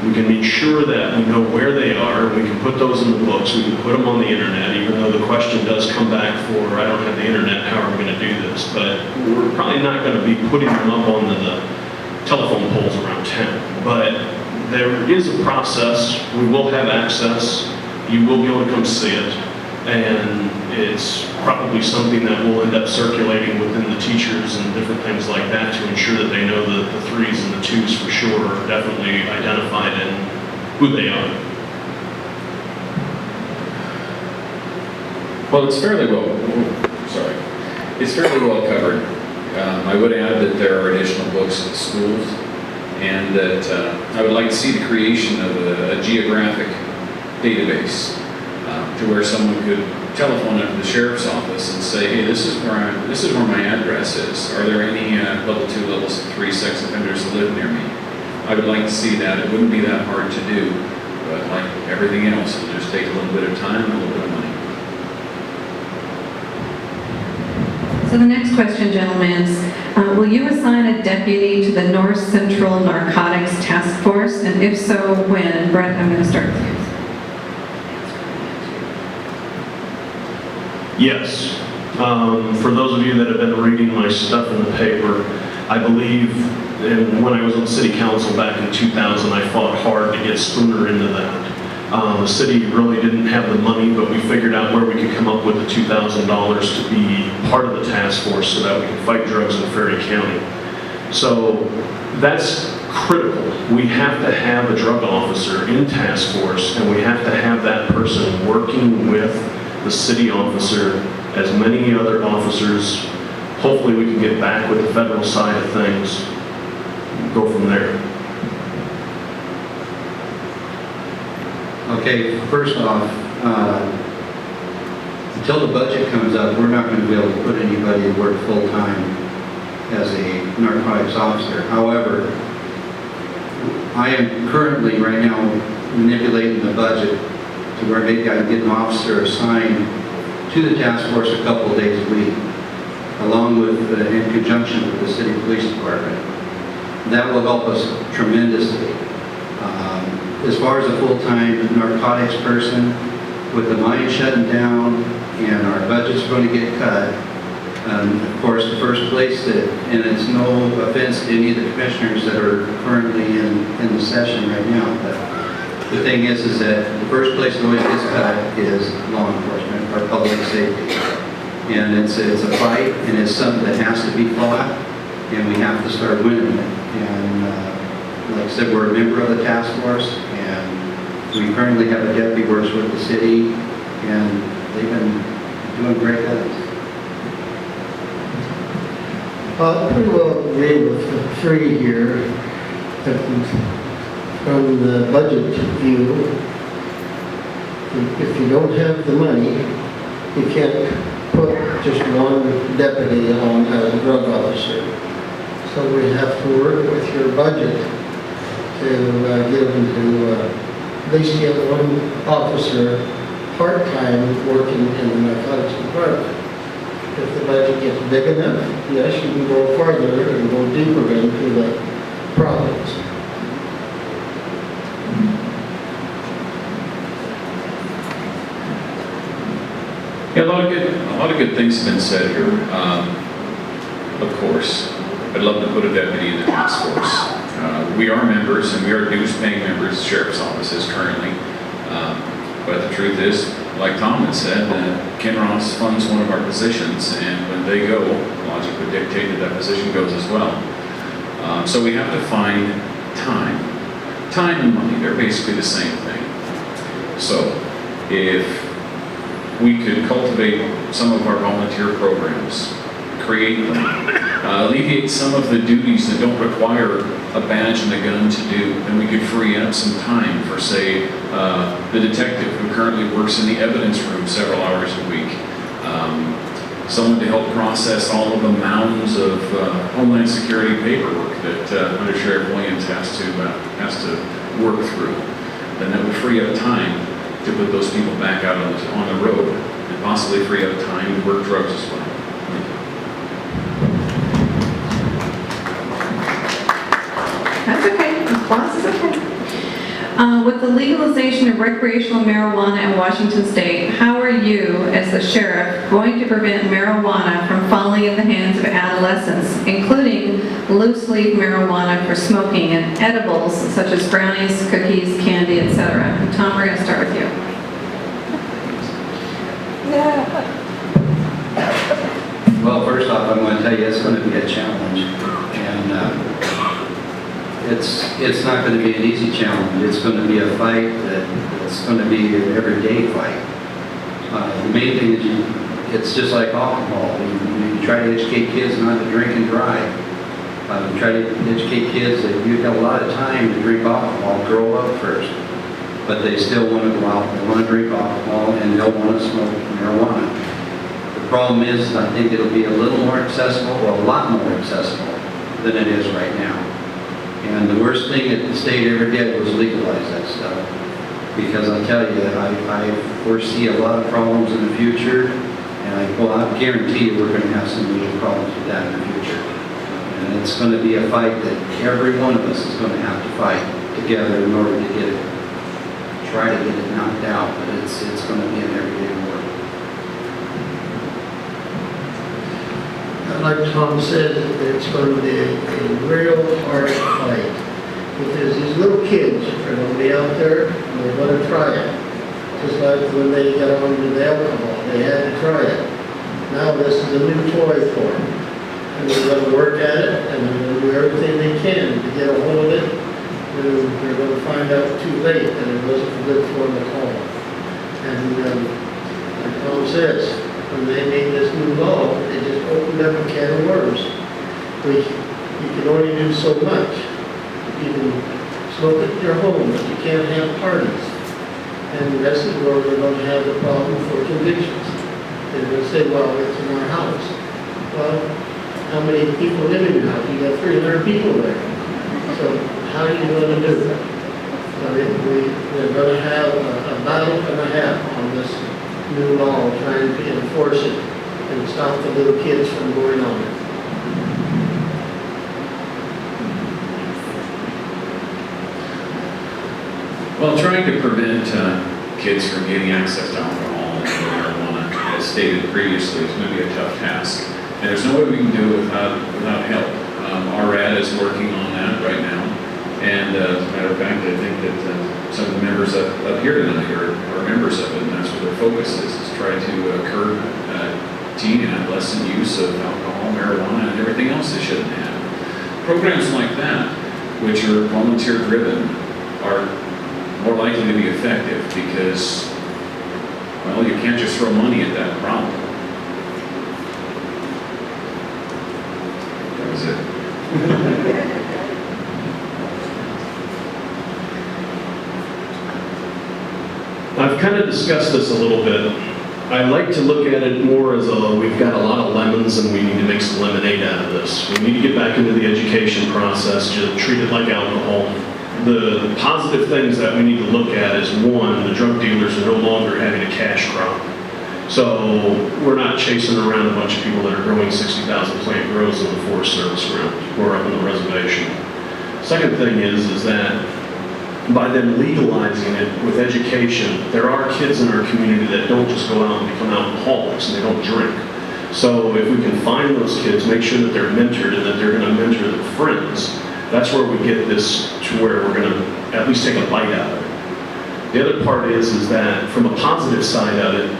We can make sure that we know where they are. We can put those in the books. We can put them on the internet, even though the question does come back for, I don't have the internet, how are we going to do this? But we're probably not going to be putting them up on the telephone poles around town. But there is a process. We will have access. You will be able to come see it. And it's probably something that will end up circulating within the teachers and different things like that to ensure that they know the 3s and the 2s for sure are definitely identified and who they are. Well, it's fairly well covered. I would add that there are additional books in schools and that I would like to see the creation of a geographic database to where someone could telephone up to the sheriff's office and say, hey, this is where my address is. Are there any level 2, level 3 sex offenders that live near me? I would like to see that. It wouldn't be that hard to do, but like everything else, it'll just take a little bit of time and a little bit of money. So the next question, gentlemen, is will you assign a deputy to the North Central Narcotics Task Force? And if so, when? Brett, I'm going to start with you. Yes. For those of you that have been reading my stuff in the paper, I believe when I was on city council back in 2000, I fought hard to get Spooner into that. The city really didn't have the money, but we figured out where we could come up with the $2,000 to be part of the task force so that we could fight drugs in Ferry County. So that's critical. We have to have a drug officer in task force, and we have to have that person working with the city officer, as many other officers. Hopefully we can get back with the federal side of things, go from there. Okay, first off, until the budget comes up, we're not going to be able to put anybody to work full-time as a narcotics officer. However, I am currently right now manipulating the budget to where maybe I can get an officer assigned to the task force a couple of days a week, along with, in conjunction with the city police department. That will help us tremendously. As far as a full-time narcotics person, with the mine shutting down and our budget's going to get cut, of course, the first place that, and it's no offense to any of the commissioners that are currently in the session right now, but the thing is that the first place that always gets cut is law enforcement, or public safety. And it's a fight, and it's something that has to be fought, and we have to start winning it. And like I said, we're a member of the task force, and we currently have a deputy who works with the city, and they've been doing great at it. I pretty well agree with the 3 here. From the budget view, if you don't have the money, you can't put just one deputy on as a drug officer. So we have to work with your budget to get them to at least get one officer part-time working in the narcotics department. If the budget gets big enough, yes, you can go farther and go deeper into the problems. Yeah, a lot of good things have been said here. Of course, I'd love to put a deputy in the task force. We are members, and we are dues-paying members of sheriff's offices currently. But the truth is, like Tom had said, Ken Ross funds one of our positions, and when they go, logic would dictate that that position goes as well. So we have to find time. Time and money, they're basically the same thing. So if we could cultivate some of our volunteer programs, create them, alleviate some of the duties that don't require a badge and a gun to do, then we could free up some time for, say, the detective who currently works in the evidence room several hours a week. Someone to help process all of the mounds of Homeland Security paperwork that Under Sheriff Williams has to work through. Then that would free up time to put those people back out on the road and possibly free up time to work drugs as well. That's okay. Applause is okay. With the legalization of recreational marijuana in Washington State, how are you, as the sheriff, going to prevent marijuana from falling in the hands of adolescents, including loose-leaf marijuana for smoking and edibles such as brownies, cookies, candy, etc.? Tom, we're going to start with you. Well, first off, I'm going to tell you it's going to be a challenge, and it's not going to be an easy challenge. It's going to be a fight that's going to be an everyday fight. The main thing is it's just like alcohol. You try to educate kids not to drink and drive. You try to educate kids that you've got a lot of time to drink alcohol, grow up first, but they still want to go out, they want to drink alcohol, and they'll want to smoke marijuana. The problem is, I think it'll be a little more accessible, or a lot more accessible than it is right now. And the worst thing that the state ever did was legalize that stuff. Because I'll tell you, I foresee a lot of problems in the future, and I guarantee you we're going to have some major problems with that in the future. And it's going to be a fight that every one of us is going to have to fight together in order to get it, try to get it knocked out, but it's going to be an everyday war. Like Tom said, it's going to be a real hard fight. Because these little kids are going to be out there and they're going to try it. Just like when they got on to the alcohol, they had to try it. Now this is a new toy for them. And they're going to work at it and they're going to do everything they can to get a hold of it. And they're going to find out too late that it wasn't good for them at all. And like Tom says, when they made this new law, they just opened up a can of worms. You can only do so much. You can smoke at your home, but you can't have parties. And this is where we're going to have the problem for convictions. They're going to say, well, it's in our house. Well, how many people live in your house? You got 300 people there. So how are you going to do that? We're going to have a battle and a half on this new law, trying to enforce it and stop the little kids from going on it. Well, trying to prevent kids from getting access to alcohol and marijuana, as stated previously, is going to be a tough task. And there's no way we can do it without help. Our RAD is working on that right now. And as a matter of fact, I think that some of the members up here tonight are members of it, and that's what their focus is try to curb teen and adolescent use of alcohol, marijuana, and everything else they shouldn't have. Programs like that, which are volunteer-driven, are more likely to be effective because, well, you can't just throw money at that problem. That was it. I've kind of discussed this a little bit I like to look at it more as we've got a lot of lemons and we need to make some lemonade out of this. We need to get back into the education process, to treat it like alcohol. The positive things that we need to look at is, one, the drug dealers are no longer having a cash crop. So we're not chasing around a bunch of people that are growing 60,000 plant grows in the Forest Service ground or up on the reservation. Second thing is that by them legalizing it with education, there are kids in our community that don't just go out and become alcoholics and they don't drink. So if we can find those kids, make sure that they're mentored and that they're going to mentor their friends, that's where we get this to where we're going to at least take a bite out of it. The other part is that from a positive side of it,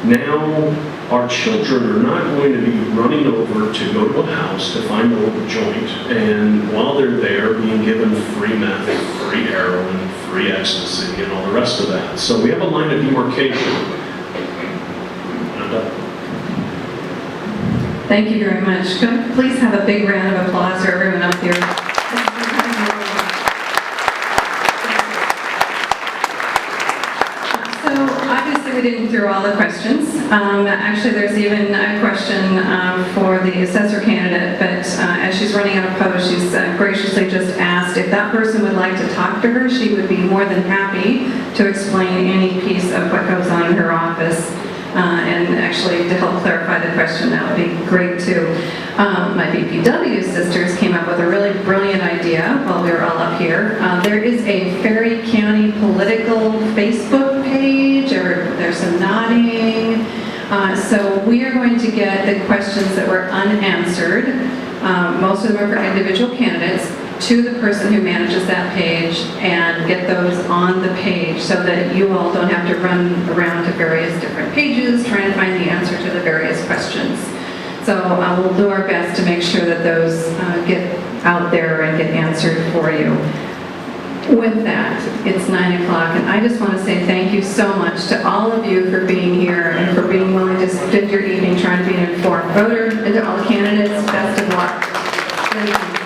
now our children are not going to be running over to go to a house to find a local joint, and while they're there being given free meth, free heroin, free ecstasy, and all the rest of that. So we have a line of demarcation. I'm done. Thank you very much. Could I please have a big round of applause for everyone up here? So obviously we didn't through all the questions. Actually, there's even a question for the assessor candidate, but as she's running out of post, she's graciously just asked if that person would like to talk to her. She would be more than happy to explain any piece of what goes on in her office. And actually, to help clarify the question, that would be great too. My BPW sisters came up with a really brilliant idea while we were all up here. There is a Ferry County political Facebook page, or there's some nodding. So we are going to get the questions that were unanswered, most of them are for individual candidates, to the person who manages that page and get those on the page so that you all don't have to run around to various different pages trying to find the answer to the various questions. So we'll do our best to make sure that those get out there and get answered for you. With that, it's 9 o'clock, and I just want to say thank you so much to all of you for being here and for being willing to spend your evening trying to be an informed voter, and to all the candidates, best of luck. Thank you.